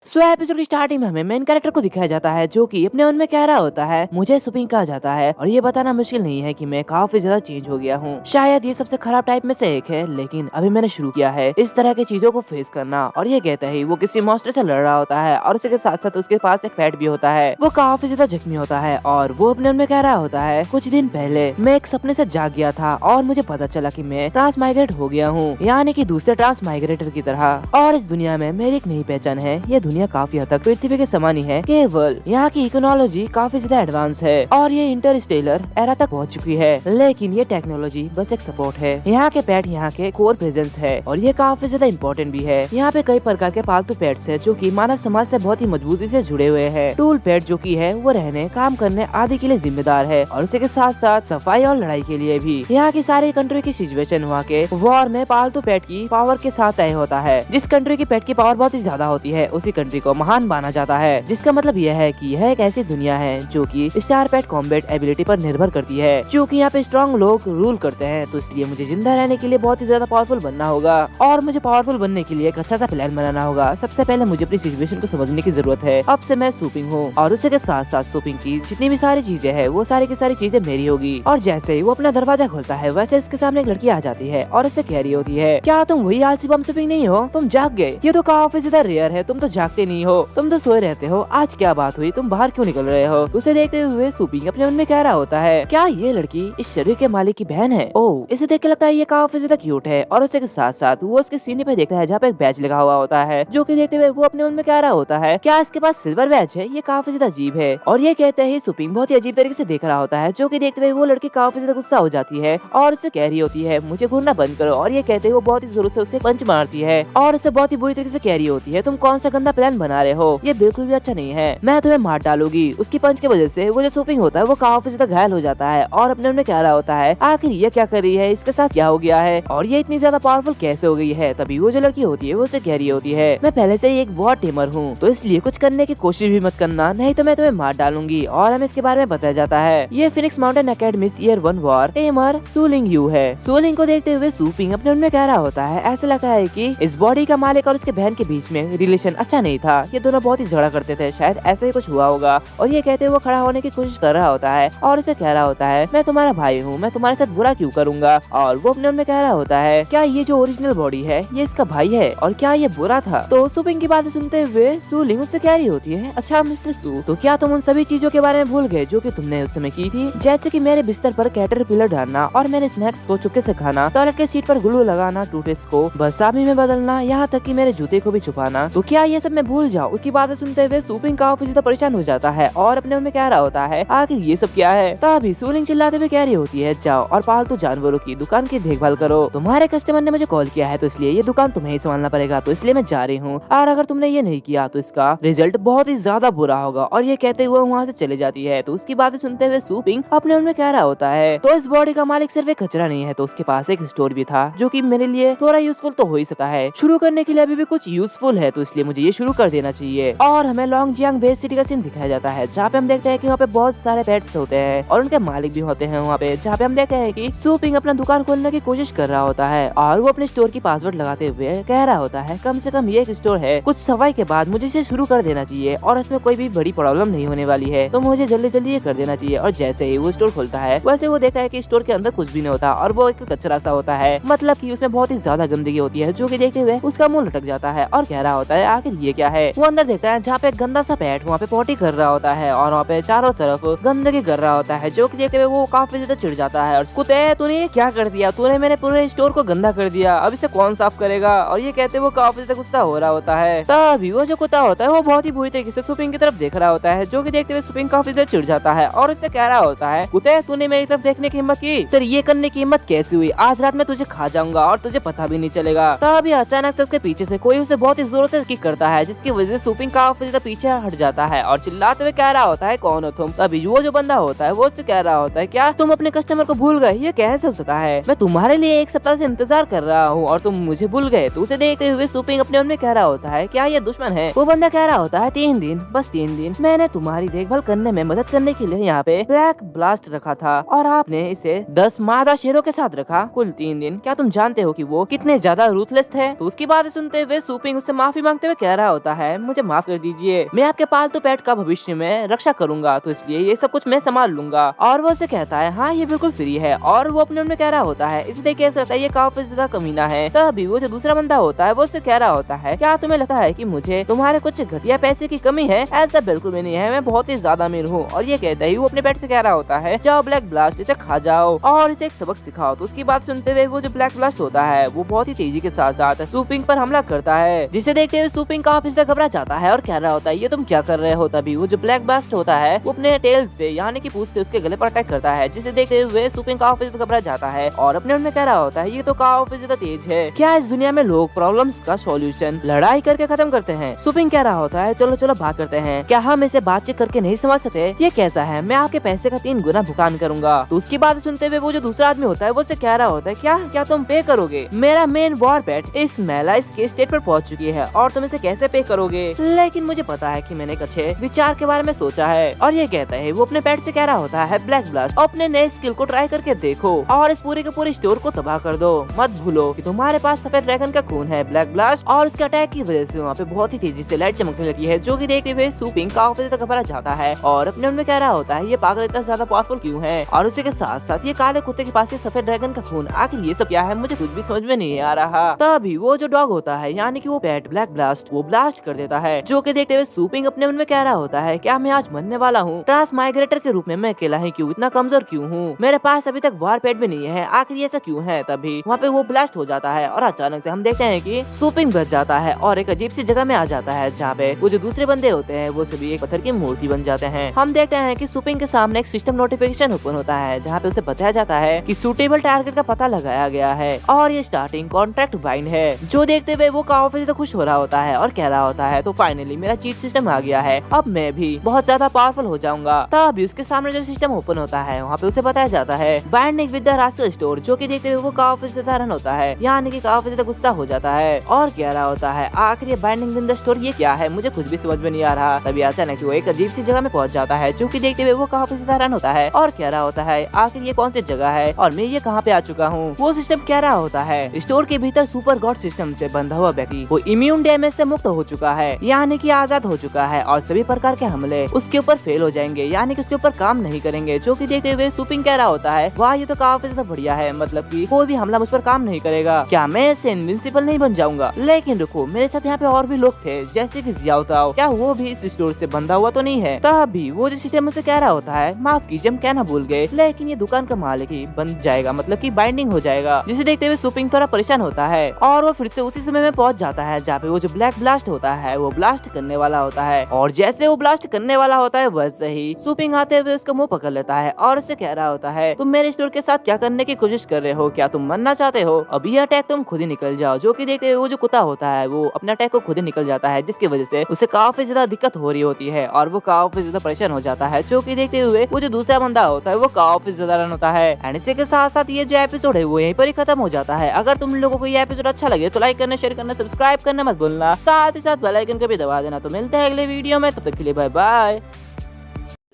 Episode की starting में हमें मेन कैरेक्टर को दिखाया जाता है जो कि अपने मन में कह रहा होता है मुझे सुपिंग कहा जाता है और ये बताना मुश्किल नहीं है कि मैं काफी ज्यादा चेंज हो गया हूँ। शायद ये सबसे खराब टाइप में से एक है, लेकिन अभी मैंने शुरू किया है इस तरह की चीजों को फेस करना। और ये कहता है वो किसी मॉन्स्टर से लड़ रहा होता है और उसके साथ साथ उसके पास एक पेट भी होता है। वो काफी ज्यादा जख्मी होता है और वो अपने मन में कह रहा होता है कुछ दिन पहले मैं एक सपने से जाग गया था और मुझे पता चला कि मैं ट्रांसमाइग्रेट हो गया हूँ, यानी कि दूसरे ट्रांसमाइग्रेटर की तरह। और इस दुनिया में मेरी एक नई पहचान है। ये दुनिया काफी हद तक पृथ्वी के समान ही है, केवल यहाँ की इकोनॉलॉजी काफी ज्यादा एडवांस है और ये इंटरस्टेलर एरा तक पहुँच चुकी है। लेकिन ये टेक्नोलॉजी बस एक सपोर्ट है। यहाँ के पेट यहाँ के कोर प्रेजेंस है और ये काफी ज्यादा इम्पोर्टेंट भी है। यहाँ पे कई प्रकार के पालतू पेट्स है जो कि मानव समाज से बहुत ही मजबूती से जुड़े हुए हैं। टूल पेट जो कि है वो रहने, काम करने आदि के लिए जिम्मेदार है और उसी के साथ साथ सफाई और लड़ाई के लिए भी। यहाँ की सारी कंट्री की सिचुएशन वहाँ के वॉर में पालतू पेट की पावर के साथ तय होता है। जिस कंट्री की पेट की पावर बहुत ही ज्यादा होती है उसी कंट्री को महान माना जाता है। जिसका मतलब यह है कि यह एक ऐसी दुनिया है जो कि स्टार पेट कॉम्बैट एबिलिटी पर निर्भर करती है। क्योंकि यहाँ पे स्ट्रॉन्ग लोग रूल करते हैं तो इसलिए मुझे जिंदा रहने के लिए बहुत ही ज्यादा पावरफुल बनना होगा और मुझे पावरफुल बनने के लिए एक अच्छा सा प्लान बनाना होगा। सबसे पहले मुझे अपनी सिचुएशन को समझने की जरूरत है। अब से मैं सुपिंग हूँ और उसी के साथ साथ सुपिंग की जितनी भी सारी चीजें है वो सारी की सारी चीजें मेरी होगी। और जैसे ही वो अपना दरवाजा खोलता है वैसे उसके सामने एक लड़की आ जाती है और उससे कह रही होती है क्या तुम वही आलसी बम सुपिंग नहीं हो, तुम जाग गए। ये तो काफी ज्यादा रेयर है, तुम तो जागते नहीं हो, तुम तो सोए रहते हो। आज क्या बात हुई, तुम बाहर क्यों निकल रहे हो। उसे देखते हुए सुपिंग अपने मन में कह रहा होता है क्या ये लड़की इस शरीर के मालिक की बहन है। ओह, इसे देख के लगता है ये काफी ज्यादा क्यूट है। और उसके साथ साथ वो उसके सीने पे देखता है जहाँ पे एक बैच लगा हुआ होता है, जो कि देखते हुए वो अपने मन में कह रहा होता है क्या इसके पास सिल्वर बैच है। ये काफी ज्यादा अजीब है। और ये कहते ही सुपिंग बहुत ही अजीब तरीके से देख रहा होता है, जो कि देखते हुए वो लड़की काफी ज्यादा गुस्सा हो जाती है और उससे कह रही होती है मुझे घूरना बंद करो। और ये कहते वो बहुत ही जोर से उसे पंच मारती है और उसे बहुत ही बुरी तरीके से कह रही होती है तुम कौन सा गंदा प्लान बना रहे हो, ये बिल्कुल भी अच्छा नहीं है, मैं तुम्हें मार डालूंगी। उसकी पंच की वजह से वो जो सुपिंग होता है वो काफी ज्यादा घायल हो जाता है और अपने में कह रहा होता है आखिर ये क्या कर रही है, इसके साथ क्या हो गया है और ये इतनी ज्यादा पावरफुल कैसे हो गई है। तभी वो जो लड़की होती है वो उसे कह रही होती है मैं पहले से ही एक बहुत टेमर हूँ तो इसलिए कुछ करने की कोशिश भी मत करना, नहीं तो मैं तुम्हें मार डालूंगी। और हमें इसके बारे में बताया जाता है ये phoenix mountain academy year 1 war tamer Suling Yu है। सूलिंग को देखते हुए सुपिंग अपने मन में कह रहा होता है ऐसा लगता है कि इस बॉडी का मालिक और उसके बहन के बीच में रिलेशन अच्छा नहीं था, ये दोनों बहुत ही झगड़ा करते थे, शायद ऐसा ही कुछ हुआ होगा। और ये कहते हुए वो खड़ा होने की कोशिश कर रहा होता है और उसे कह रहा होता है मैं तुम्हारा भाई हूँ, मैं तुम्हारे साथ बुरा क्यों करूंगा। और वो अपने मन में कह रहा होता है क्या ये जो ओरिजिनल बॉडी है ये इसका भाई है और क्या ये बुरा था। तो सुपिंग की बातें सुनते हुए सूलिंग उससे कह रही होती है अच्छा मिस्टर सू, तो क्या तुम उन सभी चीजों के बारे में भूल गए जो कि तुमने उस समय की थी, जैसे कि मेरे बिस्तर पर कैटरपिलर डालना और मेरे स्नैक्स को चुपके से खाना, टॉयलेट के सीट पर ग्लू लगाना, टूथपेस्ट को बरसामी में बदलना, यहाँ तक कि मेरे जूते को भी छुपाना, तो क्या ये सब मैं भूल जाऊँ। उसकी बातें सुनते हुए सुपिंग काफी ज्यादा परेशान हो जाता है और अपने मन में कह रहा होता है आखिर ये सब क्या है। तभी सूलिंग चिल्लाते हुए कह रही होती है जाओ और पालतू जानवरों की दुकान की देखभाल करो, तुम्हारे कस्टमर ने मुझे कॉल किया है तो इसलिए ये दुकान तुम्हें ही संभालना पड़ेगा, तो इसलिए मैं जा रही हूँ और अगर तुमने ये नहीं किया तो इसका रिजल्ट बहुत ही ज्यादा बुरा होगा। और ये कहते हुए वहाँ से चले जाती है। तो उसकी बातें सुनते हुए सुपिंग अपने मन में कह रहा होता है तो इस बॉडी का मालिक सिर्फ एक कचरा नहीं है, तो उसके पास एक स्टोर भी था जो कि मेरे लिए थोड़ा यूजफुल तो हो ही सकता है, शुरू करने के लिए अभी भी कुछ यूजफुल है, तो इसलिए मुझे ये शुरू कर देना चाहिए। और हमें लॉन्गजियांग बेस सिटी का सीन दिखाया जाता है जहाँ पे हम देखते हैं कि वहाँ पे बहुत सारे पेट्स होते हैं और उनके मालिक भी होते हैं वहाँ पे, जहाँ पे हम देखते हैं कि सुपिंग अपना दुकान खोलने की कोशिश कर रहा होता है और वो अपने स्टोर की पासवर्ड लगाते हुए कह रहा होता है कम से कम ये एक स्टोर है, कुछ सफाई के बाद मुझे इसे शुरू कर देना चाहिए और इसमें कोई भी बड़ी प्रॉब्लम नहीं होने वाली है, तो मुझे जल्दी जल्दी ये कर देना चाहिए। और जैसे ही वो स्टोर खोलता है वैसे वो देखता है कि स्टोर के अंदर कुछ भी नहीं होता और वो एक कचरा सा होता है, मतलब कि उसमें बहुत ही ज्यादा गंदगी होती है, जो कि देखते हुए उसका मुंह लटक जाता है और कह रहा होता है आखिर ये क्या है। वो अंदर देखता है जहाँ पे गंदा सा पेट वहाँ पे पोटी कर रहा होता है और वहाँ पे चारों तरफ गंदगी कर रहा होता है, जो कि देखते हुए वो काफी ज्यादा चिढ़ जाता है और कुत्ते तूने क्या कर दिया, तूने मेरे पूरे स्टोर को गंदा कर दिया, अब इसे कौन साफ करेगा। और ये कहते वो काफी ज्यादा गुस्सा हो रहा होता है। तभी वो जो कुत्ता होता है वो बहुत ही बुरी तरीके से सुपिंग की तरफ देख रहा होता है, जो कि देखते हुए सुपिंग काफी ज्यादा चिढ़ जाता है और उससे कह रहा होता है कुत्ते तूने मेरी तरफ देखने की हिम्मत की, फिर ये करने की हिम्मत कैसे हुई, आज रात में तुझे खा जाऊंगा और तुझे पता भी नहीं चलेगा। तभी अचानक से उसके पीछे से कोई उसे बहुत ही जोर से किक करता है, जिसकी वजह से सुपिंग काफी ज्यादा पीछे हट जाता है और चिल्लाते हुए कह रहा होता है कौन हो तुम। तभी वो जो बंदा होता है वो उससे कह रहा होता है क्या तुम अपने कस्टमर को भूल गए, ये कैसे हो सकता है, मैं तुम्हारे लिए एक सप्ताह से इंतजार कर रहा हूँ और तुम मुझे भूल गए। तो उसे देखते हुए सुपिंग अपने मन में कह रहा होता है क्या ये दुश्मन है। वो बंदा कह रहा होता है 3 दिन, बस 3 दिन मैंने तुम्हारी देखभाल करने में मदद करने के लिए यहाँ पे ब्लैक ब्लास्ट रखा था और आपने इसे 10 मादा शेरों के साथ रखा, कुल 3 दिन। क्या तुम जानते हो कि वो कितने ज्यादा रूथलेस थे। तो उसकी बातें सुनते हुए सुपिंग उससे माफी मांगते हुए कह रहा होता है, मुझे माफ कर दीजिए, मैं आपके पालतू पेट का भविष्य में रक्षा करूंगा, तो इसलिए ये सब कुछ मैं संभाल लूंगा। और वो उसे कहता है हाँ ये बिल्कुल फ्री है, और वो अपने मन में कह रहा होता है इसे देख ऐसा लगता है ये काफी ज्यादा कमीना है। तभी वो जो दूसरा बंदा होता है वो उससे कह रहा होता है क्या तुम्हें लगता है कि मुझे तुम्हारे कुछ घटिया पैसे की कमी है? ऐसा बिल्कुल भी नहीं है, मैं बहुत ही ज्यादा अमीर हूँ। और ये कहता ही वो अपने पेट से कह रहा होता है जाओ ब्लैक ब्लास्ट, इसे खा जाओ और इसे एक सबक सिखाओ। तो उसकी बात सुनते हुए वो जो ब्लैक ब्लास्ट होता है वो बहुत ही तेजी के साथ साथ सुपिंग पर हमला करता है, जिसे देखते हुए सुपिंग काफी ज्यादा घबरा जाता है और कह रहा होता है ये तुम क्या कर रहे हो। तभी वो जो ब्लैक ब्लास्ट होता है वो अपने टेल से यानी कि पूंछ से उसके गले पर अटैक करता है, जिसे देखते हुए सुपिंग काफी ज्यादा घबरा जाता है और अपने मन में कह रहा होता है ये तो काफी ज्यादा तेज है, क्या इस दुनिया में लोग प्रॉब्लम्स का सॉल्यूशन लड़ाई करके खत्म करते हैं? सुपिंग कह रहा होता है चलो चलो भाग करते हैं, क्या हम इसे बातचीत करके नहीं समझ सकते? ये कैसा है, मैं आपके पैसे का 3 गुना भुगतान करूंगा। तो उसकी बात सुनते हुए वो जो दूसरा आदमी होता है वो से कह रहा होता है क्या क्या तुम पे करोगे? मेरा मेन वॉर पेट इस महिला इसके स्टेट पर पहुंच चुकी है और तुम इसे कैसे पे करोगे? लेकिन मुझे पता है कि मैंने एक अच्छे विचार के बारे में सोचा है। और ये कहता है वो अपने पेट से कह रहा होता है ब्लैक ब्लास्ट अपने नए स्किल को ट्राई करके देखो और इस पूरे के पूरे स्टोर को तबाह कर दो। मत भूलो कि तुम्हारे पास सफेद ड्रैगन का खून है ब्लैक ब्लास्ट। और उसके अटैक की वजह से वहाँ पे बहुत ही तेजी से लाइट चमकने लगी है, जो कि देखते हुए सुपिंग काफी ज्यादा घबरा जाता है और अपने मन में कह रहा होता है ये पागल इतना ज्यादा पावरफुल क्यों है? और उसी के साथ साथ ये काले कुत्ते के पास ये सफेद ड्रैगन का खून, आखिर ये सब क्या है? मुझे कुछ भी समझ में नहीं आ रहा। तभी वो जो डॉग होता है यानी कि वो पेट ब्लैक ब्लास्ट वो ब्लास्ट कर देता है, जो कि देखते हुए सुपिंग अपने मन में कह रहा होता है क्या मैं आज मरने वाला हूँ? ट्रांस माइग्रेटर के रूप में मैं अकेला ही क्यों, इतना कमजोर क्यों हूँ? मेरे पास अभी तक वार पेट भी नहीं है, आखिर ऐसा क्यों है? तभी वहाँ पे वो ब्लास्ट हो जाता है और अचानक से हम देखते हैं कि सुपिंग बच जाता है और एक अजीब सी जगह में आ जाता है, जहाँ पे वो जो दूसरे बंदे होते हैं वो सभी एक पत्थर की मूर्ति बन जाते हैं। हम देखते हैं कि सुपिंग के सामने एक सिस्टम नोटिफिकेशन ओपन होता है, जहाँ पे उसे बताया जाता है कि सूटेबल टारगेट का पता लगाया गया है और ये स्टार्टिंग कॉन्ट्रैक्ट बाइंड है, जो देखते हुए वो काफी ज्यादा खुश हो रहा होता है और कह रहा होता है तो फाइनली मेरा चीट सिस्टम आ गया है, अब मैं भी बहुत ज्यादा पावरफुल हो जाऊंगा। तभी उसके सामने जो सिस्टम ओपन होता है वहाँ पे उसे बताया जाता है binding with the raster store, जो कि देखते हुए वो काफी ज्यादा रन होता है यानी कि काफी ज्यादा गुस्सा हो जाता है और कह रहा होता है आखिर ये बाइंडिंग विद द स्टोर ये क्या है, मुझे कुछ भी समझ में नहीं आ रहा। तभी अचानक वो एक अजीब सी जगह में पहुंच जाता है, जो कि देखते हुए वो काफी ज्यादा रन होता है और कह रहा होता है आखिर ये कौन सी जगह है और मैं ये कहाँ पे आ चुका हूँ। वो सिस्टम कह रहा होता है स्टोर के भीतर सुपर गॉड सिस्टम से बंधा हुआ व्यक्ति वो इम्यून डैमेज से मुक्त हो चुका है यानी कि आजाद हो चुका है और सभी प्रकार के हमले उसके ऊपर फेल हो जाएंगे यानी कि उसके ऊपर काम नहीं करेंगे, जो कि देखते हुए सुपिंग कह रहा होता है वाह ये तो काफी ज्यादा बढ़िया है, मतलब कि कोई भी हमला मुझ पर काम नहीं करेगा, क्या मैं इससे इनविंसिबल नहीं बन जाऊंगा? लेकिन रुको, मेरे साथ यहाँ पे और भी लोग थे जैसे कि जियाओ ताओ, क्या वो भी इस स्टोर से बंधा हुआ तो नहीं है? तभी वो जो सिस्टम मुझसे कह रहा होता है माफ कीजिए हम कहना भूल गए, लेकिन ये दुकान का मालिक ही बन जाएगा, मतलब कि बाइंडिंग हो जाएगा। जिसे देखते हुए सुपिंग थोड़ा परेशान होता है और वो फिर से उसी समय में पहुंच जाता है जहाँ पे वो जो ब्लैक ब्लास्ट होता है वो ब्लास्ट करने वाला होता है और जैसे वो ब्लास्ट करने वाला होता है वैसे ही सुपिंग आते हुए उसका मुंह पकड़ लेता है और उससे कह रहा होता है तुम मेरे स्टोर के साथ क्या करने की कोशिश कर रहे हो, क्या तुम मरना चाहते हो? अभी ये अटैक तुम खुद ही निकल जाओ। जो कि देखते हुए वो जो कुत्ता होता है वो अपने अटैक को खुद ही निकल जाता है, जिसकी वजह से उसे काफी ज्यादा दिक्कत हो रही होती है और वो काफी ज्यादा परेशान हो जाता है। जो कि देखते हुए वो जो दूसरा बंदा होता है वो काफी ज्यादा रन होता है। एंड इसी के साथ साथ ये जो एपिसोड है वो यहीं पर ही खत्म हो जाता है। अगर तुम लोगों को ये एपिसोड अच्छा लगे तो लाइक करना, शेयर करना, सब्सक्राइब करना मत भूलना, साथ ही साथ बेल आइकन को भी दबा देना। तो मिलते हैं अगले वीडियो में, तब तक के लिए बाय बाय।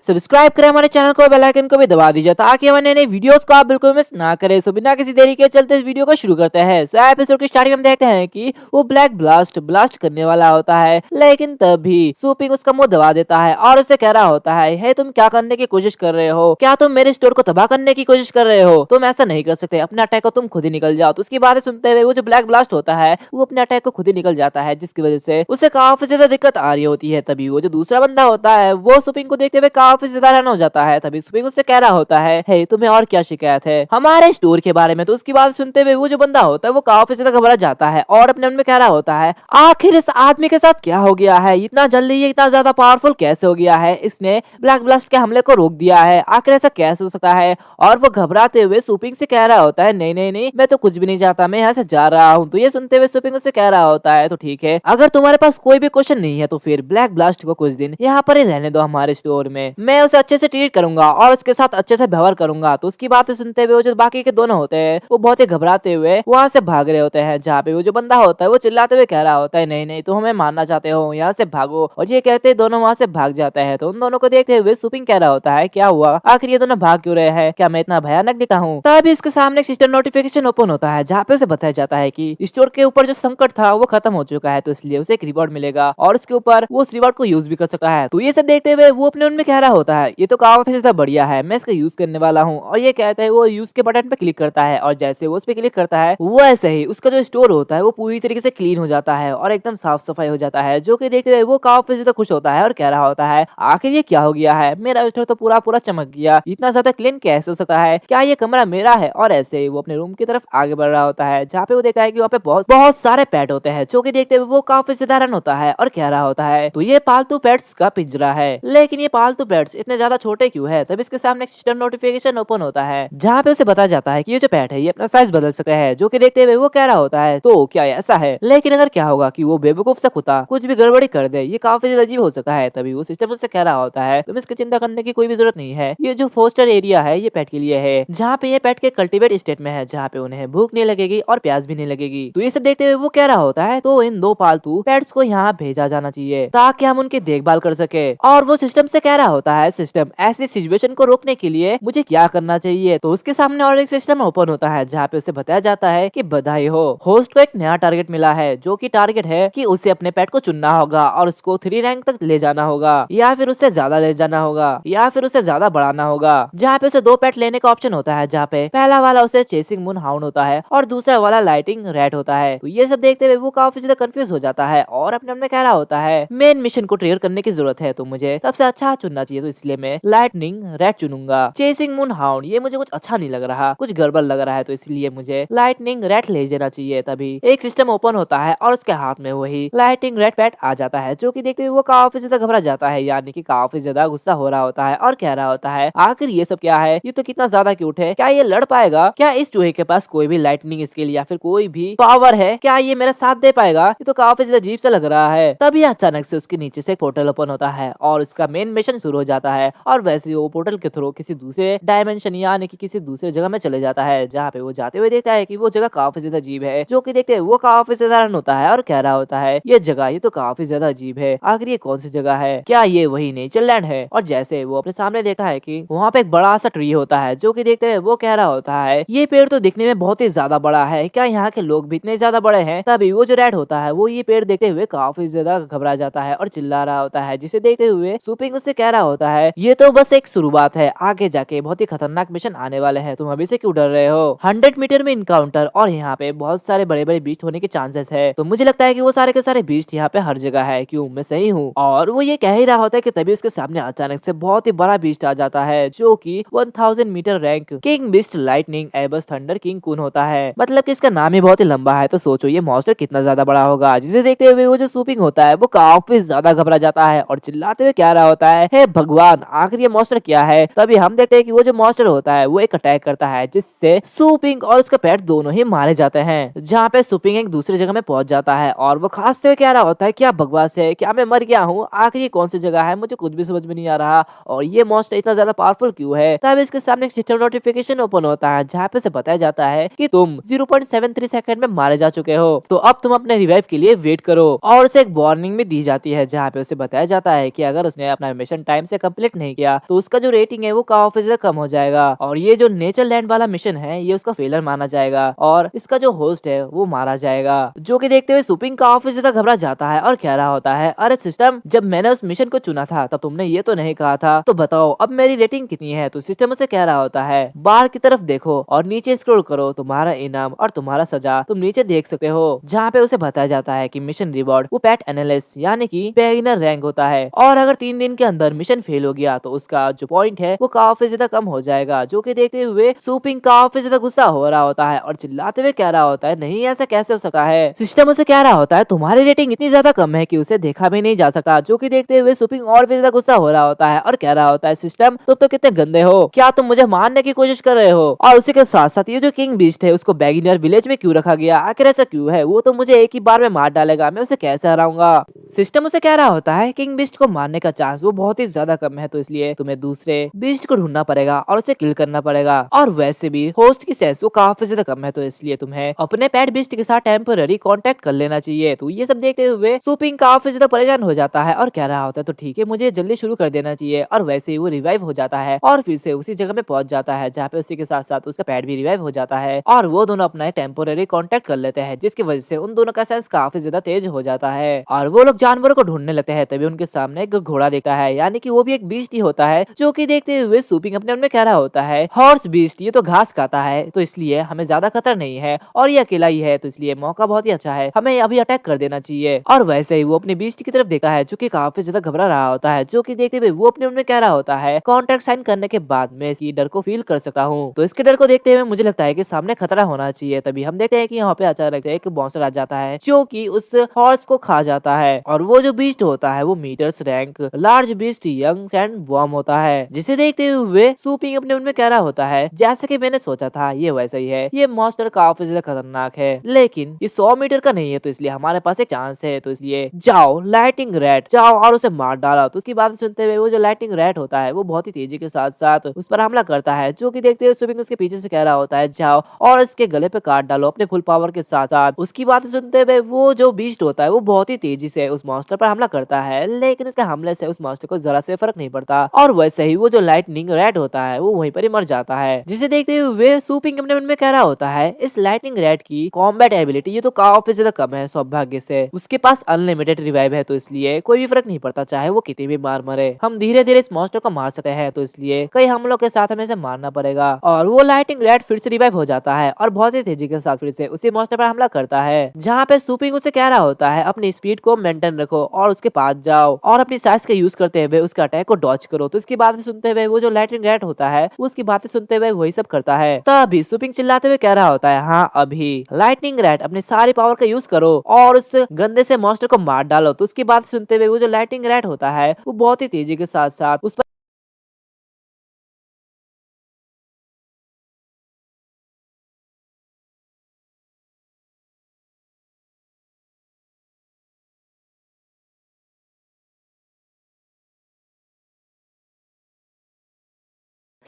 सब्सक्राइब करें हमारे चैनल को, बेल आइकन को भी दबा दीजिए ताकि हमारे नए वीडियोस को आप बिल्कुल मिस ना करें। सो बिना किसी देरी के चलते इस वीडियो को शुरू करते हैं। सो एपिसोड की स्टार्टिंग में हम देखते हैं कि वो ब्लैक ब्लास्ट करने वाला होता है, लेकिन तभी सुपिंग उसका मुंह दबा देता है और उससे कह रहा होता है हे तुम क्या करने की कोशिश कर रहे हो? क्या तुम मेरे स्टोर को तबाह करने की कोशिश कर रहे हो? तुम ऐसा नहीं कर सकते, अपने अटैक को तुम खुद ही निकल जाओ। तो उसकी बातें सुनते हुए वो जो ब्लैक ब्लास्ट होता है वो अपने अटैक को खुद ही निकल जाता है, जिसकी वजह से उसे काफी ज्यादा दिक्कत आ रही होती है। तभी वो जो दूसरा बंदा होता है वो सुपिंग को देखते हुए काफी ज्यादा रन हो जाता है। तभी सुपिंग उससे कह रहा होता है हे तुम्हें और क्या शिकायत है हमारे स्टोर के बारे में? तो उसकी बात सुनते हुए वो जो बंदा होता है वो काफी ज्यादा घबरा जाता है और अपने मन में कह रहा होता है आखिर इस आदमी के साथ क्या हो गया है, इतना जल्दी ये इतना ज्यादा पावरफुल कैसे हो गया है? इसने ब्लैक ब्लास्ट के हमले को रोक दिया है, आखिर ऐसा कैसे हो सकता है? और वो घबराते हुए सुपिंग से कह रहा होता है नहीं नहीं नहीं, मैं तो कुछ भी नहीं चाहता, मैं यहाँ से जा रहा हूँ। तो ये सुनते हुए सुपिंग उससे कह रहा होता है तो ठीक है, अगर तुम्हारे पास कोई भी क्वेश्चन नहीं है तो फिर ब्लैक ब्लास्ट को कुछ दिन यहाँ पर ही रहने दो हमारे स्टोर में, मैं उसे अच्छे से ट्रीट करूंगा और उसके साथ अच्छे से व्यवहार करूंगा। तो उसकी बात सुनते हुए वो जो बाकी के दोनों होते हैं वो बहुत ही घबराते हुए वहां से भाग रहे होते हैं, जहाँ पे वो जो बंदा होता है वो चिल्लाते हुए कह रहा होता है, नहीं नहीं तुम हमें मारना चाहते हो, यहाँ से भागो। और ये कहते दोनों वहाँ से भाग जाते हैं। तो उन दोनों को देखते हुए सुपिंग कह रहा होता है, क्या हुआ, आखिर ये दोनों भाग क्यों रहे हैं, क्या मैं इतना भयानक दिखा हूँ? तभी उसके सामने एक सिस्टम नोटिफिकेशन ओपन होता है, जहाँ पे उसे बताया जाता है कि स्टोर के ऊपर जो संकट था वो खत्म हो चुका है, तो इसलिए उसे एक रिवॉर्ड मिलेगा और उसके ऊपर वो उस रिवॉर्ड को यूज भी कर सकता है। तो ये सब देखते हुए वो अपने उनमें कह रहा होता है, ये तो काफी ज्यादा बढ़िया है, मैं इसका यूज करने वाला हूँ। और ये कहता है वो यूज के बटन पे क्लिक करता है और जैसे वो उस पे क्लिक करता है वो ऐसे ही उसका जो स्टोर होता है वो पूरी तरीके से क्लीन हो जाता है और एकदम साफ सफाई हो जाता है, जो कि देखते हुए वो काफी ज्यादा खुश होता है और कह रहा होता है, आखिर ये क्या हो गया है, मेरा स्टोर तो पूरा पूरा चमक गया, इतना ज्यादा क्लीन कैसे हो सकता है, क्या ये कमरा मेरा है? और ऐसे ही वो अपने रूम की तरफ आगे बढ़ रहा होता है, जहाँ पे वो देखता है कि वहाँ पे बहुत बहुत सारे पेट होते हैं, जो कि देखते हुए वो काफी साधारण होता है और कह रहा होता है, तो ये पालतू पेट्स का पिंजरा है, लेकिन ये पालतू पेट्स इतने ज्यादा छोटे क्यों है? तब इसके सामने एक सिस्टम नोटिफिकेशन ओपन होता है, जहाँ पे उसे बताया जाता है कि ये जो पेट है ये अपना साइज बदल सकता है, जो कि देखते हुए वो कह रहा होता है, तो क्या ऐसा है? लेकिन अगर क्या होगा कि वो बेवकूफ सा कुत्ता कुछ भी गड़बड़ी कर दे, ये काफी ज्यादा अजीब हो सकता है। तभी वो सिस्टम उससे कह रहा होता है, तुम इसकी चिंता करने की कोई भी जरूरत नहीं है, ये जो फोस्टर एरिया है ये पेट के लिए है, जहाँ पे ये पेट के कल्टीवेट स्टेट में है, जहाँ पे उन्हें भूख नहीं लगेगी और प्यास भी नहीं लगेगी। तो ये सब देखते हुए वो कह रहा होता है, तो इन दो पालतू पेट्स को यहाँ भेजा जाना चाहिए ताकि हम उनकी देखभाल कर सके। और वो सिस्टम से कह रहा होता है, सिस्टम ऐसी सिचुएशन को रोकने के लिए मुझे क्या करना चाहिए? तो उसके सामने और एक सिस्टम ओपन होता है, जहाँ पे उसे बताया जाता है कि बधाई हो, होस्ट को एक नया टारगेट मिला है, जो कि टारगेट है कि उसे अपने पेट को चुनना होगा और उसको 3 रैंक तक ले जाना होगा, या फिर उससे ज्यादा ले जाना होगा, या फिर उसे ज्यादा बढ़ाना होगा। जहाँ पे उसे 2 पेट लेने का ऑप्शन होता है, जहाँ पे पहला वाला उसे चेसिंग मून हाउंड होता है और दूसरा वाला लाइटिंग रैट होता है। तो ये सब देखते हुए वो काफी ज्यादा कंफ्यूज हो जाता है और अपने मन में कह रहा होता है, मेन मिशन को ट्रिगर करने की जरूरत है, तो मुझे सबसे अच्छा चुनना चाहिए, तो इसलिए मैं लाइटनिंग रैट चुनूंगा। चेसिंग मून हाउंड ये मुझे कुछ अच्छा नहीं लग रहा, कुछ गड़बड़ लग रहा है, तो इसलिए मुझे लाइटनिंग रैट ले जाना चाहिए। तभी एक सिस्टम ओपन होता है और उसके हाथ में वही लाइटिंग रैट पैट आ जाता है, जो कि देखते हुए वो काफी ज्यादा घबरा जाता है, यानी कि काफी ज्यादा गुस्सा हो रहा होता है और कह रहा होता है, आखिर ये सब क्या है, ये तो कितना ज्यादा क्यूट है, क्या ये लड़ पाएगा? क्या इस चूहे के पास कोई भी लाइटनिंग स्किल या फिर कोई भी पावर है? क्या ये मेरा साथ दे पाएगा? ये तो काफी ज्यादा अजीब सा लग रहा है। तभी अचानक से उसके नीचे से एक पोर्टल ओपन होता है और उसका मेन मिशन शुरू हो जाता है और वैसे वो पोर्टल के थ्रू किसी दूसरे डायमेंशन यानी कि किसी दूसरे जगह में चले जाता है, जहाँ पे वो जाते हुए देखता है कि वो जगह काफी ज्यादा अजीब है, जो कि देखते वो काफी साधारण होता है और कह रहा होता है, ये जगह ये तो काफी ज्यादा अजीब है, आखिर ये कौन सी जगह है? क्या ये वही नेचर लैंड है? और जैसे वो अपने सामने देखा है कि वहाँ पे एक बड़ा सा ट्री होता है, जो कि देखते हुए वो कह रहा होता है, ये पेड़ तो दिखने में बहुत ही ज्यादा बड़ा है, क्या यहाँ के लोग भी इतने ज्यादा बड़े हैं? तभी वो जो रैट होता है वो ये पेड़ देखते हुए काफी ज्यादा घबरा जाता है और चिल्ला रहा होता है, जिसे देखते हुए सुपिंग उससे कह रहा होता है, ये तो बस एक शुरुआत है, आगे जाके बहुत ही खतरनाक मिशन आने वाले हैं, तुम अभी से क्यों डर रहे हो? 100 मीटर में इनकाउंटर और यहाँ पे बहुत सारे बड़े बड़े बीस्ट होने के चांसेस है, तो मुझे लगता है कि वो सारे के सारे बीस्ट यहाँ पे हर जगह है, क्यों मैं सही हूँ? और वो ये कह ही रहा होता है कि तभी उसके सामने अचानक से बहुत ही बड़ा बीस्ट आ जाता है, जो कि 1000 metre rank king beast lightning abyss thunder king कून होता है। मतलब कि इसका नाम ही बहुत ही लंबा है, तो सोचो ये मॉन्स्टर कितना ज्यादा बड़ा होगा, जिसे देखते हुए वो जो सुपिंग होता है वो काफी ज्यादा घबरा जाता है और चिल्लाते हुए क्या रहा होता है, हे भगवान आखिर ये मॉन्स्टर क्या है? तभी हम देखते हैं कि वो जो मॉन्स्टर होता है वो एक अटैक करता है, जिससे सुपिंग और उसका पेट दोनों ही मारे जाते हैं, जहाँ पे सुपिंग एक दूसरी जगह में पहुंच जाता है और वो खांसते हुए क्या रहा होता है, क्या बकवास है, क्या मैं मर गया हूँ? आखिर ये कौन सी जगह है, मुझे कुछ भी समझ में नहीं आ रहा और ये मॉन्स्टर इतना ज्यादा पावरफुल क्यों है? तब इसके सामने एक सिस्टम नोटिफिकेशन ओपन होता है, जहाँ पे से बताया जाता है कि तुम 0.73 सेकंड में मारे जा चुके हो, तो अब तुम अपने रिवाइव के लिए वेट करो। और उसे एक वार्निंग भी दी जाती है, जहाँ पे उसे बताया जाता है कि अगर उसने अपना मिशन टाइम से कंप्लीट नहीं किया तो उसका जो रेटिंग है वो काफी ज्यादा कम हो जाएगा और ये जो नेचर लैंड वाला मिशन है ये उसका फेलर माना जाएगा और इसका जो होस्ट है वो मारा जाएगा। जो कि देखते हुए सुपिंग काफी ज्यादा घबरा जाता है और कह रहा होता है, अरे सिस्टम जब मैंने उस मिशन को चुना था तब तुमने ये तो नहीं कहा था, तो बताओ अब मेरी रेटिंग कितनी है? तो सिस्टम उसे कह रहा होता है, बाहर की तरफ देखो और नीचे स्क्रॉल करो, तुम्हारा इनाम और तुम्हारा सजा तुम नीचे देख सकते हो। जहाँ पे उसे बताया जाता है कि मिशन रिवॉर्ड वो पेट एनालिस्ट यानी कि बिगिनर रैंक होता है और अगर 3 दिन के अंदर मिशन फेल हो गया तो उसका जो पॉइंट है वो काफी ज्यादा कम हो जाएगा। जो कि देखते हुए सुपिंग काफी ज्यादा गुस्सा हो रहा होता है और चिल्लाते हुए कह रहा होता है, नहीं ऐसा कैसे हो सकता है? सिस्टम उसे कह रहा होता है, तुम्हारी रेटिंग इतनी ज्यादा कम है कि उसे देखा भी नहीं जा सकता। जो कि देखते हुए सुपिंग और भी ज्यादा गुस्सा हो रहा होता है और कह रहा होता है, सिस्टम तुम तो कितने गंदे हो, क्या तुम मुझे मारने की कोशिश कर रहे हो? और उसी के साथ साथ ये जो किंग बीस्ट है उसको बिगिनर विलेज में क्यों रखा गया, आखिर ऐसा क्यों है? वो तो मुझे एक ही बार में मार डालेगा, मैं उसे कैसे हराऊंगा? सिस्टम उसे कह रहा होता है, किंग बीस्ट को मारने का चांस वो बहुत ही ज्यादा ज्यादा कम है, तो इसलिए तुम्हें दूसरे बीस्ट को ढूंढना पड़ेगा और उसे किल करना पड़ेगा। और वैसे भी होस्ट की सेंस वो काफी ज्यादा कम है, तो इसलिए तुम्हें अपने पेट बीस्ट के साथ टेम्पररी कांटेक्ट कर लेना चाहिए। तो ये सब देखते हुए सुपिंग काफी ज्यादा परेशान हो जाता है और कह रहा होता है तो ठीक है, मुझे जल्दी शुरू कर देना चाहिए। और वैसे ही वो रिवाइव हो जाता है और फिर से उसी जगह पे पहुंच जाता है जहाँ पे उसी के साथ साथ उसका पेट भी रिवाइव हो जाता है और वो दोनों अपना टेम्पोररी कांटेक्ट कर लेते हैं, जिसकी वजह से उन दोनों का सेंस काफी ज्यादा तेज हो जाता है और वो लोग जानवरों को ढूंढने लगते हैं। तभी उनके सामने एक घोड़ा देखता है, यानी कि वो भी एक बीस्ट ही होता है, जो कि देखते हुए सुपिंग अपने मन में कह रहा होता है हॉर्स बीस्ट, ये तो घास खाता है, तो इसलिए हमें ज्यादा खतरा नहीं है और ये अकेला ही है, तो इसलिए मौका बहुत ही अच्छा है, हमें अभी अटैक कर देना चाहिए। और वैसे ही वो अपने बीस्ट की तरफ देखा है जो कि काफी ज्यादा घबरा रहा होता है, जो कि देखते हुए वो अपने मन में कह रहा होता है कॉन्ट्रैक्ट साइन करने के बाद मैं इस डर को फील कर सकता हूँ। तो इसके डर को देखते हुए मुझे लगता है कि सामने खतरा होना चाहिए। तभी हम देखते हैं कि यहाँ पे अचानक एक मॉन्स्टर आ जाता है जो कि उस हॉर्स को खा जाता है और वो जो बीस्ट होता है वो metres rank large beast young sand worm होता है, जिसे देखते हुए सुपिंग अपने मन में कह रहा होता है जैसे कि मैंने सोचा था ये वैसा ही है, ये मॉन्स्टर काफी ज्यादा खतरनाक है, लेकिन ये 100 मीटर का नहीं है, तो इसलिए हमारे पास एक चांस है, तो इसलिए जाओ लाइटिंग रैट, जाओ और उसे मार डाला। तो उसकी बात सुनते हुए वो जो लाइटिंग रैट होता है वो बहुत ही तेजी के साथ साथ उस पर हमला करता है, जो कि देखते हुए सुपिंग उसके पीछे से कह रहा होता है जाओ और इसके गले पे काट डालो अपने फुल पावर के साथ साथ। उसकी बात सुनते हुए वो जो बीस्ट होता है वो बहुत ही तेजी से उस मॉन्स्टर पर हमला करता है, लेकिन उसके हमले से उस मॉन्स्टर को जरा से फर्क नहीं पड़ता और वैसे ही वो जो लाइटनिंग रैट होता है वो वहीं पर ही मर जाता है, जिसे देखते हुए सुपिंग अपने मन में कह रहा होता है इस लाइटनिंग रैट की कॉम्बैट एबिलिटी ये तो काफी ज्यादा कम है, सौभाग्य से उसके पास अनलिमिटेड रिवाइव है, तो इसलिए कोई भी फर्क नहीं पड़ता चाहे वो कितनी भी मार मरे, हम धीरे धीरे इस मॉन्स्टर को मार सकते हैं, तो इसलिए कई हमलों के साथ हमें इसे मारना पड़ेगा। और वो लाइटिंग रैट फिर से रिवाइव हो जाता है और बहुत ही तेजी के साथ फिर से उसी मॉन्स्टर पर हमला करता है, जहाँ पे सुपिंग उसे कह रहा होता है अपनी स्पीड को मेंटेन रखो और उसके पास जाओ और अपनी साइज का यूज करते हुए उसके अटैक को डॉच करो। तो इसकी बातें सुनते हुए वो जो लाइटिंग रैट होता है उसकी बातें सुनते हुए वही सब करता है। तभी सुपिंग चिल्लाते हुए कह रहा होता है हाँ अभी लाइटिंग रैट अपनी सारी पावर का यूज करो और उस गंदे से मॉन्स्टर को मार डालो। तो उसकी बात सुनते हुए वो जो लाइटिंग रैट होता है वो बहुत ही तेजी के साथ साथ उस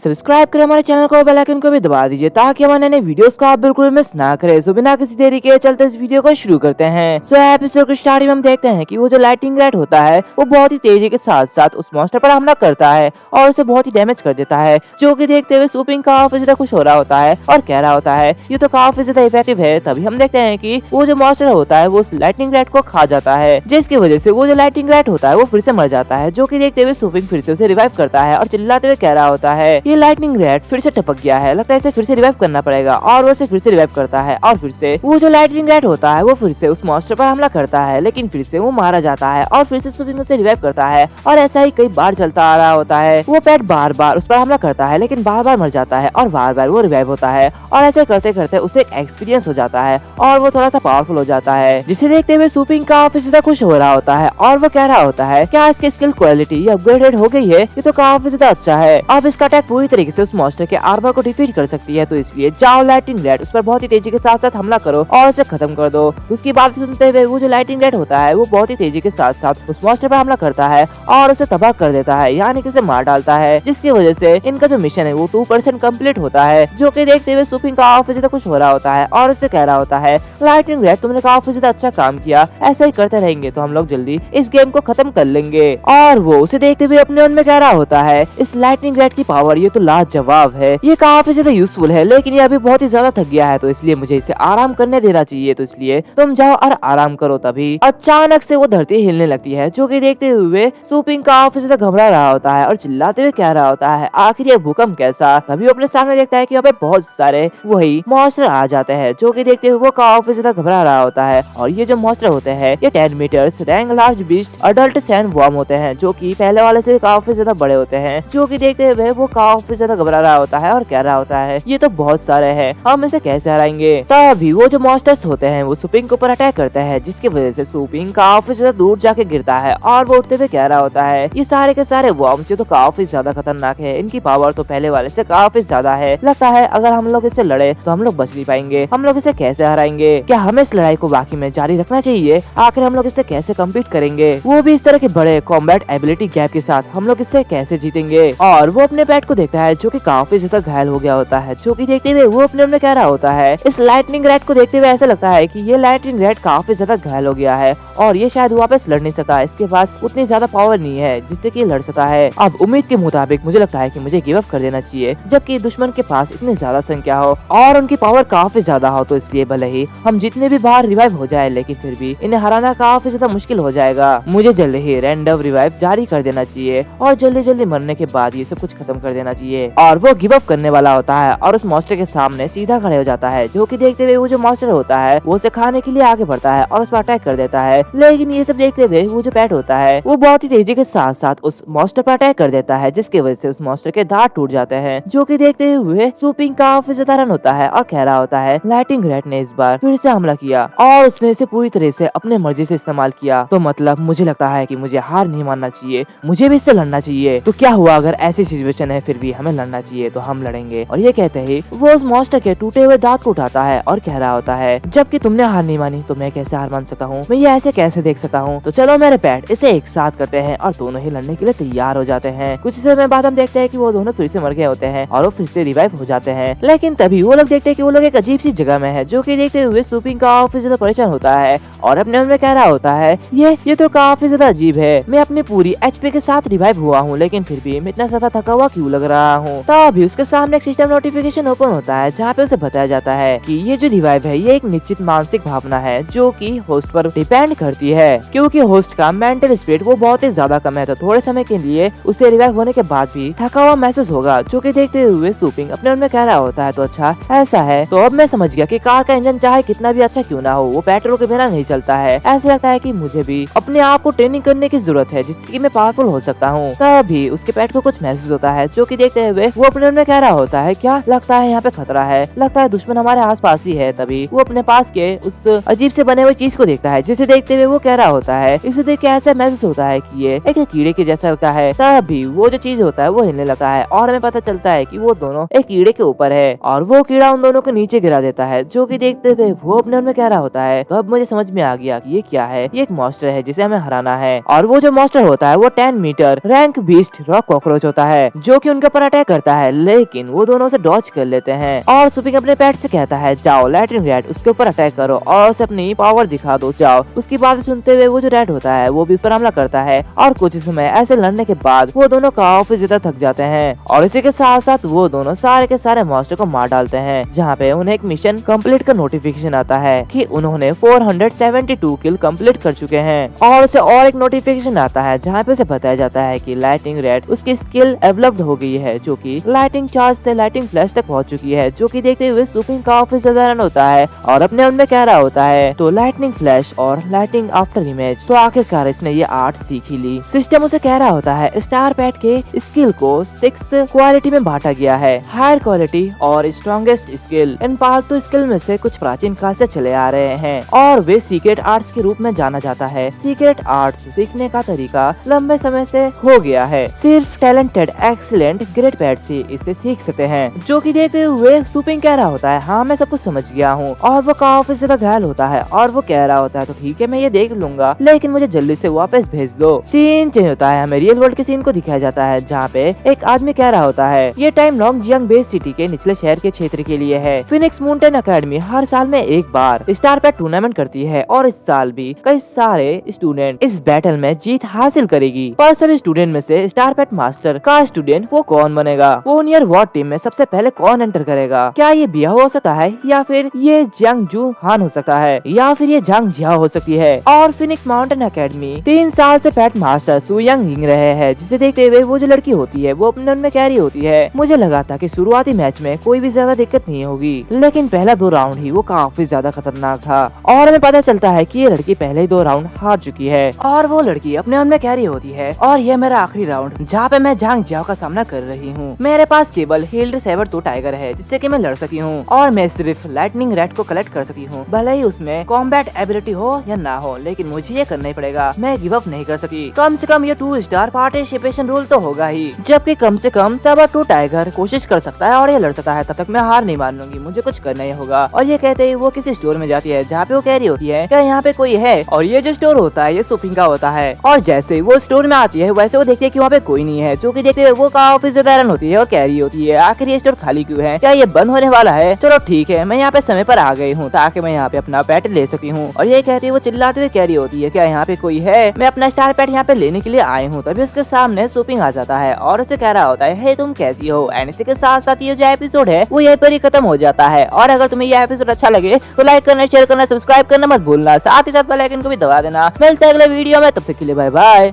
सब्सक्राइब करें हमारे चैनल को, बेल आइकन को भी दबा दीजिए ताकि हमारे नए वीडियोस को आप बिल्कुल मिस ना करें। सो बिना किसी देरी के चलते इस वीडियो को शुरू करते हैं। सो एपिसोड के स्टार्टिंग में हम देखते हैं कि वो जो लाइटिंग रैट होता है वो बहुत ही तेजी के साथ साथ उस मॉन्स्टर पर हमला करता है और उसे बहुत ही डैमेज कर देता है, जो कि देखते हुए सुपिंग काफी ज्यादा खुश हो रहा होता है और कह रहा होता है ये तो काफी ज्यादा इफेक्टिव है। तभी हम देखते हैं कि वो जो मॉन्स्टर होता है वो उस लाइटिंग रैट को खा जाता है, जिसकी वजह से वो जो लाइटिंग रैट होता है वो फिर से मर जाता है, जो कि देखते हुए सुपिंग फिर से उसे रिवाइव करता है और चिल्लाते हुए कह रहा होता है ये लाइटिंग रैट फिर से टपक गया है, लगता है इसे फिर से रिवाइव करना पड़ेगा। और वो इसे फिर से रिवाइव करता है और फिर से वो जो लाइटिंग रैट होता है वो फिर से उस मॉन्स्टर पर हमला करता है, लेकिन फिर से वो मारा जाता है और फिर से सुपिंग उसे रिवाइव करता है। और ऐसा ही कई बार चलता आ रहा होता है, वो पेट बार बार उस पर हमला करता है लेकिन बार बार मर जाता है और बार बार वो रिवाइव होता है और ऐसे करते करते उसे एक एक्सपीरियंस हो जाता है और वो थोड़ा सा पावरफुल हो जाता है, जिसे देखते हुए सुपिंग काफी ज्यादा खुश हो रहा होता है और वो कह रहा होता है क्या इसकी स्किल क्वालिटी अपग्रेडेड हो गई है, ये तो काफी ज्यादा अच्छा है, अब इसका अटैक पूरी तरीके से उस मॉन्स्टर के आर्मर को डिफीट कर सकती है, तो इसलिए जाओ लाइटिंग रैट उस पर बहुत ही तेजी के साथ साथ हमला करो और उसे खत्म कर दो। उसकी बात सुनते हुए वो जो लाइटिंग रैट होता है वो बहुत ही तेजी के साथ साथ उस मॉन्स्टर पर हमला करता है और उसे तबाह कर देता है, यानी कि उसे मार डालता है, जिसकी वजह से इनका जो मिशन है वो 2% कंप्लीट होता है, जो कि देखते हुए सुपिंग काफी ज्यादा खुश हो रहा होता है और उससे कह रहा होता है लाइटिंग रैट तुमने काफी ज्यादा अच्छा काम किया, ऐसा ही करते रहेंगे तो हम लोग जल्दी इस गेम को खत्म कर लेंगे। और वो उसे देखते हुए अपने मन में कह रहा होता है इस लाइटिंग रैट की पावर ये तो लाजवाब है, ये काफी ज्यादा यूजफुल है, लेकिन ये अभी बहुत ही ज्यादा थक गया है, तो इसलिए मुझे इसे आराम करने देना चाहिए, तो इसलिए तुम जाओ और आराम करो। तभी अचानक से वो धरती हिलने लगती है, जो कि देखते हुए सुपिंग काफी ज्यादा घबरा रहा होता है और चिल्लाते हुए कह रहा होता है आखिर ये भूकंप कैसा। तभी वो अपने सामने देखता है कि यहाँ पे बहुत सारे वही मॉन्स्टर आ जाते हैं, जो कि देखते हुए वो काफी ज्यादा घबरा रहा होता है। और ये जो मॉन्स्टर होते हैं ये 10 metres rank large beast adult sand worm होते हैं, जो कि पहले वाले से काफी ज्यादा बड़े होते हैं, जो कि देखते हुए वो काफी काफी ज्यादा घबरा रहा होता है और कह रहा होता है ये तो बहुत सारे हैं, हम इसे कैसे हराएंगे। तभी वो जो मॉन्स्टर्स होते हैं वो सुपिंग के ऊपर अटैक करते हैं, जिसकी वजह से सुपिंग काफी ज्यादा दूर जाके गिरता है और वो उठते हुए कह रहा होता है ये सारे के सारे वर्म्स ये तो काफी ज्यादा खतरनाक है, इनकी पावर तो पहले वाले से काफी ज्यादा है, लगता है अगर हम लोग इससे लड़े तो हम लोग बच नहीं पाएंगे, हम लोग इसे कैसे हराएंगे, क्या हमें इस लड़ाई को बाकी में जारी रखना चाहिए, आखिर हम लोग इससे कैसे कम्पीट करेंगे, वो भी इस तरह के बड़े कॉम्बैट एबिलिटी गैप के साथ हम लोग इससे कैसे जीतेंगे। और वो अपने पेट को देखता है जो कि काफी ज्यादा घायल हो गया होता है, जो कि देखते हुए वो अपने में कह रहा होता है, इस लाइटनिंग रैट को देखते हुए ऐसा लगता है कि ये लाइटनिंग रैट काफी ज्यादा घायल हो गया है और ये शायद वापस लड़ नहीं सकता, इसके पास उतनी ज्यादा पावर नहीं है जिससे कि लड़ सकता है। अब उम्मीद के मुताबिक मुझे लगता है कि मुझे गिव अप कर देना चाहिए, जबकि दुश्मन के पास इतनी ज्यादा संख्या हो और उनकी पावर काफी ज्यादा हो, तो इसलिए भले ही हम जितने भी बार रिवाइव हो जाए लेकिन फिर भी इन्हें हराना काफी ज्यादा मुश्किल हो जाएगा। मुझे जल्दी ही रैंडम रिवाइव जारी कर देना चाहिए और जल्दी जल्दी मरने के बाद ये सब कुछ खत्म कर देना चाहिए। और वो गिव अप करने वाला होता है और उस मॉन्स्टर के सामने सीधा खड़े हो जाता है, जो कि देखते हुए वो जो मॉन्स्टर होता है वो उसे खाने के लिए आगे बढ़ता है और उस पर अटैक कर देता है। लेकिन ये सब देखते हुए वो जो पेट होता है वो बहुत ही तेजी के साथ साथ उस मॉन्स्टर पर अटैक कर देता है, जिसकी वजह से उस मॉन्स्टर के दांत टूट जाते हैं, जो कि देखते हुए सुपिंग काफी ज्यादा रन होता है और कह रहा होता है लाइटिंग रैट ने इस बार फिर से हमला किया और उसने इसे पूरी तरह से अपने मर्जी से इस्तेमाल किया, तो मतलब मुझे लगता है कि मुझे हार नहीं मानना चाहिए, मुझे भी इससे लड़ना चाहिए। तो क्या हुआ अगर ऐसी सिचुएशन है फिर भी हमें लड़ना चाहिए, तो हम लड़ेंगे। और ये कहते ही वो उस मॉन्स्टर के टूटे हुए दांत को उठाता है और कह रहा होता है जबकि तुमने हार नहीं मानी तो मैं कैसे हार मान सकता हूँ, मैं ये ऐसे कैसे देख सकता हूँ, तो चलो मेरे पेट इसे एक साथ करते हैं और दोनों ही लड़ने के लिए तैयार हो जाते हैं। कुछ समय बाद हम देखते हैं कि वो दोनों फिर से मर गए होते हैं और वो फिर से रिवाइव हो जाते हैं। लेकिन तभी वो लोग देखते हैं कि वो लोग एक अजीब सी जगह में है, जो कि देखते हुए सुपिंग काफी ज्यादा परेशान होता है और अपने मन में कह रहा होता है ये तो काफी ज्यादा अजीब है, मैं अपनी पूरी एचपी के साथ रिवाइव हुआ हूँ लेकिन फिर भी मैं इतना ज्यादा थका हुआ क्यों लग रहा हूँ। तभी उसके सामने एक सिस्टम नोटिफिकेशन ओपन होता है जहाँ पे उसे बताया जाता है कि ये जो रिवाइव है ये एक निश्चित मानसिक भावना है जो कि होस्ट पर डिपेंड करती है, क्योंकि होस्ट का मेंटल स्टेट वो बहुत ही ज्यादा कम है, तो थोड़े समय के लिए उसे रिवाइव होने के बाद भी थका हुआ महसूस होगा, जो कि देखते हुए सुपिंग अपने मन में कह रहा होता है तो अच्छा ऐसा है, तो अब मैं समझ गया कि कार का इंजन चाहे कितना भी अच्छा क्यों ना हो वो पेट्रोल के बिना नहीं चलता है। ऐसा लगता है कि मुझे भी अपने आप को ट्रेनिंग करने की जरूरत है जिससे कि मैं पावरफुल हो सकता हूँ। तभी उसके पेट को कुछ महसूस होता है, जो कि देखते हुए वो अपने मन में कह रहा होता है क्या लगता है यहाँ पे खतरा है, लगता है दुश्मन हमारे आस पास ही है। तभी वो अपने पास के उस अजीब से बने हुए चीज को देखता है, जिसे देखते हुए वो कह रहा होता है, इसे देख के ऐसा महसूस होता है कि ये एक कीड़े के जैसा लगता है। तभी वो जो चीज होता है वो हिलने लगता है और हमें पता चलता है कि वो दोनों एक कीड़े के ऊपर है और वो कीड़ा उन दोनों को नीचे गिरा देता है, जो कि देखते हुए वो अपने मन में कह रहा होता है तो अब मुझे समझ में आ गया कि ये क्या है, ये एक मॉन्स्टर है जिसे हमें हराना है। और वो जो मॉन्स्टर होता है वो 10 metre rank beast rock cockroach होता है, जो कि उनके ऊपर अटैक करता है, लेकिन वो दोनों से डॉज कर लेते हैं। और सुपिंग अपने पेट से कहता है जाओ लैट्रिन रैट उसके ऊपर अटैक करो और उसे अपनी पावर दिखा दो, जाओ। उसकी बात सुनते हुए वो जो रैट होता है वो भी उस पर हमला करता है और कुछ समय ऐसे लड़ने के बाद वो दोनों काफी ज्यादा थक जाते हैं और इसी के साथ साथ वो दोनों सारे के सारे मॉन्स्टर को मार डालते हैं, जहाँ पे उन्हें एक मिशन कंप्लीट का नोटिफिकेशन आता है कि उन्होंने 472 किल कंप्लीट कर चुके हैं। और उसे और एक नोटिफिकेशन आता है जहाँ पे उसे बताया जाता है कि लाइटिंग रैट उसकी स्किल डेवलप्ड हो गई है, जो कि लाइटिंग चार्ज से लाइटिंग फ्लैश तक पहुंच चुकी है, जो कि देखते हुए सुपिंग काफी ज्यादा रन होता है और अपने मन में कह रहा होता है तो लाइटनिंग फ्लैश और लाइटिंग आफ्टर इमेज, तो आखिरकार इसने ये आर्ट सीख ही ली। सिस्टम उसे कह रहा होता है स्टार पैट के स्किल को 6 क्वालिटी में बांटा गया है, हायर क्वालिटी और स्ट्रॉन्गेस्ट स्किल। इन पालतू स्किल में से कुछ प्राचीन काल से चले आ रहे हैं और वे सीक्रेट आर्ट्स के रूप में जाना जाता है। सीक्रेट आर्ट्स सीखने का तरीका लंबे समय से हो गया है, सिर्फ टैलेंटेड एक्सीलेंट ग्रेट पैट से इसे सीख सकते हैं, जो कि देखते हुए सुपिंग कह रहा होता है हाँ मैं सब कुछ समझ गया हूँ। और वो काफी ज्यादा घायल होता है और वो कह रहा होता है तो ठीक है मैं ये देख लूंगा लेकिन मुझे जल्दी से वापस भेज दो। सीन चेंज होता है, हमें रियल वर्ल्ड के सीन को दिखाया जाता है जहाँ पे एक आदमी कह रहा होता है ये time long Jiang base city के निचले शहर के क्षेत्र के लिए है। फिनिक्स माउंटेन एकेडमी हर साल में एक बार स्टार पैट टूर्नामेंट करती है और इस साल भी कई सारे स्टूडेंट इस बैटल में जीत हासिल करेगी, पर सभी स्टूडेंट में से स्टार पैट मास्टर का स्टूडेंट वो कौन बनेगा, वो नियर वॉर टीम में सबसे पहले कौन एंटर करेगा, क्या ये बिया हो सकता है या फिर ये जियांग जू हान हो सकता है या फिर ये जांग जिया हो सकती है। और फिनिक्स माउंटेन एकेडमी 3 साल से पैट मास्टर सु यंग यिंग रहे हैं, जिसे देखते हुए वो जो लड़की होती है वो अपने मन में कह रही होती है मुझे लगा था कि शुरुआती मैच में कोई भी ज्यादा दिक्कत नहीं होगी, लेकिन पहला 2 राउंड ही वो काफी ज्यादा खतरनाक था और हमें पता चलता है कि ये लड़की पहले ही 2 राउंड हार चुकी है। और वो लड़की अपने मन में कह रही होती है और ये मेरा आखिरी राउंड जहाँ पे मैं जांग जियाओ का सामना कर रही हूँ। मेरे पास केवल हील्ड सेबर टू टाइगर है जिससे कि मैं लड़ सकी हूँ और मैं सिर्फ लाइटनिंग रेड को कलेक्ट कर सकी हूँ। भले ही उसमें कॉम्बैट एबिलिटी हो या ना हो, लेकिन मुझे ये करना ही पड़ेगा। मैं गिव अप नहीं कर सकी। कम से कम ये 2 स्टार पार्टिसिपेशन रूल तो होगा ही, जबकि कम से कम सेबर टू टाइगर कोशिश कर सकता है और ये लड़ सकता है। तब तक मैं हार नहीं मान लूंगी, मुझे कुछ करना ही होगा। और ये कहते ही वो किसी स्टोर में जाती है जहाँ पे वो कह रही होती है क्या यहाँ पे कोई है। और ये जो स्टोर होता है ये सुपिंग का होता है। और जैसे ही वो स्टोर में आती है वैसे वो देखती है कि वहाँ पे कोई नहीं है, जो कि देखते हुए वो काफी ज्यादा हैरान होती है और कह रही होती है आखिर ये स्टोर खाली क्यों है, क्या ये बंद होने वाला है। चलो ठीक है, मैं यहाँ पे समय पर आ गई हूँ ताकि मैं यहाँ पे अपना पेट ले सकी हूँ। और ये कहती है वो चिल्लाते हुए कह रही होती है क्या यहाँ पे कोई है, मैं अपना स्टार पेट यहाँ पे लेने के लिए आई हूँ। तभी उसके सामने सुपिंग आ जाता है और उसे कह रहा होता है हे तुम कैसी हो। एंड इसी के साथ साथ ये जो एपिसोड है वो यहीं पर ही खत्म हो जाता है। और अगर तुम्हें ये एपिसोड अच्छा लगे तो लाइक करना, शेयर करना, सब्सक्राइब करना मत भूलना। साथ ही साथ बेल आइकन को भी दबा देना। मिलते हैं अगले वीडियो में, तब तक के लिए बाय बाय।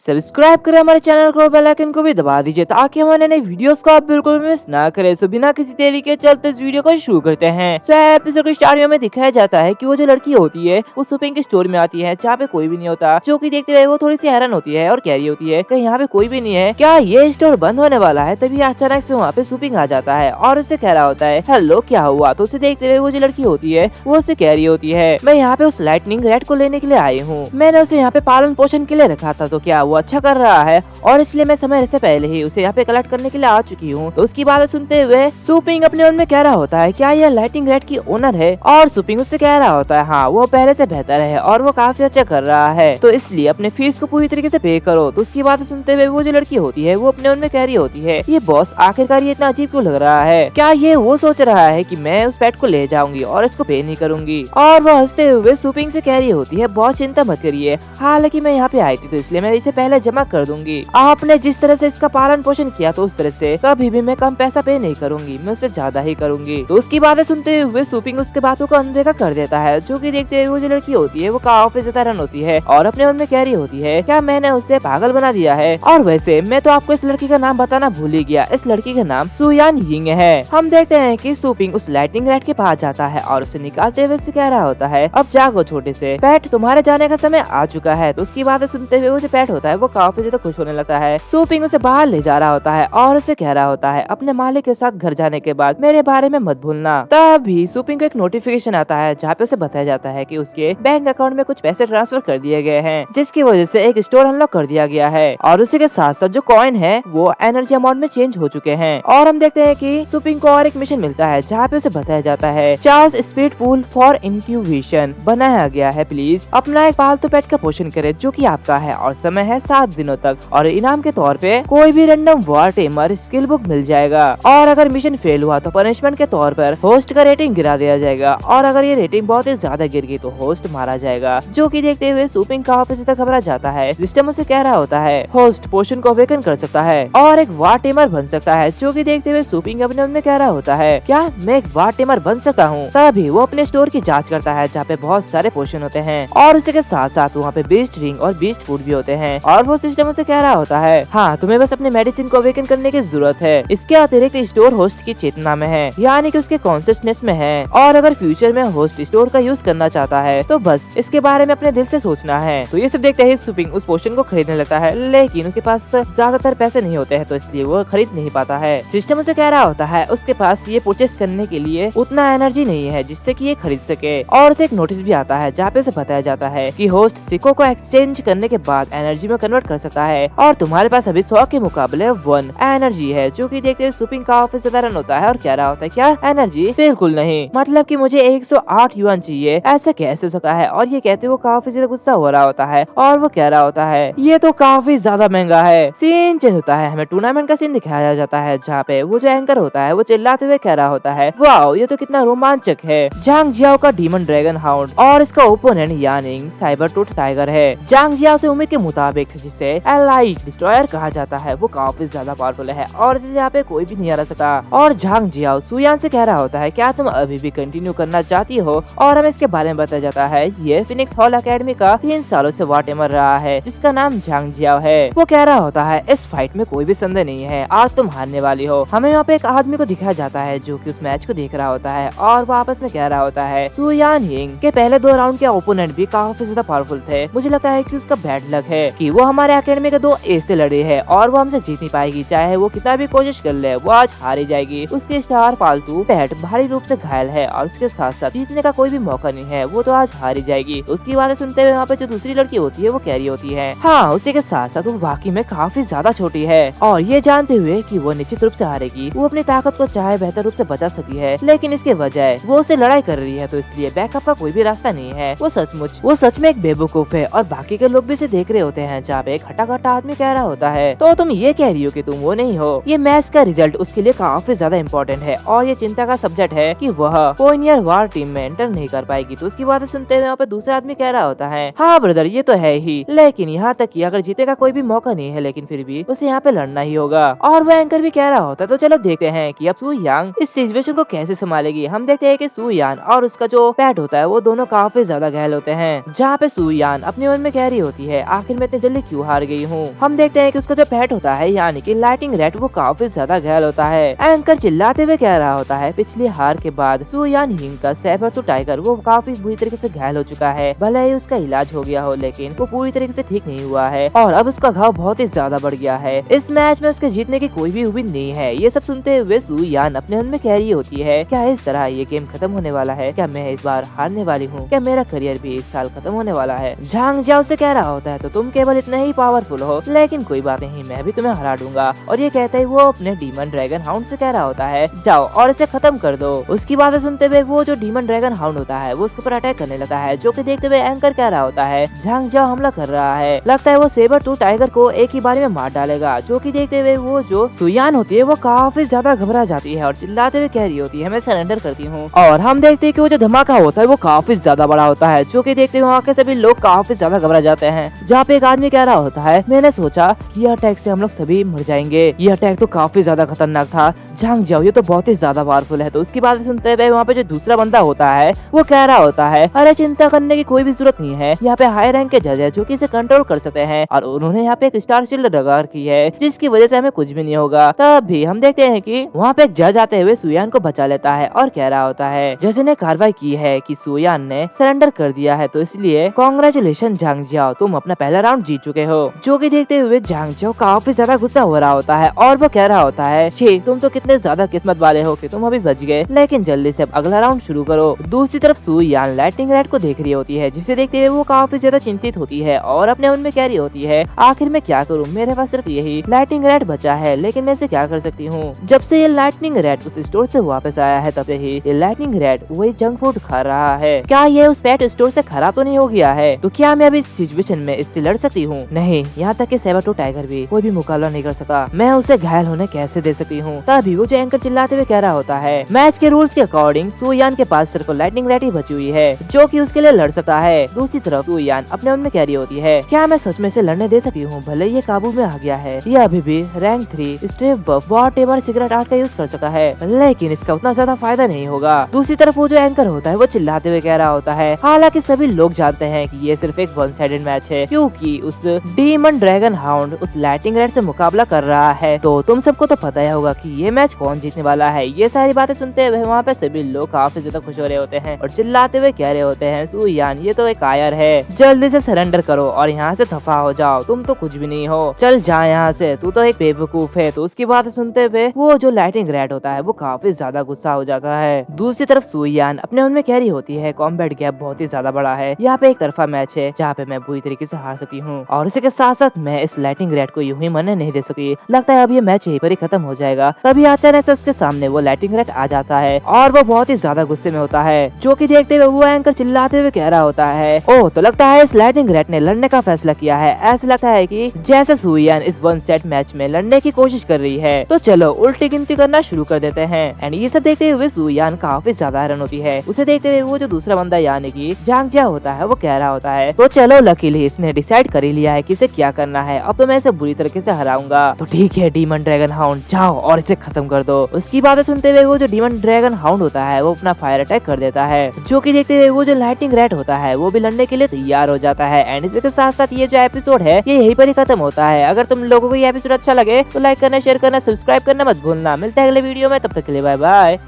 सब्सक्राइब करें हमारे चैनल को, बेल आइकन को भी दबा दीजिए ताकि हमारे नए वीडियोस को आप बिल्कुल मिस ना करें। सो बिना किसी देरी के चलते इस वीडियो को शुरू करते हैं। सो एपिसोड के स्टार्टिंग में दिखाया जाता है कि वो जो लड़की होती है वो सुपिंग के स्टोर में आती है जहाँ पे कोई भी नहीं होता, जो कि देखते हुए वो थोड़ी सी हैरान होती है और कह रही होती है कि यहाँ पे कोई भी नहीं है, क्या ये स्टोर बंद होने वाला है। तभी अचानक से वहाँ पे सुपिंग आ जाता है और उससे कह रहा होता है हेलो क्या हुआ। तो उसे देखते हुए वो जो लड़की होती है वो उसे कह रही होती है मैं यहाँ पे उस लाइटनिंग रेड को लेने के लिए आई हूँ, मैंने उसे यहाँ पे पालन पोषण के लिए रखा था, तो क्या वो अच्छा कर रहा है और इसलिए मैं समय से पहले ही उसे यहाँ पे कलेक्ट करने के लिए आ चुकी हूँ। तो उसकी बात सुनते हुए सुपिंग अपने मन में कह रहा होता है क्या यह लाइटिंग रेड की ओनर है। और सुपिंग उससे कह रहा होता है हाँ वो पहले से बेहतर है और वो काफी अच्छा कर रहा है, तो इसलिए अपने फीस को पूरी तरीके से पे करो। तो उसकी बात सुनते हुए वो जो लड़की होती है वो अपने मन में कह रही होती है ये बॉस आखिरकार ये इतना अजीब क्यों लग रहा है, क्या ये वो सोच रहा है कि मैं उस पेट को ले जाऊंगी और इसको पे नहीं करूंगी। और वो हंसते हुए सुपिंग से कह रही होती है बहुत चिंता मत करिए, हालांकि मैं यहाँ पे आई थी तो इसलिए मैं इसे पहले जमा कर दूंगी। आपने जिस तरह से इसका पालन पोषण किया तो उस तरह से कभी भी मैं कम पैसा पे नहीं करूंगी, मैं उससे ज्यादा ही करूंगी। तो उसकी बातें सुनते हुए सुपिंग उसके बातों को अनदेखा कर देता है, जो कि देखते हुए वो जो लड़की होती है वो काफी ज्यादा हैरान होती है और अपने मन में कह रही होती है क्या मैंने उसे पागल बना दिया है। और वैसे मैं तो आपको इस लड़की का नाम बताना भूल ही गया, इस लड़की का नाम सुयान यिंग है। हम देखते हैं कि सुपिंग उस लाइटिंग रेड के पास जाता है और उसे निकालते हुए उसे कह रहा होता है अब जागो छोटे से पेट, तुम्हारे जाने का समय आ चुका है। तो उसकी बातें सुनते हुए वो जो पेट होता है वो काफी ज्यादा खुश होने लगता है। सुपिंग उसे बाहर ले जा रहा होता है और उसे कह रहा होता है अपने मालिक के साथ घर जाने के बाद मेरे बारे में मत भूलना। तभी सुपिंग को एक नोटिफिकेशन आता है जहाँ पे उसे बताया जाता है कि उसके बैंक अकाउंट में कुछ पैसे ट्रांसफर कर दिए गए हैं, जिसकी वजह से एक स्टोर अनलॉक कर दिया गया है और उसी के साथ साथ जो कॉइन है वो एनर्जी अमाउंट में चेंज हो चुके हैं। और हम देखते हैं कि सुपिंग को और एक मिशन मिलता है जहाँ पे उसे बताया जाता है Charles speed pool for incubation बनाया गया है, प्लीज अपना एक पालतू पेट का पोषण करे जो कि आपका है और समय है 7 दिनों तक, और इनाम के तौर पे कोई भी random war tamer skill book मिल जाएगा। और अगर मिशन फेल हुआ तो पनिशमेंट के तौर पर होस्ट का रेटिंग गिरा दिया जाएगा और अगर ये रेटिंग बहुत ही ज्यादा गिर गई तो होस्ट मारा जाएगा। जो कि देखते हुए सुपिंग का ऑफिस तक घबरा जाता है। सिस्टम उसे कह रहा होता है होस्ट पोषण को अवेकन कर सकता है और एक वॉर टेमर बन सकता है, जो कि देखते हुए सुपिंग अपने मन में कह रहा होता है क्या मैं एक वॉर टेमर बन सकता हूँ। तभी वो अपने स्टोर की जाँच करता है जहाँ पे बहुत सारे पोषण होते हैं और उसी के साथ साथ वहाँ पे बीस्ट रिंग और बीस्ट फूड भी होते हैं। और वो सिस्टम उसे कह रहा होता है हाँ तुम्हें बस अपने मेडिसिन को अवेकन करने की जरूरत है, इसके अतिरिक्त स्टोर होस्ट की चेतना में है, यानी कि उसके कॉन्शियसनेस में है। और अगर फ्यूचर में होस्ट स्टोर का यूज करना चाहता है तो बस इसके बारे में अपने दिल से सोचना है। तो ये सब देखते ही सुपिंग उस पोशन को खरीदने लगता है, लेकिन उसके पास ज्यादातर पैसे नहीं होते हैं तो इसलिए वो खरीद नहीं पाता है। सिस्टम उसे कह रहा होता है उसके पास ये परचेस करने के लिए उतना एनर्जी नहीं है जिससे कि ये खरीद सके। और उसे एक नोटिस भी आता है जहाँ पे उसे बताया जाता है कि होस्ट सिक्कों को एक्सचेंज करने के बाद एनर्जी में कन्वर्ट कर सकता है और तुम्हारे पास अभी 100 के मुकाबले 1 एनर्जी है। जो कि देखते हुए सुपिंग का ऑफिस साधारण होता है और कह रहा होता है क्या एनर्जी, बिल्कुल नहीं, मतलब कि मुझे 108 युआन चाहिए, ऐसा कैसे हो सकता है। और ये कहते वो काफी ज्यादा गुस्सा हो रहा होता है और वो कह रहा होता है ये तो काफी ज्यादा महंगा है। सीन चेंज होता है, हमें टूर्नामेंट का सीन दिखाया जाता है जहाँ पे वो जो एंकर होता है वो चिल्लाते हुए कह रहा होता है वाओ ये तो कितना रोमांचक है, जांग जियाओ का डीमन ड्रैगन हाउंड और इसका opponent Yaning cyber tooth tiger है। जांग जियाओ से उम्मीद के मुताबिक फिनिक्स जिसे एलाइट डिस्ट्रॉयर कहा जाता है वो काफी ज्यादा पावरफुल है और यहाँ पे कोई भी नहीं हरा सकता। और झांग जियाओ सुयान से कह रहा होता है क्या तुम अभी भी कंटिन्यू करना चाहती हो, और हमें इसके बारे में बताया जाता है ये फिनिक्स हॉल अकेडमी का 3 सालों से वार्डेनर रहा है जिसका नाम झांग जियाओ है। वो कह रहा होता है इस फाइट में कोई भी संदेह नहीं है, आज तुम हारने वाली हो। हमें यहाँ पे एक आदमी को दिखाया जाता है जो कि उस मैच को देख रहा होता है और वो आपस में कह रहा होता है सुयान हिंग के पहले 2 राउंड के ओपोनेंट भी काफी ज्यादा पावरफुल थे, मुझे लगता है कि उसका बैड लक है कि वो हमारे अकेडमी के 2 एस से लड़े है और वो हमसे जीत नहीं पाएगी, चाहे वो कितना भी कोशिश कर ले वो आज हारी जाएगी। उसके स्टार पालतू पेट भारी रूप से घायल है और उसके साथ साथ जीतने का कोई भी मौका नहीं है, वो तो आज हारी जाएगी। उसकी बातें सुनते हुए वहाँ पे जो दूसरी लड़की होती है वो कैरी होती है। हाँ, उसी के साथ साथ वो वाकई में काफी ज्यादा छोटी है और ये जानते हुए कि वो निश्चित रूप से हारेगी, वो अपनी ताकत को चाहे बेहतर रूप से बचा सकती है, लेकिन इसके बजाय वो उससे लड़ाई कर रही है, तो इसलिए बैकअप का कोई भी रास्ता नहीं है। वो सच में एक बेवकूफ है और बाकी के लोग भी इसे देख रहे होते हैं। जहाँ पे एक हटा आदमी कह रहा होता है तो तुम ये कह रही हो कि तुम वो नहीं हो। ये मैच का रिजल्ट उसके लिए काफी ज्यादा इम्पोर्टेंट है और ये चिंता का सब्जेक्ट है कि वह पोइनियर वार टीम में एंटर नहीं कर पाएगी। तो उसकी बातें सुनते हुए यहाँ पे दूसरा आदमी कह रहा होता है हाँ ब्रदर ये तो है ही, लेकिन यहाँ तक कि अगर जीते का कोई भी मौका नहीं है, लेकिन फिर भी उसे यहाँ पे लड़ना ही होगा। और वो एंकर भी कह रहा होता है तो चलो देखते हैं कि अब सू यांग इस सिचुएशन को कैसे संभालेगी। हम देखते हैं कि सू यान और उसका जो पैट होता है वो दोनों काफी ज्यादा घायल होते हैं। जहाँ पे सू यान अपने मन में कह रही होती है आखिर मैं इतनी जल्दी क्यों हार गई हूँ। हम देखते हैं कि उसका जो पैट होता है यानी कि लाइटिंग रेड वो काफी ज्यादा घायल होता है। एंकर चिल्लाते हुए कह रहा होता है पिछली हार के बाद सू यान हिंग का सैबर टू टाइगर वो काफी बुरी तरीके से घायल हो चुका है। भले ही उसका इलाज हो गया हो लेकिन वो पूरी तरीके से ठीक नहीं हुआ है और अब उसका घाव बहुत ही ज्यादा बढ़ गया है। इस मैच में उसके जीतने की कोई भी उम्मीद नहीं है। ये सब सुनते हुए सू यान अपने मन में कह रही होती है क्या इस तरह ये गेम खत्म होने वाला है, क्या मैं इस बार हारने वाली हूँ, क्या मेरा करियर भी इस साल खत्म होने वाला है। झांग जियाओ से कह रहा होता है तो तुम केवल इतने ही पावरफुल हो, लेकिन कोई बात नहीं मैं भी तुम्हें हरा दूंगा। और ये कहते ही वो अपने डीमन ड्रैगन हाउंड से कह रहा होता है जाओ और इसे खत्म कर दो। उसकी बातें सुनते हुए वो जो डीमन ड्रैगन हाउंड होता है वो उसके ऊपर अटैक करने लगा है, जो कि देखते हुए एंकर कह रहा होता है झांग जियाओ हमला कर रहा है, लगता है वो सेबर टू टाइगर को एक ही बार में मार डालेगा। जो कि देखते हुए वो जो सुयान होती है वो काफी ज्यादा घबरा जाती है और चिल्लाते हुए कह रही होती है मैं सरेंडर करती हूँ। और हम देखते हैं कि वो जो धमाका होता है वो काफी ज्यादा बड़ा होता है, जो कि देखते हुए वहाँ के सभी लोग काफी ज्यादा घबरा जाते हैं। जहाँ पे एक आदमी कह रहा होता है मैंने सोचा कि यह अटैक से हम लोग सभी मर जाएंगे, यह अटैक तो काफी ज्यादा खतरनाक था, झांग जियाओ ये तो बहुत ही ज्यादा पावरफुल है। तो उसकी बात सुनते हुए वहाँ पे जो दूसरा बंदा होता है वो कह रहा होता है अरे चिंता करने की कोई भी जरूरत नहीं है, यहाँ पे हाई रैंक के जज है जो कि इसे कंट्रोल कर सकते हैं और उन्होंने यहाँ पे एक स्टार शील्ड लगा रखी है जिसकी वजह से हमें कुछ भी नहीं होगा। तब भी हम देखते हैं कि वहाँ पे एक जज आते हुए सुयान को बचा लेता है और कह रहा होता है जज ने कार्रवाई की है कि सुयान ने सरेंडर कर दिया है, तो इसलिए कांग्रेचुलेशन झांग जियाओ तुम अपना पहला राउंड जीत चुके हो। जो कि देखते हुए झांग जियाओ काफी ज्यादा गुस्सा हो रहा होता है और वो कह रहा होता है छी तुम तो कितने ज्यादा किस्मत वाले हो कि तुम अभी बच गए, लेकिन जल्दी से अब अगला राउंड शुरू करो। दूसरी तरफ सू यान लाइटिंग रेड को देख रही होती है जिसे देखते हुए वो काफी ज्यादा चिंतित होती है और अपने मन में कह रही होती है आखिर मैं क्या करूँ, मेरे पास सिर्फ यही लाइटिंग रेड बचा है, लेकिन मैं इसे क्या कर सकती हूँ। जब से ये लाइटनिंग रेड उस स्टोर से वापस आया है तब से ही ये लाइटनिंग रेड वही जंक फूड खा रहा है। क्या ये उस पेट स्टोर से खराब तो नहीं हो गया है? तो क्या मैं अभी इस सिचुएशन में इससे लड़ सकती हूँ? नहीं, यहाँ तक कि सेबर टू टाइगर भी कोई भी मुकाबला नहीं कर सकता, मैं उसे घायल होने कैसे दे सकती हूँ। तभी वो जो एंकर चिल्लाते हुए कह रहा होता है मैच के रूल्स के अकॉर्डिंग सुयान के पास सिर्फ लाइटनिंग रेड ही बची हुई है जो कि उसके लिए लड़ सकता है। दूसरी तरफ सुयान अपने मन में कह रही होती है क्या मैं सच में से लड़ने दे सकती हूँ, भले ये काबू में आ गया है, ये अभी भी रैंक 3 स्ट्रेफ बफ वॉटएवर सीक्रेट आर्ट का यूज कर सकता है, लेकिन इसका उतना ज्यादा फायदा नहीं होगा। दूसरी तरफ वो जो एंकर होता है वो चिल्लाते हुए कह रहा होता है हालांकि सभी लोग जानते हैं कि ये सिर्फ एक वन साइडेड मैच है क्योंकि उस डीमन ड्रैगन हाउंड उस लाइटिंग रेड से मुकाबला कर रहा है, तो तुम सबको तो पता ही होगा कि ये मैच कौन जीतने वाला है। ये सारी बातें सुनते हुए वहाँ पे सभी लोग काफी ज्यादा खुश हो रहे होते हैं और चिल्लाते हुए कह रहे होते हैं सुयान ये तो एक कायर है, जल्दी से सरेंडर करो और यहाँ से दफा हो जाओ, तुम तो कुछ भी नहीं हो, चल जा यहाँ से, तू तो एक बेवकूफ है। तो उसकी बात सुनते हुए वो जो लाइटिंग रेड होता है वो काफी ज्यादा गुस्सा हो जाता है। दूसरी तरफ सुयान अपने मन में कह रही होती है कॉम्बैट गैप बहुत ही ज्यादा बड़ा है, यहाँ पे एक तरफा मैच है जहाँ पे मैं बुरी तरीके से हार सकती हूँ और इसी के साथ साथ मैं इस लाइटिंग रेड को यूं ही मरने नहीं दे सकती, लगता है अब ये मैच यहीं पर ही खत्म हो जाएगा। तभी अचानक से उसके सामने वो लाइटिंग रेड आ जाता है और वो बहुत ही ज्यादा गुस्से में होता है, जो कि देखते हुए वो एंकर चिल्लाते हुए कह रहा होता है ओह तो लगता है इस लाइटिंग रेड ने लड़ने का फैसला किया है, ऐसा लगता है कि जैसे सुयान इस वन सेट मैच में लड़ने की कोशिश कर रही है, तो चलो उल्टी गिनती करना शुरू कर देते हैं। एंड ये सब देखते हुए सुयान काफी ज्यादा हैरान होती है। उसे देखते हुए वो जो दूसरा बंदा यानी कि झांग जियाओ होता है वो कह रहा होता है तो चलो लकीली इसने डिसाइड कर ही लिया है कि इसे क्या करना है। अब तो मैं इसे बुरी तरीके से हराऊंगा। तो ठीक है डीमन ड्रैगन हाउंड, जाओ और इसे खत्म कर दो। उसकी बातें सुनते हुए वो जो डीमन ड्रैगन हाउंड होता है वो अपना फायर अटैक कर देता है, जो कि देखते हुए वो जो लाइटिंग रैट होता है वो भी लड़ने के लिए तैयार हो जाता है। एंड इसके साथ साथ ये जो एपिसोड है ये यहीं पर ही खत्म होता है। अगर तुम लोगों को ये एपिसोड अच्छा लगे तो लाइक करना, शेयर करना, सब्सक्राइब करना मत भूलना। मिलते हैं अगले वीडियो में, तब तक के लिए बाय बाय।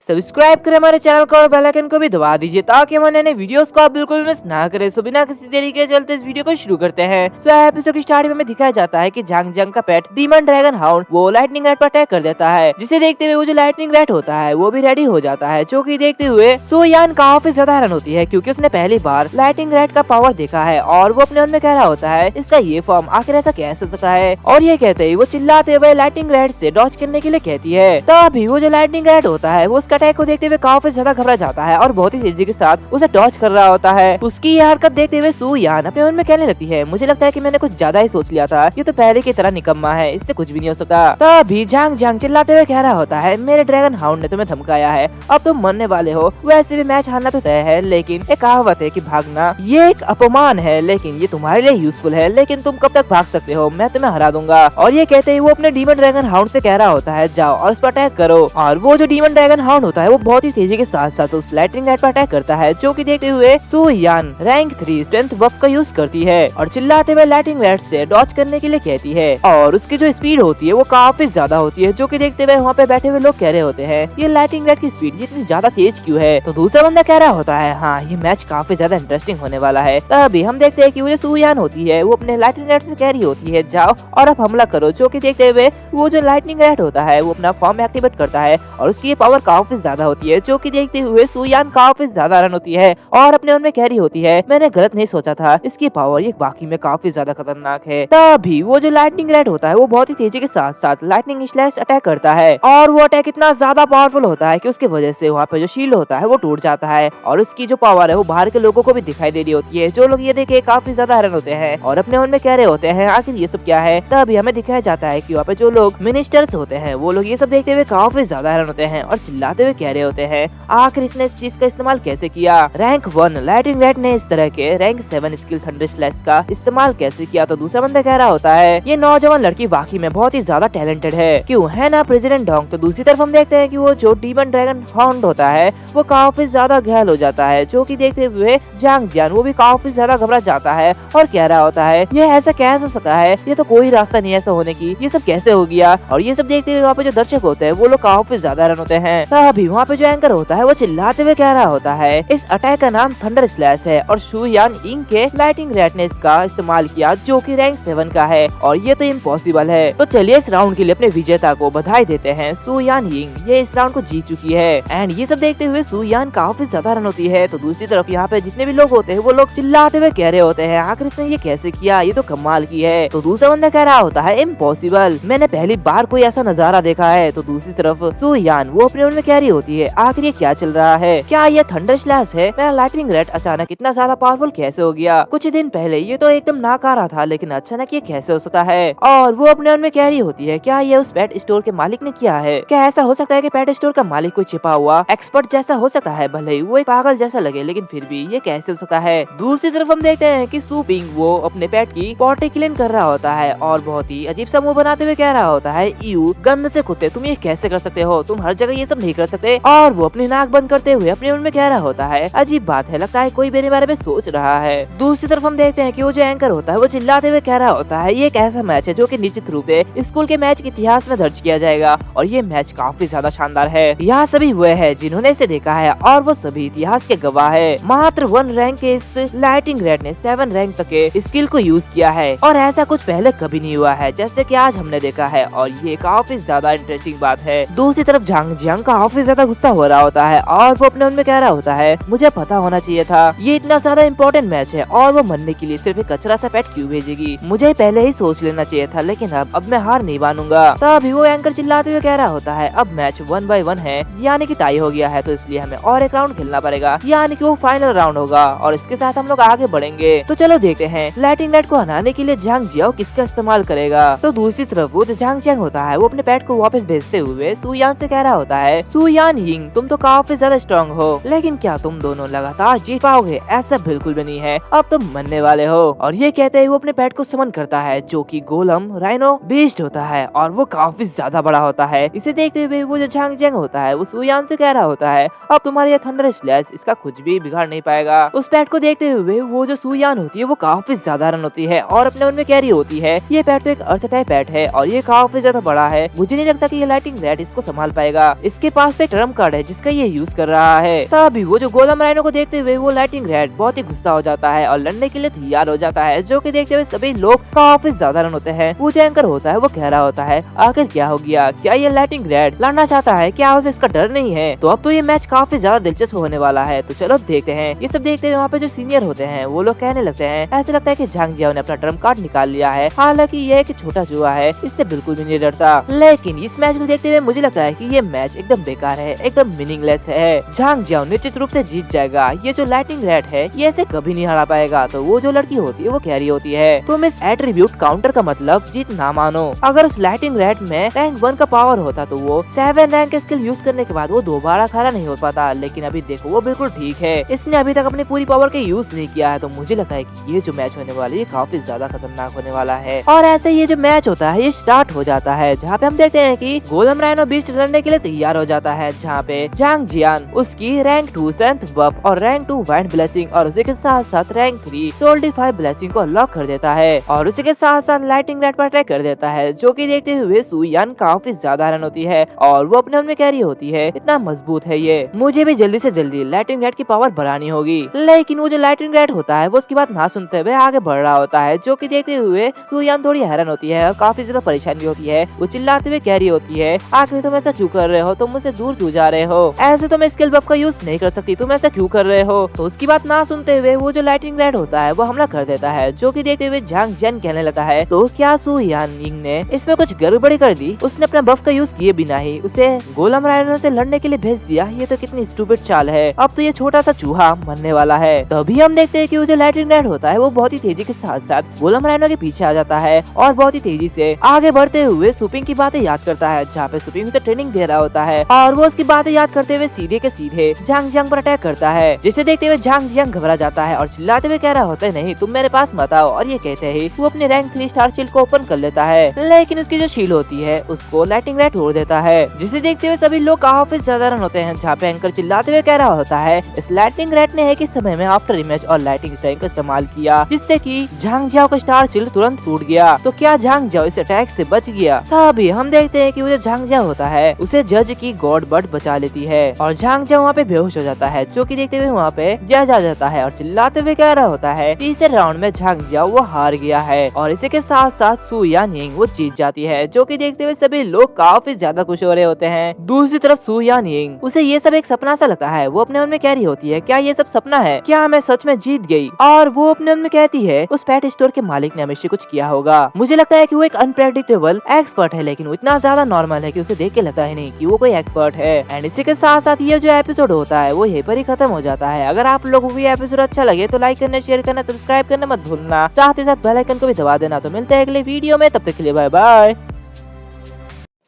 सब्सक्राइब करें हमारे चैनल को और बेल आइकन को भी दबा दीजिए ताकि हमारे नए वीडियोस को आप बिल्कुल मिस ना करें। सो बिना किसी देरी के चलते इस वीडियो को शुरू करते हैं। सो एपिसोड की स्टार्टिंग में हमें दिखाया जाता है कि झांग झांग का पेट डीमन ड्रैगन हाउंड वो लाइटनिंग रैट पर अटैक कर देता है, जिसे देखते हुए वो जो लाइटनिंग रैट होता है वो भी रेडी हो जाता है, जो कि देखते हुए सो यान काफी ज्यादा हैरान होती है क्योंकि उसने पहली बार लाइटनिंग रैट का पावर देखा है और वो अपने मन में कह रहा होता है इसका ये फॉर्म आखिर ऐसा कैसे हो सकता है। और ये कहते ही वो चिल्लाते हुए लाइटनिंग रैट से डॉज करने के लिए कहती है। तभी वो जो लाइटनिंग रैट होता है वो उसका अटैक को देखते हुए काफी ज्यादा घबरा जाता है और बहुत ही तेजी के साथ उसे डॉज कर रहा होता है। उसकी ये हरकत देखते हुए सू यान अपने मन में कहने लगती है, मुझे लगता है कि मैंने कुछ ज्यादा ही सोच लिया था, ये तो पहले की तरह निकम्मा है, इससे कुछ भी नहीं हो सकता। तभी झांग झांग चिल्लाते हुए कह रहा होता है, मेरे ड्रैगन हाउंड ने तुम्हें धमकाया है, अब तुम मरने वाले हो। वैसे भी मैच हारना तो तय है, लेकिन एक कहावत है कि भागना ये एक अपमान है, लेकिन ये तुम्हारे लिए यूजफुल है, लेकिन तुम कब तक भाग सकते हो, मैं तुम्हें हरा दूंगा। और ये कहते ही वो अपने डीमन ड्रैगन हाउंड से कह रहा होता है, जाओ और उस पर अटैक करो। और वो जो डीमन ड्रैगन हाउंड होता है वो बहुत ही तेजी के साथ साथ उस लाइटनिंग रैट पर अटैक करता है, जो कि देखते हुए सू यान रैंक 3 स्ट्रेंथ बफ का यूज करती है और चिल्लाते हुए लाइटनिंग रैट से डॉज करने के लिए कहती है। और उसकी जो स्पीड होती है वो काफी ज्यादा होती है, जो कि देखते हुए वहाँ पे बैठे हुए लोग कह रहे होते हैं ये लाइटनिंग रैट की स्पीड इतनी ज्यादा तेज क्यों है। तो दूसरा बंदा कह रहा होता है, हाँ ये मैच काफी ज्यादा इंटरेस्टिंग होने वाला है। तभी हम देखते हैं कि वो जो सू यान होती है वो अपने लाइटनिंग रैट से कह रही होती है, जाओ और अब हमला करो। जो कि देखते हुए वो जो लाइटनिंग रैट होता है वो अपना फॉर्म एक्टिवेट करता है और उसकी पावर काफी ज्यादा होती है, जो कि देखते हुए सू यान काफी ज्यादा रन होती है और अपने मन में कह रही होती है, मैंने गलत नहीं सोचा था, इसकी पावर ये वाकई में काफी ज्यादा खतरनाक है। तभी वो जो लाइटनिंग रैट होता है वो बहुत ही तेजी के साथ साथ लाइटनिंग स्लैश अटैक करता है और वो अटैक इतना ज्यादा पावरफुल होता है कि उसकी वजह से वहाँ पे जो शील्ड होता है वो टूट जाता है और उसकी जो पावर है वो बाहर के लोगों को भी दिखाई दे रही होती है, जो लोग ये देखे काफी ज्यादा हैरान होते हैं और अपने मन में कह रहे होते हैं आखिर ये सब क्या है। तभी हमें दिखाया जाता है कि वहाँ पे जो लोग मिनिस्टर्स होते हैं वो लोग ये सब देखते हुए काफी ज्यादा हैरान होते हैं और चिल्लाते हुए कह रहे होते हैं आखिर इसने इस चीज का इस्तेमाल कैसे किया। रैंक 1 लाइटनिंग रैट ने इस तरह के रैंक 7 स्किल थंडर स्लैश का इस्तेमाल कैसे किया। तो दूसरा बंदा कह रहा होता है ये नौजवान लड़की वाकई में बहुत ही ज्यादा टैलेंटेड है, क्यों है ना प्रेसिडेंट डोंग। तो दूसरी तरफ हम देखते हैं कि वो जो डीमन ड्रैगन हाउंड होता है वो काफी ज्यादा घायल हो जाता है, जो कि देखते हुए झांग झांग वो भी काफी ज्यादा घबरा जाता है और कह रहा होता है ये ऐसा कैसे हो सकता है, ये तो कोई रास्ता नहीं ऐसा होने की, ये सब कैसे हो गया। और ये सब देखते हुए वहाँ पे जो दर्शक होते हैं वो लोग काफी ज्यादा हैरान होते हैं। तभी वहाँ पे जो एंकर होता है वो चिल्लाते हुए कह रहा होता है इस अटैक का नाम थंडर स्लैश है और शू यान इंग के लाइटिंग रैट ने इसका इस्तेमाल किया, जो कि रैंक 7 का है और ये तो इम्पॉसिबल है। तो चलिए इस राउंड के लिए अपने विजेता को बधाई देते हैं, सू यान यिंग ये इस राउंड को जीत चुकी है। एंड ये सब देखते हुए सू यान काफी ज्यादा रन होती है। तो दूसरी तरफ यहाँ पे जितने भी लोग होते हैं वो लोग चिल्लाते हुए कह रहे होते हैं आखिर इसने ये कैसे किया, ये तो कमाल की है। तो दूसरा बंदा कह रहा होता है इम्पॉसिबल, मैंने पहली बार कोई ऐसा नजारा देखा है। तो दूसरी तरफ सू यान वो अपने मन में कह रही होती है आखिर ये क्या चल रहा है, क्या ये थंडर स्लैश है, मेरा लाइटनिंग रैट अचानक इतना ज्यादा पावरफुल कैसे हो गया। कुछ दिन पहले ये तो एकदम नाकारा था, लेकिन अचानक ये कैसे हो सकता है। और वो अपने मन में कह रही होती है क्या ये उस पेट स्टोर के मालिक ने किया है, क्या ऐसा हो सकता है कि पेट स्टोर का मालिक कोई छिपा हुआ एक्सपर्ट जैसा हो सकता है, भले ही वो एक पागल जैसा लगे, लेकिन फिर भी ये कैसे हो सकता है। दूसरी तरफ हम देखते हैं कि सू पिंग वो अपने पेट की पॉटी क्लीन कर रहा होता है और बहुत ही अजीब सा मुंह बनाते हुए कह रहा होता है यू गंद से कुत्ते, तुम ये कैसे कर सकते हो, तुम हर जगह ये सब नहीं कर सकते। और वो अपनी नाक बंद करते हुए अपने मन में कह रहा होता है अजीब बात है, लगता है कोई मेरे बारे में सोच रहा है। दूसरी तरफ हम देखते हैं कि वो जो एंकर होता है वो चिल्लाते हुए कह रहा होता है ये एक ऐसा मैच है जो कि निश्चित रूप से स्कूल के मैच के इतिहास में दर्ज किया जाएगा और ये मैच काफी ज्यादा शानदार है। यहाँ सभी वो है जिन्होंने इसे देखा है और वो सभी इतिहास के गवाह है। मात्र 1 रैंक के इस लाइटिंग रैट ने 7 रैंक तक के स्किल को यूज किया है और ऐसा कुछ पहले कभी नहीं हुआ है जैसे कि आज हमने देखा है और ये काफी ज्यादा इंटरेस्टिंग बात है। दूसरी तरफ झांग झांग काफी ज्यादा गुस्सा हो रहा होता है और वो अपने मन में कह रहा होता है मुझे पता होना चाहिए था ये इतना ज्यादा इम्पोर्टेंट मैच है और वो मरने के लिए सिर्फ एक कचरा सा पेट क्यों भेजेगी, मुझे पहले ही सोच लेना चाहिए था, लेकिन अब मैं हार नहीं मानूंगा। तभी वो एंकर चिल्लाते हुए कह रहा होता है अब मैच 1 by 1 है, यानी कि टाई हो गया है, तो इसलिए हमें और एक राउंड खेलना पड़ेगा, यानी कि वो फाइनल राउंड होगा और इसके साथ हम लोग आगे बढ़ेंगे। तो चलो देखते हैं लाइटिंग रैट को हराने के लिए झांग जियाओ किसका इस्तेमाल करेगा। तो दूसरी तरफ वो झांग झांग होता है वो अपने पेट को वापस भेजते हुए सू यान से कह रहा होता है सू सुयान यिंग, तुम तो काफी ज्यादा स्ट्रॉन्ग हो, लेकिन क्या तुम दोनों लगातार जीत पाओगे? ऐसा बिल्कुल भी नहीं है, अब तुम मरने वाले हो। और ये कहते ही वो अपने पेट को समन करता है जो कि गोलम राइनो बीस्ट होता है और वो काफी ज्यादा बड़ा होता है। इसे देखते हुए वो जो झांग जंग होता है वो सुयान से कह रहा होता है, अब तुम्हारे ये थंडर स्लैश इसका कुछ भी बिगाड़ नहीं पाएगा। उस पेट को देखते हुए वो जो सुयान होती है वो काफी ज्यादा रन होती है और अपने मन में कह रही होती है, ये पेट तो एक अर्थ टाइप पेट है और ये काफी ज्यादा बड़ा है, मुझे नहीं लगता कि ये लाइटिंग रैट इसको संभाल पाएगा। इसके पास तो एक ट्रम्प कार्ड है जिसका ये यूज कर रहा है। तभी वो जो गोलम राइनो को देखते हुए वो लाइटिंग रैट बहुत ही गुस्सा हो जाता है और लड़ने के लिए तैयार हो जाता है, जो कि देखते हुए सभी लोग काफी ज्यादा रन होते हैं। वो जो एंकर होता है वो कह रहा होता है, आखिर क्या हो गया, क्या ये लाइटिंग रैट लड़ना चाहता है, क्या उसे इसका डर नहीं है? तो अब तो ये मैच काफी ज्यादा दिलचस्प होने वाला है, तो चलो देखते हैं। ये सब देखते हुए वहाँ पे जो सीनियर होते हैं वो लोग कहने लगते हैं, ऐसे लगता है कि झांग जियाओ ने अपना ट्रम्प कार्ड निकाल लिया है, हालांकि ये एक छोटा जुआ है, इससे बिल्कुल भी नहीं डरता। लेकिन इस मैच को देखते हुए मुझे लगता है कि ये मैच एकदम बेकार है, एकदम मीनिंगलेस है। झांग जियाओ निश्चित रूप से जीत जाएगा, ये जो लाइटिंग रैट है ये ऐसे कभी नहीं हरा पाएगा। तो वो जो लड़की होती है वो कह रही होती है, तुम इस एट्रीब्यूट काउंटर का मतलब जीत ना मानो, अगर उस लाइटिंग रैट में रैंक 1 का पावर होता तो वो 7 रैंक स्किल यूज करने के बाद वो दोबारा खड़ा नहीं हो पाता, लेकिन अभी देखो वो बिल्कुल ठीक है, इसने अभी तक अपनी पूरी पावर का यूज नहीं किया है। तो मुझे लगता है कि ये जो मैच होने वाला है ये काफी ज्यादा खतरनाक होने वाला है। और ऐसे ये जो मैच होता है ये स्टार्ट हो जाता है, जहाँ पे हम देखते हैं कि गोलम राइनो बीस्ट लड़ने के लिए तैयार हो जाता है, जहाँ पे झांग जियान उसकी रैंक 2 स्ट्रेंथ बफ और रैंक 2 वाइंड ब्लेसिंग और उसी के साथ साथ रैंक 3 सोल्डिफाई ब्लेसिंग को लॉक कर देता है और उसी के साथ साथ लाइटिंग रैट पर अटैक कर देता है, जो कि देखते हुए सुयान काफी ज्यादा रन होती है और वो अपने मन में कह रही होती है, इतना मजबूत है ये, मुझे भी जल्दी से जल्दी लाइटिंग रैट की पावर बढ़ानी होगी। लेकिन वो जो लाइटिंग रैट होता है वो उसकी बात ना सुनते हुए आगे बढ़ रहा होता है, जो कि देखते हुए सुयान थोड़ी हैरान होती है और काफी ज्यादा परेशानी होती है। वो चिल्लाते हुए कह रही होती है, आखिर तुम ऐसा क्यों कर रहे हो, तुम मुझसे दूर क्यों जा रहे हो, ऐसे तो मैं स्किल बफ का यूज नहीं कर सकती, तुम ऐसा क्यों कर रहे हो? तो उसकी बात ना सुनते हुए वो जो लाइटिंग रैट होता है वो हमला कर देता है, जो कि देखते हुए झांग जियान कहने लगता है, तो क्या सुयान यिंग ने इसमें कुछ गड़बड़ी कर दी, उसने अपना बफ का यूज किए बिना ही उसे गोलम राइनो से लड़ने के लिए भेज दिया, ये तो कितनी स्टूपिड चाल है, अब तो ये छोटा सा चूहा मरने वाला है। तभी हम देखते हैं कि वो जो लाइटिंग रैट होता है वो बहुत ही तेजी के साथ साथ गोलम राइनो के पीछे आ जाता है और बहुत ही तेजी से आगे बढ़ते हुए सुपिंग की बातें याद करता है, जहाँ पे सुपिंग उसे ट्रेनिंग दे रहा होता है और वो उसकी बातें याद करते हुए सीधे के सीधे झांग जियांग पर अटैक करता है, जिसे देखते हुए झांग जियांग घबरा जाता है और चिल्लाते हुए कह रहा होता है, नहीं तुम मेरे पास मत आओ। और ये कहते ही वो अपने रैंक 3 स्टार शील्ड को ओपन कर लेता है, लेकिन उसकी जो शील्ड होती है उसको लाइटिंग रैट तोड़ देता है, जिसे देखते हुए सभी लोग काफी ज्यादा रन होते हैं, जहाँ पे एंकर चिल्लाते हुए कह रहा होता है, इस लाइटिंग रैट ने एक ही समय में आफ्टर इमेज और लाइटिंग स्ट्राइक का इस्तेमाल किया, जिससे कि झांग जियाओ का स्टार शील्ड तुरंत टूट गया। तो क्या झांग जियाओ इस अटैक से बच गया? तभी हम देखते हैं कि वो जो झांग जियाओ होता है उसे जज की गॉड बर्ड बचा लेती है और झांग जियाओ वहाँ पे बेहोश हो जाता है, जो कि देखते हुए वहाँ पे जज आ जाता है और चिल्लाते हुए कह रहा होता है, तीसरे राउंड में झांग जियाओ वो हार गया है और इसी के साथ साथ सुयान यिंग वो जीत जाती है, जो कि देखते हुए सभी लोग काफी ज्यादा खुश हो रहे होते हैं। दूसरी तरफ सुयान यिंग उसे ये सब एक सपना सा लगता है, वो अपने मन में कह रही होती है, क्या ये सब सपना है, क्या मैं सच में जीत गई? और वो अपने मन में कहती है, उस पेट स्टोर के मालिक ने हमेशा कुछ किया होगा, मुझे लगता है कि वो एक अनप्रेडिक्टेबल एक्सपर्ट है, लेकिन वो इतना ज्यादा नॉर्मल है कि उसे देख के लगता है नहीं कि वो कोई एक्सपर्ट है। एंड इसी के साथ साथ ये जो एपिसोड होता है वो यहीं पर ही खत्म हो जाता है। अगर आप लोगों को ये एपिसोड अच्छा लगे तो लाइक करना, शेयर करना, सब्सक्राइब करना मत भूलना, साथ ही साथ बेल आइकन को भी दबा देना। तो मिलते हैं अगले वीडियो में, तब तक के लिए बाय बाय।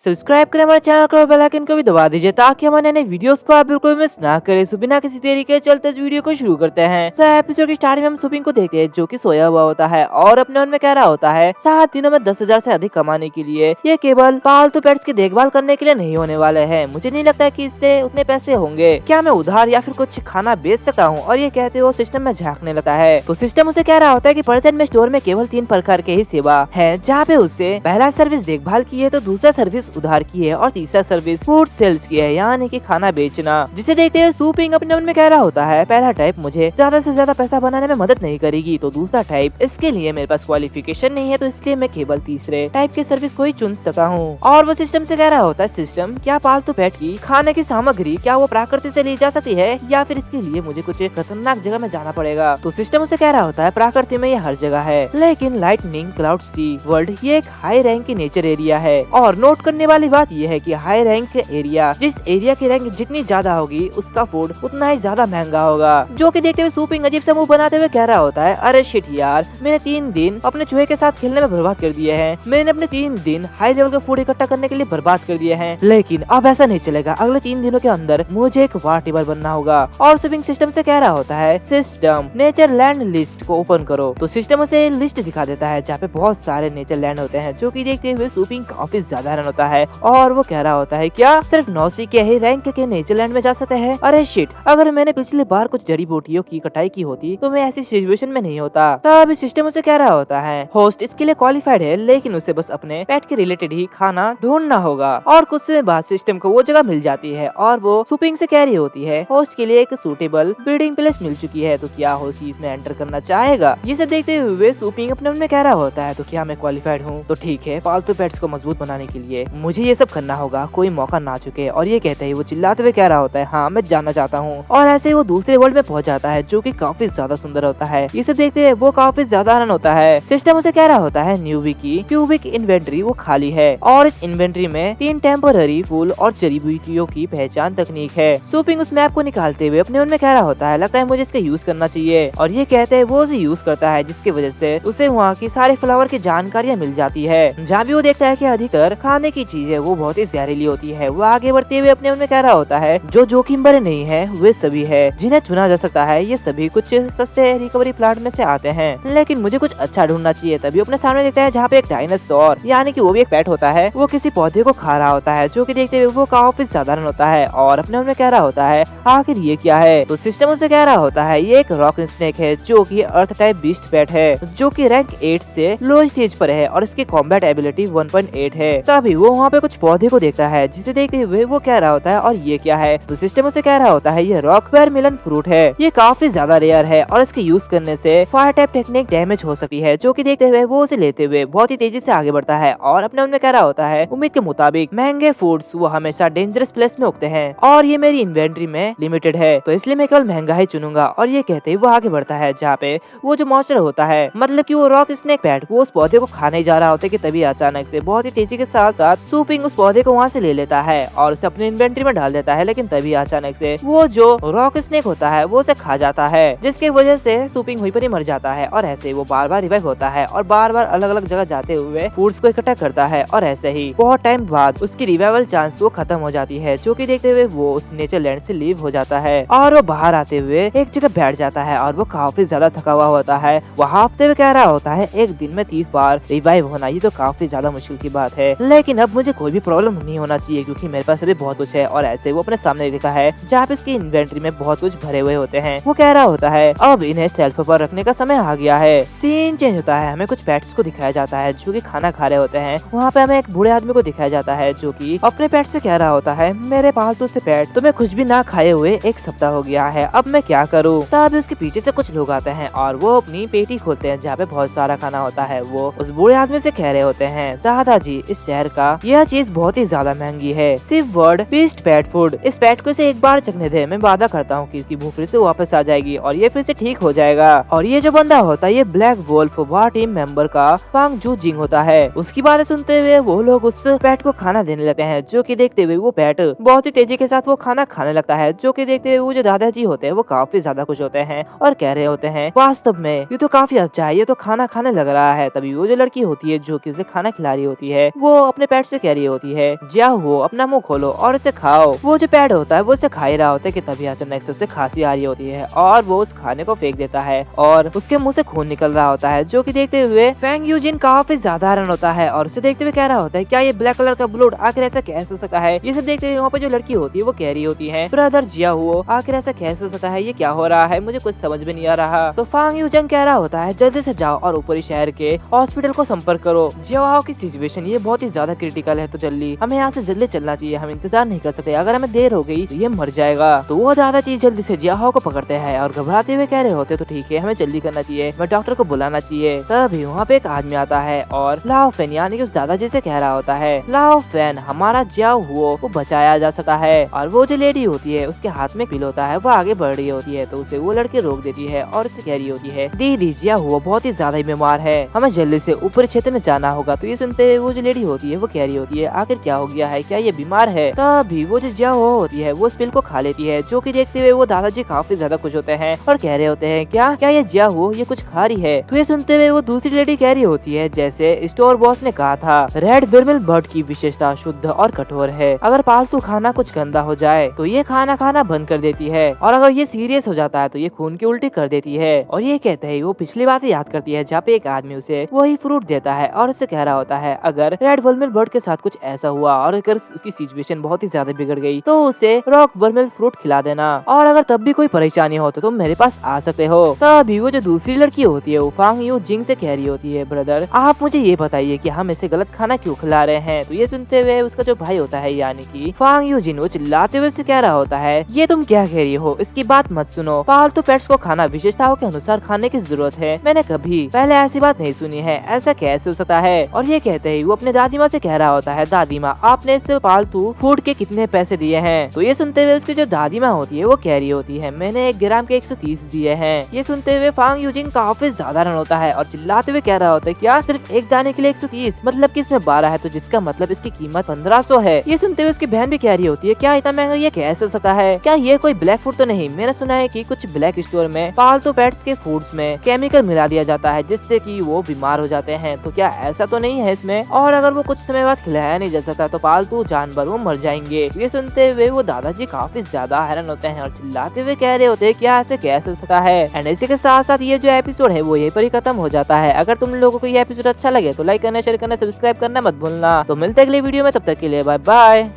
सब्सक्राइब करें हमारे चैनल को, बेल आइकन को भी दबा दीजिए ताकि हमारे नए वीडियोस को आप बिल्कुल मिस ना करें। सो बिना किसी देरी के चलते इस वीडियो को शुरू करते हैं। सो एपिसोड की स्टार्टिंग में हम सुपिंग को देखते हैं, जो कि सोया हुआ होता है और अपने मन में कह रहा होता है, 7 दिनों में 10,000 से अधिक कमाने के लिए ये केवल पालतू पेट्स की देखभाल करने के लिए नहीं होने वाले हैं, मुझे नहीं लगता कि इससे उतने पैसे होंगे, क्या मैं उधार या फिर कुछ खाना बेच सकता हूँ? और ये कहते हुए सिस्टम में झांकने लगता है, तो सिस्टम उसे कह रहा होता है कि प्रेजेंट में स्टोर में केवल 3 प्रकार के ही सेवा है, जहाँ पे उससे पहला सर्विस देखभाल की है, तो दूसरा सर्विस उधार की है और तीसरा सर्विस फूड सेल्स की है, यानी कि खाना बेचना। जिसे देखते हुए सुपिंग अपने मन में कह रहा होता है, पहला टाइप मुझे ज्यादा से ज्यादा पैसा बनाने में मदद नहीं करेगी, तो दूसरा टाइप इसके लिए मेरे पास क्वालिफिकेशन नहीं है, तो इसलिए मैं केवल तीसरे टाइप के सर्विस को ही चुन सकता हूँ। और वो सिस्टम से कह रहा होता है, सिस्टम क्या पालतू पेट की खाने की सामग्री क्या वो प्रकृति से ली जा सकती है या फिर इसके लिए मुझे कुछ खतरनाक जगह में जाना पड़ेगा? तो सिस्टम उसे कह रहा होता है, प्रकृति में ये हर जगह है, लेकिन लाइटनिंग क्लाउड सी वर्ल्ड ये एक हाई रैंक की नेचर एरिया है और नोट करने देखने वाली बात यह है कि हाई रैंक एरिया, जिस एरिया की रैंक जितनी ज्यादा होगी उसका फूड उतना ही ज्यादा महंगा होगा। जो कि देखते हुए सूपिंग अजीब सा मुंह बनाते हुए कह रहा होता है, अरे शिट यार, मैंने 3 दिन अपने चूहे के साथ खेलने में बर्बाद कर दिए हैं। मैंने अपने 3 दिन हाई लेवल का फूड इकट्ठा करने के लिए बर्बाद कर दिए हैं, लेकिन अब ऐसा नहीं चलेगा। अगले 3 दिनों के अंदर मुझे एक वार टेबल बनना होगा। और सूपिंग सिस्टम से कह रहा होता है, सिस्टम नेचर लैंड लिस्ट को ओपन करो। तो सिस्टम उसे लिस्ट दिखा देता है जहाँ पे बहुत सारे नेचर लैंड होते हैं, जो कि देखते हुए सूपिंग काफी ज्यादा हैरान होता है। और वो कह रहा होता है, क्या सिर्फ 9 के ही रैंक के नेचर लैंड में जा सकते हैं? अरे शिट, अगर मैंने पिछली बार कुछ जड़ी बूटियों की कटाई की होती तो मैं ऐसी सिचुएशन में नहीं होता। तब सिस्टम उसे कह रहा होता है, होस्ट इसके लिए क्वालिफाइड है, लेकिन उसे बस अपने पेट के रिलेटेड ही खाना ढूंढना होगा। और कुछ समय बाद सिस्टम को वो जगह मिल जाती है और वो सूपिंग से कह रही होती है, होस्ट के लिए एक सूटेबल ब्रीडिंग प्लेस मिल चुकी है, तो क्या होस्ट इसमें एंटर करना चाहेगा? ये सब देखते हुए सूपिंग अपने मन में कह रहा होता है, तो क्या मैं क्वालिफाइड हूँ? तो ठीक है, पालतू पेट्स को मजबूत बनाने के लिए मुझे ये सब करना होगा, कोई मौका ना चुके। और ये कहते ही वो चिल्लाते हुए कह रहा होता है, हाँ मैं जानना चाहता हूँ। और ऐसे ही वो दूसरे वर्ल्ड में पहुंच जाता है, जो कि काफी ज्यादा सुंदर होता है। ये सब देखते हैं वो काफी ज्यादा आनंद होता है। सिस्टम उसे कह रहा होता है, न्यूबी की क्यूबिक इन्वेंट्री वो खाली है और इस इन्वेंट्री में 3 टेम्पररी फूल और जड़ी बूटियों की पहचान तकनीक है। सूपिंग उस मैप को निकालते हुए अपने मन में कह रहा होता है, लगता है मुझे इसका यूज करना चाहिए। और ये कहते हैं वो उसे यूज करता है, जिसकी वजह से उसे वहाँ की सारे फ्लावर की जानकारियाँ मिल जाती है। जहाँ भी वो देखता है कि अधिकतर खाने की चीजें वो बहुत ही जहरीली होती है। वो आगे बढ़ते हुए अपने मन में कह रहा होता है, जो जोखिम भरे नहीं है वे सभी है जिन्हें चुना जा सकता है। ये सभी कुछ सस्ते रिकवरी प्लांट में से आते हैं, लेकिन मुझे कुछ अच्छा ढूंढना चाहिए। तभी अपने सामने देखता है जहाँ पे एक डायनासोर, यानी कि वो भी एक पेट होता है, वो किसी पौधे को खा रहा होता है, जो कि देखते हुए वो काफी साधारण होता है। और अपने मन में कह रहा होता है, आखिर ये क्या है? तो सिस्टम उसे कह रहा होता है, ये एक रॉक स्नेक है, जो कि अर्थ टाइप बीस्ट पेट है, जो कि रैंक 8 से लो स्टेज पर है और इसकी कॉम्बैट एबिलिटी 1.8 है। तभी वो वहाँ पे कुछ पौधे को देखता है, जिसे देखते हुए वो कह रहा होता है, और ये क्या है? तो सिस्टम उसे कह रहा होता है, ये रॉक वाटरमेलन फ्रूट है, ये काफी ज्यादा रेयर है और इसके यूज करने से फायर टाइप टेक्निक डैमेज हो सकती है। जो कि देखते हुए वो उसे लेते हुए बहुत ही तेजी से आगे बढ़ता है और अपने मन में कह रहा होता है, उम्मीद के मुताबिक महंगे फूड्स वो हमेशा डेंजरस प्लेस में उगते हैं और ये मेरी इन्वेंट्री में लिमिटेड है, तो इसलिए मैं केवल महंगा ही चुनूंगा। और ये कहते ही वो आगे बढ़ता है जहाँ पे वो जो मॉन्स्टर होता है, मतलब कि वो रॉक स्नेक पैट, वो उस पौधे को खाने जा रहा होता है कि तभी अचानक से बहुत ही तेजी के साथ साथ सूपिंग उस पौधे को वहाँ से ले लेता है और उसे अपनी इन्वेंट्री में डाल देता है। लेकिन तभी अचानक से वो जो रॉक स्नेक होता है वो उसे खा जाता है, जिसकी वजह से सूपिंग वहीं पर ही मर जाता है। और ऐसे वो बार बार रिवाइव होता है और बार बार अलग अलग जगह जाते हुए फूड्स को इकट्ठा करता है और ऐसे ही बहुत टाइम बाद उसकी रिवाइवल चांस वो खत्म हो जाती है। जो कि देखते हुए वो उस नेचर लैंड से लीव हो जाता है और वो बाहर आते हुए एक जगह बैठ जाता है और वो काफी ज्यादा थका हुआ होता है। वो हाफते हुए कह रहा होता है, एक दिन में 30 बार रिवाइव होना ये तो काफी ज्यादा मुश्किल की बात है, लेकिन अब मुझे कोई भी प्रॉब्लम नहीं होना चाहिए क्योंकि मेरे पास अभी बहुत कुछ है। और ऐसे वो अपने सामने लिखा है जहाँ पे इसकी इन्वेंट्री में बहुत कुछ भरे हुए होते हैं। वो कह रहा होता है, अब इन्हें शेल्फ पर रखने का समय आ गया है। सीन चेंज होता है, हमें कुछ पेट्स को दिखाया जाता है जो कि खाना खा रहे होते हैं। वहाँ पे हमें एक बूढ़े आदमी को दिखाया जाता है जो कि अपने पेट से कह रहा होता है, मेरे पालतू से पेट तुम्हें कुछ भी ना खाए हुए 1 सप्ताह हो गया है, अब मैं क्या करूँ? तब उसके पीछे से कुछ लोग आते हैं और वो अपनी पेटी खोलते हैं जहाँ पे बहुत सारा खाना होता है। वो उस बूढ़े आदमी से कह रहे होते हैं, दादाजी इस शहर का यह चीज बहुत ही ज्यादा महंगी है, सिर्फ वर्ड बीस्ट पेट फूड। इस पेट को इसे एक बार चखने दे, मैं वादा करता हूँ कि इसकी भूख फिर से वापस आ जाएगी और ये फिर से ठीक हो जाएगा। और ये जो बंदा होता है ये ब्लैक वोल्फ वार टीम मेंबर का फांग जू जिंग होता है। उसकी बातें सुनते हुए वो लोग उस पेट को खाना देने लगते हैं। जो कि देखते हुए वो पेट बहुत ही तेजी के साथ वो खाना खाने लगता है। जो कि देखते हुए वो जो दादाजी होते हैं वो काफी ज्यादा खुश होते हैं और कह रहे होते हैं, वास्तव में ये तो काफी अच्छा है, ये तो खाना खाने लग रहा है। तभी वो जो लड़की होती है जो कि उसे खाना खिला रही होती है वो अपने पेट से कह रही होती है, जाओ वो अपना मुंह खोलो और इसे खाओ। वो जो पेट होता है वो उसे खा ही रहा होता है कि तभी अचानक से उसे खांसी आ रही होती है और वो उस खाने को फेंक देता है और उसके मुंह से खून निकल रहा होता है। जो कि देखते हुए फैंग यूजिन काफी ज्यादा हैरान होता है और उसे देखते हुए कह रहा होता है, क्या ये ब्लैक कलर का ब्लड आखिर ऐसा कैसे हो सकता है? ये सब देखते हुए वहाँ पे जो लड़की होती है वो कह रही होती है, ब्रदर जिया हुआ आखिर ऐसा कैसे हो सकता है? ये क्या हो रहा है? मुझे कुछ समझ में नहीं आ रहा। तो फांग यूजन कह रहा होता है, जल्दी से जाओ और ऊपरी शहर के हॉस्पिटल को संपर्क करो। जियाओ की सिचुएशन ये बहुत ही ज्यादा क्रिटिकल है, तो जल्दी हमें यहाँ से जल्दी चलना चाहिए, हम इंतजार नहीं कर सकते, अगर हमें देर हो गई तो ये मर जाएगा। तो वो ज्यादा चीज जल्दी से जियाओ को पकड़ते हैं और घबराते हुए कह रहे होते, तो ठीक है हमें जल्दी करना चाहिए, मैं डॉक्टर को बुलाना चाहिए। तभी वहाँ पे एक आदमी आता है और लाओ फैन यानी कि उस दादाजी से कह रहा होता है, लाओ फैन हमारा जियाओ हुओ को बचाया जा सकता है। और वो जो लेडी होती है उसके हाथ में पिल होता है, वो आगे बढ़ रही होती है तो उसे वो लड़की रोक देती है और उसे कह रही होती है, दीदी जिया हुआ बहुत ही ज्यादा ही बीमार है, हमें जल्दी से ऊपरी क्षेत्र में जाना होगा। तो ये सुनते हुए वो जो लेडी होती है वो कह रही रही होती है आखिर क्या हो गया है, क्या ये बीमार है। तभी वो जो जिया हो होती है वो उस पिल को खा लेती है, जो कि देखते हुए वो दादाजी काफी ज्यादा खुश होते हैं और कह रहे होते हैं क्या क्या ये जिया हो ये कुछ खा रही है। तो ये सुनते हुए वो दूसरी लेडी कह रही होती है जैसे स्टोर बॉस ने कहा था, रेड बिरमिल बर्ड की विशेषता शुद्ध और कठोर है। अगर पालतू खाना कुछ गंदा हो जाए तो ये खाना खाना बंद कर देती है, और अगर ये सीरियस हो जाता है तो ये खून की उल्टी कर देती है। और ये कहते हैं वो पिछली बात याद करती है जहाँ पे एक आदमी उसे वही फ्रूट देता है और उससे कह रहा होता है अगर रेड वर्मिल बर्ड के साथ कुछ ऐसा हुआ और अगर उसकी सिचुएशन बहुत ही ज्यादा बिगड़ गई तो उसे रॉक वर्मिल फ्रूट खिला देना, और अगर तब भी कोई परेशानी हो तो तुम मेरे पास आ सकते हो। तभी वो जो दूसरी लड़की होती है वो फांग यू जिंग से कह रही होती है ब्रदर आप मुझे ये बताइए कि हम इसे गलत खाना क्यों खिला रहे हैं। तो ये सुनते हुए उसका जो भाई होता है यानी कि फांग यू जिन वो चिल्लाते हुए से कह रहा होता है ये तुम क्या कह रही हो, इसकी बात मत सुनो। पालतू पेट्स को खाना विशेषताओं के अनुसार खाने की जरूरत है, मैंने कभी पहले ऐसी बात नहीं सुनी है, ऐसा कैसे हो सकता है। और ये कहते ही वो अपने दादी माँ से कह रहा होता है दादी माँ आपने इस पालतू फूड के कितने पैसे दिए हैं। तो ये सुनते हुए उसकी जो दादी माँ होती है वो कह रही होती है मैंने 1 ग्राम के 130 दिए हैं। ये सुनते हुए फांग यूजिंग काफी ज्यादा रन होता है और चिल्लाते हुए कह रहा होता है क्या सिर्फ एक दाने के लिए 130, मतलब कि इसमें 12 है तो जिसका मतलब इसकी कीमत 1500 है। ये सुनते हुए उसकी बहन भी कह रही होती है क्या इतना महंगा ये कैसे हो सकता है, क्या ये कोई ब्लैक फूड तो नहीं। मैंने सुना है कि कुछ ब्लैक स्टोर में पालतू पेट्स के फूड्स में केमिकल मिला दिया जाता है जिससे कि वो बीमार हो जाते हैं, तो क्या ऐसा तो नहीं है इसमें, और अगर वो कुछ समय बाद खिलाया नहीं जा सकता तो पालतू जानवर वो मर जाएंगे। ये सुनते हुए वो दादाजी काफी ज्यादा हैरान होते हैं और चिल्लाते हुए कह रहे होते हैं क्या ऐसे कैसे हो सकता है। एंड इसी के साथ साथ ये जो एपिसोड है वो यहीं पर ही खत्म हो जाता है। अगर तुम लोगों को ये एपिसोड अच्छा लगे तो लाइक करना, शेयर करना, सब्सक्राइब करना मत भूलना। तो मिलते हैं अगले वीडियो में, तब तक के लिए बाय बाय।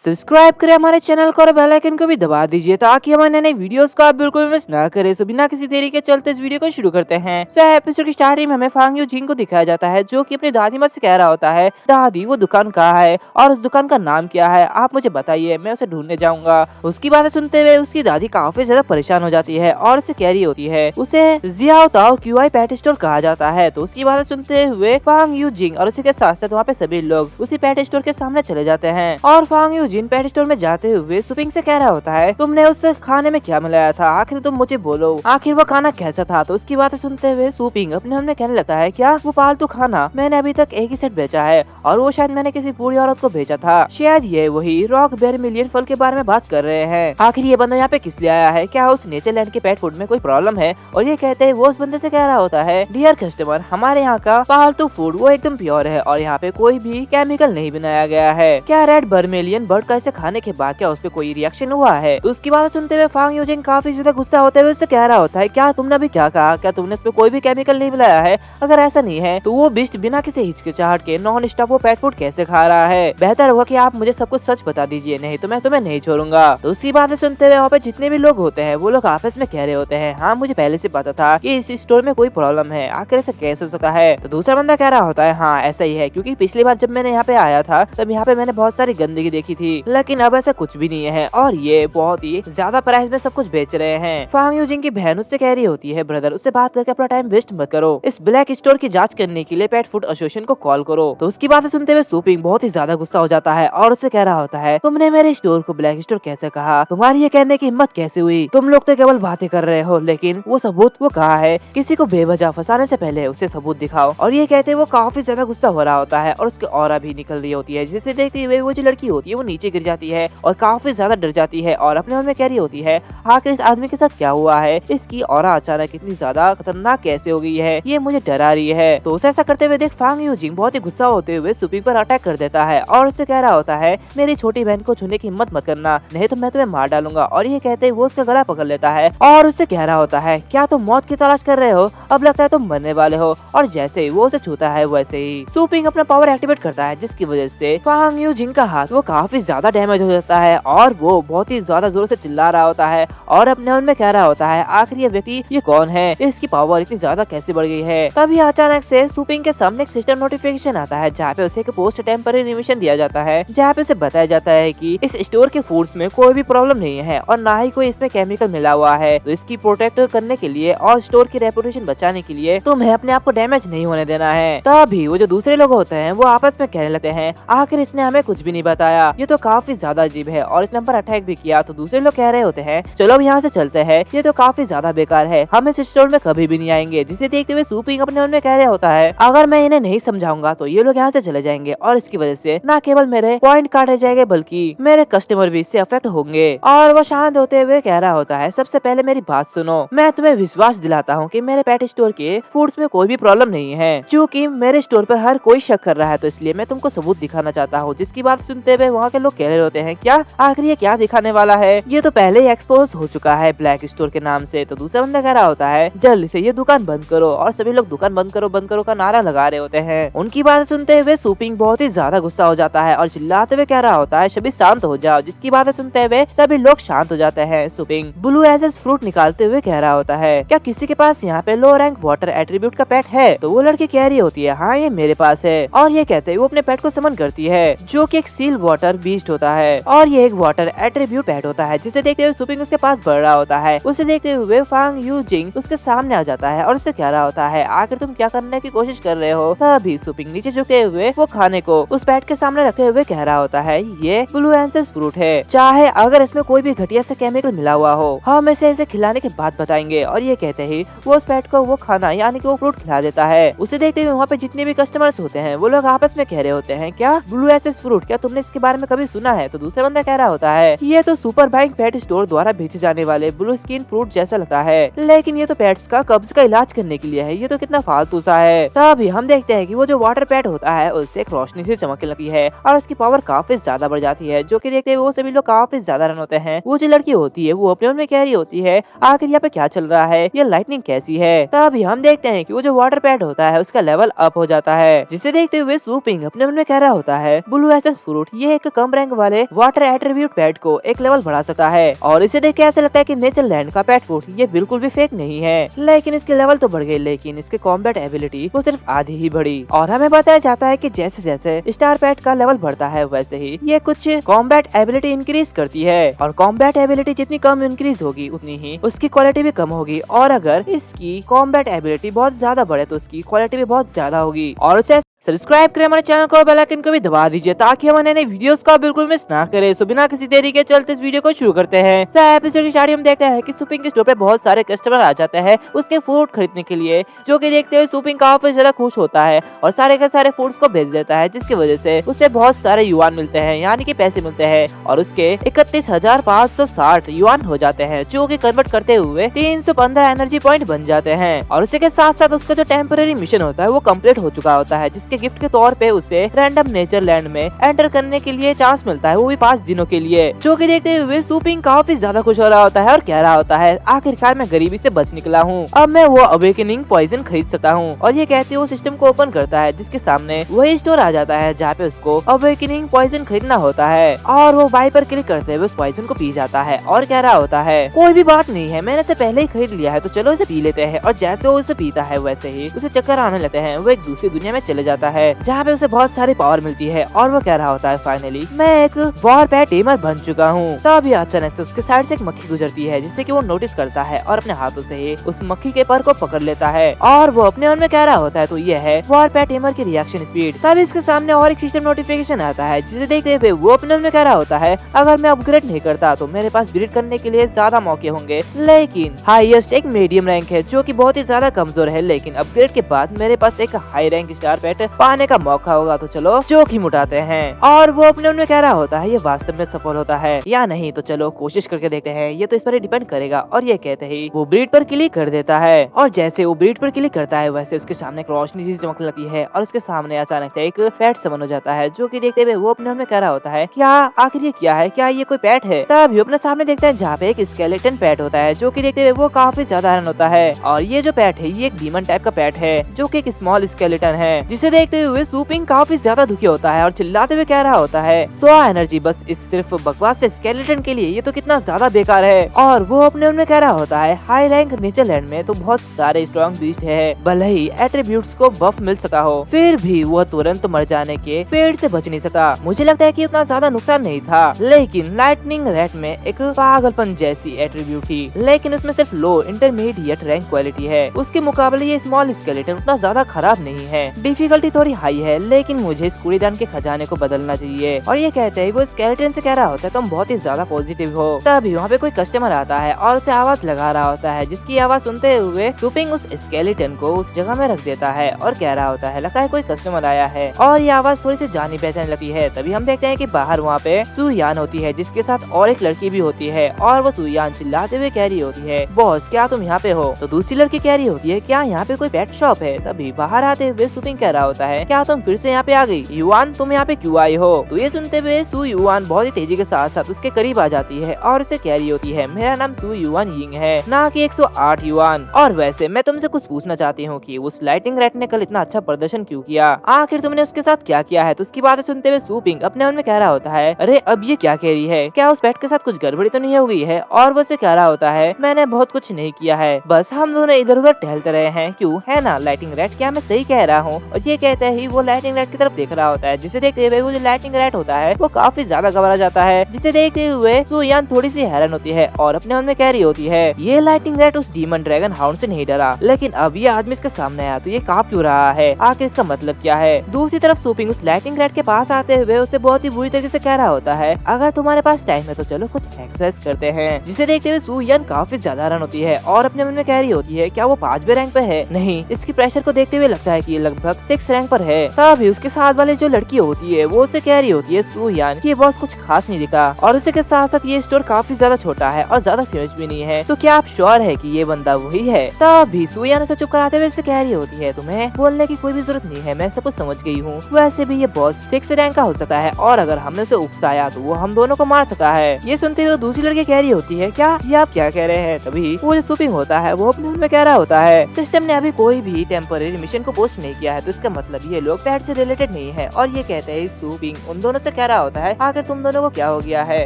सब्सक्राइब करें हमारे चैनल को और बेल आइकन को भी दबा दीजिए ताकि हमारे नए वीडियोस को आप बिल्कुल मिस ना करें। सो बिना किसी देरी के चलते इस वीडियो को शुरू करते हैं। सो एपिसोड की स्टार्टिंग में हमें फांग यू जिंग को दिखाया जाता है जो कि अपनी दादी माँ से कह रहा होता है दादी वो दुकान कहाँ है और उस दुकान का नाम क्या है आप मुझे बताइए, मैं उसे ढूंढने जाऊंगा। उसकी बातें सुनते हुए उसकी दादी काफी ज्यादा परेशान हो जाती है और उसे कह रही होती है उसे जियाओ ताओ क्यूआई पेट स्टोर कहा जाता है। तो उसकी बातें सुनते हुए फांग यू जिंग और उसी के साथ साथ वहाँ पे सभी लोग उसी पेट स्टोर के सामने चले जाते हैं और फांग यू जिन पेट स्टोर में जाते हुए सुपिंग से कह रहा होता है तुमने उस खाने में क्या मिलाया था, आखिर तुम मुझे बोलो आखिर वो खाना कैसा था। तो उसकी बातें सुनते हुए सुपिंग अपने मन में कहने लगता है क्या वो पालतू खाना मैंने अभी तक एक ही सेट बेचा है और वो शायद मैंने किसी बूढ़ी औरत को बेचा था, शायद ये वही रॉक बेर मिलियन फल के बारे में बात कर रहे हैं। आखिर ये बंदा यहाँ पे किस लिए आया है, क्या उस नेचरलैंड के पेट फूड में कोई प्रॉब्लम है। और ये कहते हैं वो उस बंदे से कह रहा होता है डियर कस्टमर हमारे यहाँ का पालतू फूड वो एकदम प्योर है और यहाँ पे कोई भी केमिकल नहीं बनाया गया है, क्या रेड बर्मेलियन बर्ड का इसे खाने के बाद क्या उस पे कोई रिएक्शन हुआ है। तो उसकी बात सुनते हुए फांग यूजिंग काफी ज्यादा गुस्सा होते हुए उससे कह रहा होता है क्या तुमने अभी क्या कहा, क्या तुमने इस पे कोई भी केमिकल नहीं मिलाया है, अगर ऐसा नहीं है तो वो बिस्ट बिना किसी हिचकिचाहट के नॉन स्टॉप वो पेट फूड कैसे खा रहा है, बेहतर होगा कि आप मुझे सब कुछ सच बता दीजिए नहीं तो मैं तुम्हें नहीं छोड़ूंगा। तो उसकी बातें सुनते हुए वहाँ पे जितने भी लोग होते हैं वो लोग आपस में कह रहे होते हैं हाँ मुझे पहले से पता था कि इस स्टोर में कोई प्रॉब्लम है, आखिर ऐसा कैसे हो सकता है। तो दूसरा बंदा कह रहा होता है हाँ ऐसा ही है क्योंकि पिछली बार जब मैंने यहाँ पे आया था तब यहाँ पे मैंने बहुत सारी गंदगी देखी थी लेकिन अब ऐसा कुछ भी नहीं है और ये बहुत ही ज्यादा प्राइस में सब कुछ बेच रहे हैं। फांग यूजिंग की बहन उससे कह रही होती है ब्रदर उससे बात करके अपना टाइम वेस्ट मत करो, इस ब्लैक स्टोर की जांच करने के लिए पेट फूड एसोसिएशन को कॉल करो। तो उसकी बातें सुनते हुए सुपिंग बहुत ही ज्यादा गुस्सा हो जाता है और उससे कह रहा होता है तुमने मेरे स्टोर को ब्लैक स्टोर कैसे कहा, तुम्हारी ये कहने की हिम्मत कैसे हुई, तुम लोग तो केवल बातें कर रहे हो लेकिन वो सबूत वो कहा है, किसी को बेवजह फंसाने से पहले उसे सबूत दिखाओ। और ये कहते वो काफी ज्यादा गुस्सा हो रहा होता है और उसकी ऑरा भी निकल रही होती है जिसे देखते हुए वो जो लड़की होती है वो नीचे गिर जाती है और काफी ज्यादा डर जाती है और अपने मन में कह रही होती है आखिर इस आदमी के साथ क्या हुआ है, इसकी ऑरा अचानक इतनी ज्यादा खतरनाक कैसे हो गई है, ये मुझे डरा रही है। तो उसे ऐसा करते हुए देख फांग यूजिंग बहुत ही गुस्सा होते हुए सुपिंग पर अटैक कर देता है और उससे कह रहा होता है मेरी छोटी बहन को छूने की हिम्मत मत करना नहीं तो मैं तुम्हें मार डालूंगा। और ये कहते ही वो उसका गला पकड़ लेता है और उससे कह रहा होता है क्या तुम मौत की तलाश कर रहे हो, अब लगता है तुम मरने वाले हो। और जैसे ही वो उसे छूता है वैसे ही सुपिंग अपना पावर एक्टिवेट करता है जिसकी वजह से फांग यूजिंग का हाथ वो काफी ज्यादा डैमेज हो जाता है और वो बहुत ही ज्यादा जोर से चिल्ला रहा होता है और अपने मन में कह रहा होता है आखिर ये व्यक्ति ये कौन है, इसकी पावर इतनी ज्यादा कैसे बढ़ गई है। तभी अचानक से सुपिंग के सामने एक सिस्टम नोटिफिकेशन आता है जहाँ पे उसे एक पोस्ट टेम्पररी रिमिशन दिया जाता है जहाँ पे उसे बताया जाता है कि इस स्टोर के फूड्स में कोई भी प्रॉब्लम नहीं है और ना ही कोई इसमें केमिकल मिला हुआ है, तो इसकी प्रोटेक्ट करने के लिए और स्टोर की रेपुटेशन बचाने के लिए तुम्हें अपने आप को डैमेज नहीं होने देना है। तभी वो जो दूसरे लोग होते हैं वो आपस में कहने लगते हैं आखिर इसने हमें कुछ भी नहीं बताया, ये तो लोग काफी ज्यादा अजीब है और इसने पर अटैक भी किया। तो दूसरे लोग कह रहे होते हैं चलो अब यहाँ से चलते हैं, ये तो काफी ज्यादा बेकार है, हम इस स्टोर में कभी भी नहीं आएंगे। जिसे देखते हुए सूपिंग अपने मन में कह रहे होता है अगर मैं इन्हें नहीं समझाऊंगा तो ये लोग यहाँ से चले जाएंगे और इसकी वजह से न केवल मेरे पॉइंट काटे जाएंगे बल्कि मेरे कस्टमर भी इससे अफेक्ट होंगे। और वो शांत होते हुए कह रहा होता है सबसे पहले मेरी बात सुनो, मैं तुम्हें विश्वास दिलाता हूँ कि मेरे पेट स्टोर के फूड्स में कोई भी प्रॉब्लम नहीं है। क्योंकि मेरे स्टोर पर हर कोई शक कर रहा है तो इसलिए मैं तुमको सबूत दिखाना चाहता हूँ। जिसकी बात सुनते हुए वहाँ के लोग कह रहे होते हैं क्या आखिर ये क्या दिखाने वाला है, ये तो पहले ही एक्सपोज हो चुका है ब्लैक स्टोर के नाम से। तो दूसरा बंदा कह रहा होता है जल्दी से ये दुकान बंद करो और सभी लोग दुकान बंद करो का नारा लगा रहे होते हैं। उनकी बात सुनते हुए सूपिंग बहुत ही ज्यादा गुस्सा हो जाता है और चिल्लाते हुए कह रहा होता है सभी शांत हो जाओ। जिसकी बातें सुनते हुए सभी लोग शांत हो जाते हैं। सूपिंग ब्लू एसेस फ्रूट निकालते हुए कह रहा होता है क्या किसी के पास यहाँ पे लो रैंक वाटर एट्रीब्यूट का पेट है। तो वो लड़की कह रही होती है हाँ ये मेरे पास है। और ये कहते हुए वो अपने पेट को समन करती है जो कि एक सील वाटर बीस्ट होता है और ये एक वाटर एट्रीब्यूट पेट होता है। जिसे देखते हुए सूपिंग उसके पास बढ़ रहा होता है। उसे देखते हुए फांग यू जिंग उसके सामने आ जाता है और उससे कह रहा होता है आखिर तुम क्या करने की कोशिश कर रहे हो। तभी सूपिंग नीचे झुकते हुए वो खाने को उस पेट के सामने रखते हुए कह रहा होता है ये ब्लू एसेस फ्रूट है, चाहे अगर इसमें कोई भी घटिया से केमिकल मिला हुआ हो हम इसे खिलाने के बाद बताएंगे। और ये कहते ही वो उस पेट को वो खाना यानी कि वो फ्रूट खिला देता है। उसे देखते हुए वहाँ पे जितने भी कस्टमर्स होते हैं वो लोग आपस में कह रहे होते हैं क्या ब्लू एसेस फ्रूट, क्या तुमने इसके बारे में कभी सुना है। तो दूसरा बंदा कह रहा होता है ये तो सुपर बैंक पेट स्टोर द्वारा बेचे जाने वाले ब्लू स्किन फ्रूट जैसा लगता है, लेकिन ये तो पेट्स का कब्ज का इलाज करने के लिए है, ये तो कितना फालतू सा है। तभी हम देखते हैं कि वो जो वाटर पेट होता है उससे एक रोशनी से चमकने लगती है और उसकी पावर काफी ज्यादा बढ़ जाती है। जो कि देखते हुए वो सभी लोग काफी ज्यादा रन होते हैं। वो जो लड़की होती है वो अपने मन में कह रही होती है आखिर यहाँ पे क्या चल रहा है, ये लाइटनिंग कैसी है। तभी हम देखते हैं कि वो जो वाटर पेट होता है उसका लेवल अप हो जाता है। जिसे देखते हुए सूपिंग अपने मन में कह रहा होता है ब्लू एसेस फ्रूट ये एक कम रैंक वाले वाटर एट्रीब्यूट पेट को एक लेवल बढ़ा सकता है। और इसे देख के ऐसा लगता है कि नेचरलैंड का पेट फूड ये बिल्कुल भी फेक नहीं है, लेकिन इसके लेवल तो बढ़ गए लेकिन इसके कॉम्बैट एबिलिटी वो सिर्फ आधी ही बढ़ी। और हमें बताया जाता है कि जैसे जैसे स्टार पेट का लेवल बढ़ता है वैसे ही ये कुछ कॉम्बैट एबिलिटी इंक्रीज करती है और कॉम्बैट एबिलिटी जितनी कम इंक्रीज होगी उतनी ही उसकी क्वालिटी भी कम होगी। और अगर इसकी कॉम्बैट एबिलिटी बहुत ज्यादा बढ़े तो उसकी क्वालिटी भी बहुत ज्यादा होगी। और उसे सब्सक्राइब करें हमारे चैनल को और बेल आइकन को भी दबा दीजिए ताकि हमारे नए वीडियोस का बिल्कुल मिस ना करें। सो बिना किसी देरी के चलते इस वीडियो को शुरू करते हैं। सो एपिसोड की स्टार्टिंग हम देखते हैं कि सूपिंग के स्टोर पे बहुत सारे कस्टमर आ जाते हैं उसके फूड खरीदने के लिए, जो कि देखते हुए सूपिंग काफी ज्यादा खुश होता है और सारे के सारे फूड्स को भेज देता है, जिसकी वजह से उसे बहुत सारे युआन मिलते हैं यानी कि पैसे मिलते हैं और उसके 31,560 युआन हो जाते हैं, जो कि कन्वर्ट करते हुए 315 एनर्जी पॉइंट बन जाते हैं। और उसी के साथ साथ उसका जो टेम्पररी मिशन होता है वो कम्प्लीट हो चुका होता है, जिसके गिफ्ट के तौर पे उसे रैंडम नेचरलैंड में एंटर करने के लिए चांस मिलता है, वो भी 5 दिनों के लिए। जो कि देखते हुए सूपिंग काफी ज्यादा खुश हो रहा होता है और कह रहा होता है आखिरकार मैं गरीबी से बच निकला हूँ, अब मैं वो अवेकनिंग पॉइजन खरीद सकता हूँ। और ये कहते हुए वो सिस्टम को ओपन करता है जिसके सामने वही स्टोर आ जाता है जहाँ पे उसको अवेकनिंग पॉइजन खरीदना होता है और वो बाय पर क्लिक करते हुए उस पॉइजन को पी जाता है और कह रहा होता है कोई भी बात नहीं है, मैंने इसे पहले ही खरीद लिया है तो चलो इसे पी लेते हैं। और जैसे वो इसे पीता है वैसे ही उसे चक्कर आने लगते हैं, वो एक दूसरी दुनिया में चले जाता है जहाँ पे उसे बहुत सारी पावर मिलती है और वो कह रहा होता है फाइनली मैं एक वॉर पेट टेमर बन चुका हूँ। तभी अचानक से उसके साइड से एक मक्खी गुजरती है जिससे कि वो नोटिस करता है और अपने हाथों से ही उस मक्खी के पर को पकड़ लेता है और वो अपने मन में कह रहा होता है तो ये है वॉर पेट टेमर की रिएक्शन स्पीड। तभी उसके सामने और एक सिस्टम नोटिफिकेशन आता है जिसे देखते हुए वो अपने मन में कह रहा होता है अगर मैं अपग्रेड नहीं करता तो मेरे पास ब्रीड करने के लिए ज्यादा मौके होंगे, लेकिन हाईएस्ट एक मीडियम रैंक है जो कि बहुत ही ज्यादा कमजोर है, लेकिन अपग्रेड के बाद मेरे पास एक हाई रैंक स्टार पेट पाने का मौका होगा, तो चलो जोखिम उठाते हैं। और वो अपने मन में कह रहा होता है ये वास्तव में सफल होता है या नहीं, तो चलो कोशिश करके देखते हैं, ये तो इस पर ही डिपेंड करेगा। और ये कहते ही वो ब्रीड पर क्लिक कर देता है और जैसे वो ब्रीड पर क्लिक करता है वैसे उसके सामने एक रोशनी सी चमकने लगती है और उसके सामने अचानक से एक पेट समन हो जाता है, जो कि देखते हुए वो अपने मन में कह रहा होता है क्या आखिर ये क्या है, क्या ये कोई पेट है। तभी अपने सामने देखता है जहाँ पे एक स्केलेटन पेट होता है, जो कि देखते हुए वो काफी ज्यादा हैरान होता है। और ये जो पेट है ये एक डीमन टाइप का पेट है जो कि एक स्मॉल स्केलेटन है, जिसे देखते हुए सूपिंग काफी ज्यादा दुखी होता है और चिल्लाते हुए कह रहा होता है 100 एनर्जी बस इस सिर्फ बकवास से स्केलेटन के लिए, ये तो कितना ज्यादा बेकार है। और वो अपने मन में कह रहा होता है हाई रैंक नेचरलैंड में तो बहुत सारे स्ट्रॉन्ग बीस्ट है, भले ही एट्रीब्यूट्स को बफ मिल सका हो फिर भी वो तुरंत मर जाने के फेट से बच नहीं सका। मुझे लगता है कि उतना ज्यादा नुकसान नहीं था, लेकिन लाइटनिंग रैट में एक पागलपन जैसी एट्रीब्यूट थी, लेकिन उसमें सिर्फ लो इंटरमीडिएट रैंक क्वालिटी है, उसके मुकाबले ये स्मॉल स्केलेटन उतना ज्यादा खराब नहीं है। डिफिकल्टी प्रायोरिटी थोड़ी हाई है, लेकिन मुझे इस कूड़ेदान के खजाने को बदलना चाहिए। और ये कहते हैं वो स्केलेटन से कह रहा होता है तुम बहुत ही ज्यादा पॉजिटिव हो। तभी वहाँ पे कोई कस्टमर आता है और उसे आवाज लगा रहा होता है, जिसकी आवाज सुनते हुए सुपिंग उस स्केलेटन को उस जगह में रख देता है और कह रहा होता है लगता है कोई कस्टमर आया है। और ये आवाज थोड़ी सी जानी पहचानी लगती है। तभी हम देखते हैं कि बाहर वहाँ पे सुयान होती है, जिसके साथ और एक लड़की भी होती है और वो सुयान चिल्लाते हुए कह रही होती है बॉस क्या तुम यहाँ पे हो। तो दूसरी लड़की कह रही होती है क्या यहाँ पे कोई पेट शॉप है। तभी बाहर आते हुए सुपिंग कह रहा होता है क्या तुम फिर से यहाँ पे आ गई, युआन तुम यहाँ पे क्यों आई हो। तो ये सुनते हुए सु युआन बहुत ही तेजी के साथ साथ उसके करीब आ जाती है और उसे कह रही होती है मेरा नाम सु युआन यिंग है, ना कि 108 युआन। और वैसे मैं तुमसे कुछ पूछना चाहती हूँ कि उस लाइटिंग रैट ने कल इतना अच्छा प्रदर्शन क्यों किया, आखिर तुमने उसके साथ क्या किया है। तो उसकी बातें सुनते हुए सुपिंग अपने मन में कह रहा होता है अरे अब ये क्या कह रही है, क्या उस पेट के साथ कुछ गड़बड़ी तो नहीं हो गई है। और वो उसे कह रहा होता है मैंने बहुत कुछ नहीं किया है, बस हम दोनों इधर उधर टहलते रहे हैं, क्यों है ना लाइटिंग रैट, क्या मैं सही कह रहा हूँ। और ये कहते ही वो लाइटिंग रैट की तरफ देख रहा होता है, जिसे देखते हुए वो जो लाइटिंग रैट होता है वो काफी ज्यादा घबरा जाता है, जिसे देखते हुए सुयान थोड़ी सी हैरान होती है और अपने मन में कह रही होती है ये लाइटिंग रैट उस डीमन ड्रैगन हाउंड से नहीं डरा, लेकिन अब ये आदमी इसके सामने आया तो ये कांप क्यों रहा है, आखिर इसका मतलब क्या है। दूसरी तरफ सुपिंग उस लाइटिंग रैट के पास आते हुए उसे बहुत ही बुरी तरीके से कह रहा होता है अगर तुम्हारे पास टाइम है तो चलो कुछ एक्सरसाइज करते हैं, जिसे देखते हुए सुयान काफी ज्यादा हैरान होती है और अपने मन में कह रही होती है क्या वो 5वें रैंक पे है, नहीं इसकी प्रेशर को देखते हुए लगता है कि ये लगभग 6 रैंक पर है। तभी उसके साथ वाले जो लड़की होती है वो उसे कह रही होती है सुयान कि बॉस कुछ खास नहीं दिखा और उसी के साथ साथ ये स्टोर काफी ज्यादा छोटा है और ज्यादा फेमस भी नहीं है, तो क्या आप श्योर है कि ये बंदा वही है। तभी सुयान उसे चुप कराते हुए उसे कह रही होती है तुम्हें बोलने की कोई भी जरूरत नहीं है, मैं सब कुछ समझ गई हूँ, वैसे भी ये बॉस 6 रैंक का हो सकता है और अगर हमने उसे उकसाया तो वो हम दोनों को मार सकता है। ये सुनते हुए दूसरी लड़की कह रही होती है क्या ये आप क्या कह रहे हैं। तभी वो जो सुपिंग होता है वो अपने मन में कह रहा होता है सिस्टम ने अभी कोई भी टेम्पररी मिशन को पोस्ट नहीं किया है, तो इसका मतलब ये लोग पेट से रिलेटेड नहीं है। और ये कहते हैं सुपिंग उन दोनों से कह रहा होता है आखिर तुम दोनों को क्या हो गया है,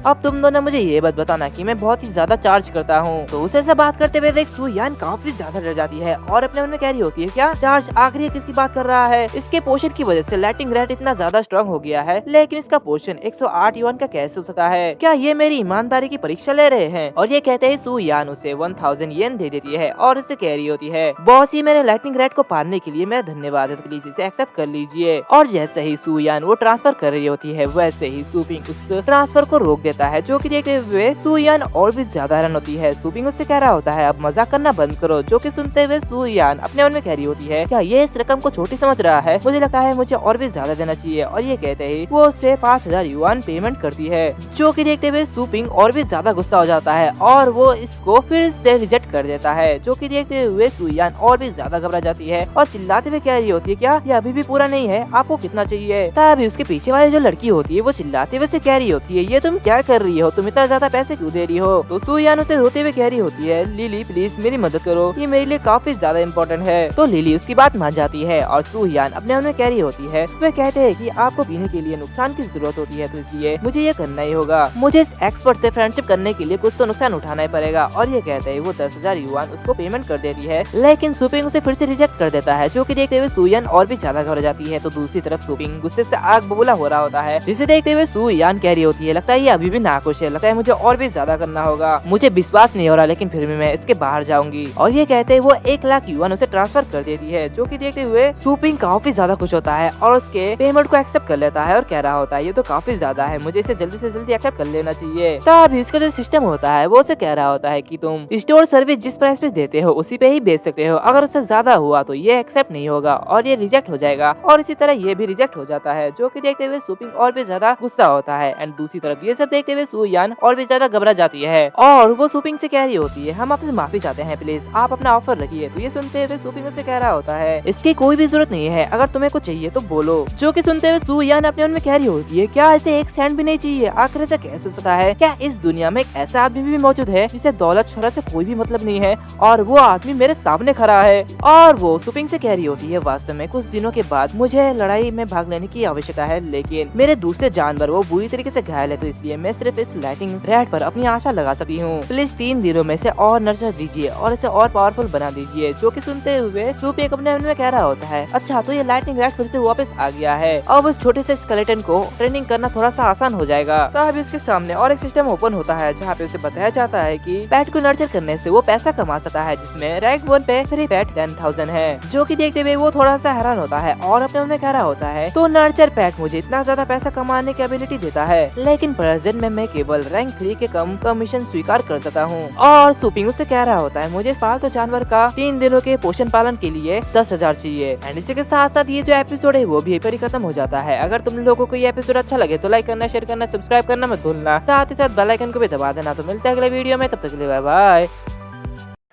अब तुम दोनों मुझे ये बात बताना कि मैं बहुत ही ज्यादा चार्ज करता हूँ। तो उसे से बात करते हुए देख सुयान काफी ज्यादा डर जाती है और अपने मन में कह रही होती है क्या चार्ज, आखिर ये किसकी बात कर रहा है, इसके पोषण की वजह से लाइटिंग रैट इतना ज्यादा स्ट्रॉन्ग हो गया है, लेकिन इसका पोषण 108 युआन का कैसे हो सकता है, क्या ये मेरी ईमानदारी की परीक्षा ले रहे हैं। और ये कहते हैं सुयान उसे 1000 येन दे देती है और उसे कह रही होती है बॉस ये मेरे लाइटिंग रैट को पारने के लिए मेरा धन्यवाद है, तो प्लीज इसे एक्सेप्ट कर लीजिए। और जैसे ही सुयान वो ट्रांसफर कर रही होती है वैसे ही सुपिंग उस ट्रांसफर को रोक देता है, जो कि देखते हुए सुयान और भी ज्यादा हैरान होती है। सुपिंग उससे कह रहा होता है अब मजाक करना बंद करो, जो कि सुनते हुए सुयान अपने मन में कह रही होती है क्या ये इस रकम को छोटी समझ रहा है, मुझे लगता है मुझे और भी ज्यादा देना चाहिए। और ये कहते ही वो उससे 5000 युआन पेमेंट करती है, जो कि देखते हुए सुपिंग और भी ज्यादा गुस्सा हो जाता है और वो इसको फिर से रिजेक्ट कर देता है, जो कि देखते हुए सुयान और भी ज्यादा घबरा जाती है और चिल्लाते हुए कह रही होती है क्या ये अभी भी पूरा नहीं है, आपको कितना चाहिए। तभी उसके पीछे वाली जो लड़की होती है वो चिल्लाते हुए से कह रही होती है ये तुम क्या कर रही हो, तुम इतना ज्यादा पैसे क्यों दे रही हो। तो सुयान उसे रोते हुए कह रही होती है लिली प्लीज मेरी मदद करो, ये मेरे लिए काफी ज्यादा इम्पोर्टेंट है। तो लिली उसकी बात मान जाती है और सुयान अपने मन में कह रही होती है वे कहते हैं कि आपको पीने के लिए नुकसान की जरूरत होती है, तो इसलिए मुझे ये करना ही होगा, मुझे इस एक्सपर्ट से फ्रेंडशिप करने के लिए कुछ तो नुकसान उठाना ही पड़ेगा। और ये कहते हैं वो 10,000 युआन उसको पेमेंट कर देती है, लेकिन सुपिंग उसे फिर से रिजेक्ट कर देता है, जो कि देखते हुए सुयान और भी ज्यादा घबरा जाती है। तो दूसरी तरफ सुपिंग गुस्से से आग बबूला हो रहा होता है, जिसे देखते हुए सुयान कह रही होती है लगता है ये अभी भी नाखुश है, लगता है मुझे और भी ज्यादा करना होगा, मुझे विश्वास नहीं हो रहा लेकिन फिर भी मैं इसके बाहर जाऊंगी। और ये कहते हैं वो 1 लाख युआन उसे ट्रांसफर कर देती है, जो कि देखते हुए सुपिंग काफी ज्यादा खुश होता है और उसके पेमेंट को एक्सेप्ट कर लेता है और कह रहा होता है ये तो काफी ज्यादा है, मुझे इसे जल्दी से जल्दी एक्सेप्ट कर लेना चाहिए। तभी उसका जो सिस्टम होता है वो उसे कह रहा होता है कि तुम स्टोर सर्विस जिस प्राइस पे देते हो उसी पे ही बेच सकते हो, अगर उससे ज्यादा हुआ तो ये एक्सेप्ट नहीं होगा और ये रिजेक्ट हो जाएगा। और इसी तरह ये भी रिजेक्ट हो जाता है, जो कि देखते हुए सुपिंग और भी ज्यादा गुस्सा होता है। एंड दूसरी तरफ ये सब देखते हुए सुयान और भी ज्यादा घबरा जाती है और वो सुपिंग से कह रही होती है हम आपसे माफी चाहते हैं, प्लीज आप अपना ऑफर रखिए। तो ये सुनते हुए सुपिंग से कह रहा होता है इसकी कोई भी जरूरत नहीं है, अगर तुम्हें कुछ चाहिए तो बोलो, जो कि सुनते हुए सुयान अपने मन में कह रही होती है क्या ऐसे 1 सेंट भी नहीं चाहिए, आखिर ऐसा कैसे सकता है, क्या इस दुनिया में एक ऐसा आदमी भी मौजूद है जिसे दौलत शोहरत से कोई भी मतलब नहीं है और वो आदमी मेरे सामने खड़ा है। और वो सुपिंग से कह रही होती है वास्तव में कुछ दिनों के बाद मुझे लड़ाई में भाग लेने की आवश्यकता है, लेकिन मेरे दूसरे जानवर वो बुरी तरीके से घायल है, तो इसलिए मैं सिर्फ इस लाइटिंग रैट पर अपनी आशा लगा सकती हूँ, प्लीज 3 दिनों में से और नर्चर दीजिए और इसे और पावरफुल बना दीजिए। जो कि सुनते हुए सुपिंग अपने मन में कह रहा होता है अच्छा तो ये लाइटिंग रैट फिर से वापस आ गया है, अब उस छोटे से स्केलेटन को ट्रेनिंग करना थोड़ा सा आसान हो जाएगा। तभी उसके सामने और एक सिस्टम ओपन होता है जहाँ पे उसे बताया जाता है कि पेट को नर्चर करने से वो पैसा कमा सकता है, जिसमें रैंक 1 पे 3 पेट 10,000 है। जो कि देखते हुए वो थोड़ा सा हैरान होता होता है और अपने मन में कह रहा होता है तो नर्चर पैट मुझे इतना ज्यादा पैसा कमाने की एबिलिटी देता है, लेकिन प्रेजेंट में मैं केवल रैंक 3 के कम कमीशन स्वीकार कर सकता हूँ। और सुपिंग उससे कह रहा होता है मुझे इस पालतू जानवर का 3 दिनों के पोषण पालन के लिए 10,000 चाहिए। एंड इसी के साथ साथ ये जो एपिसोड है वो भी यहीं पर ही खत्म हो जाता है। अगर तुम लोगों को ये एपिसोड अच्छा लगे तो लाइक करना, शेयर करना, सब्सक्राइब करना मत भूलना, साथ ही साथ बेल आइकन को भी दबा देना। तो मिलते हैं अगले वीडियो में, तब तक के लिए बाय बाय।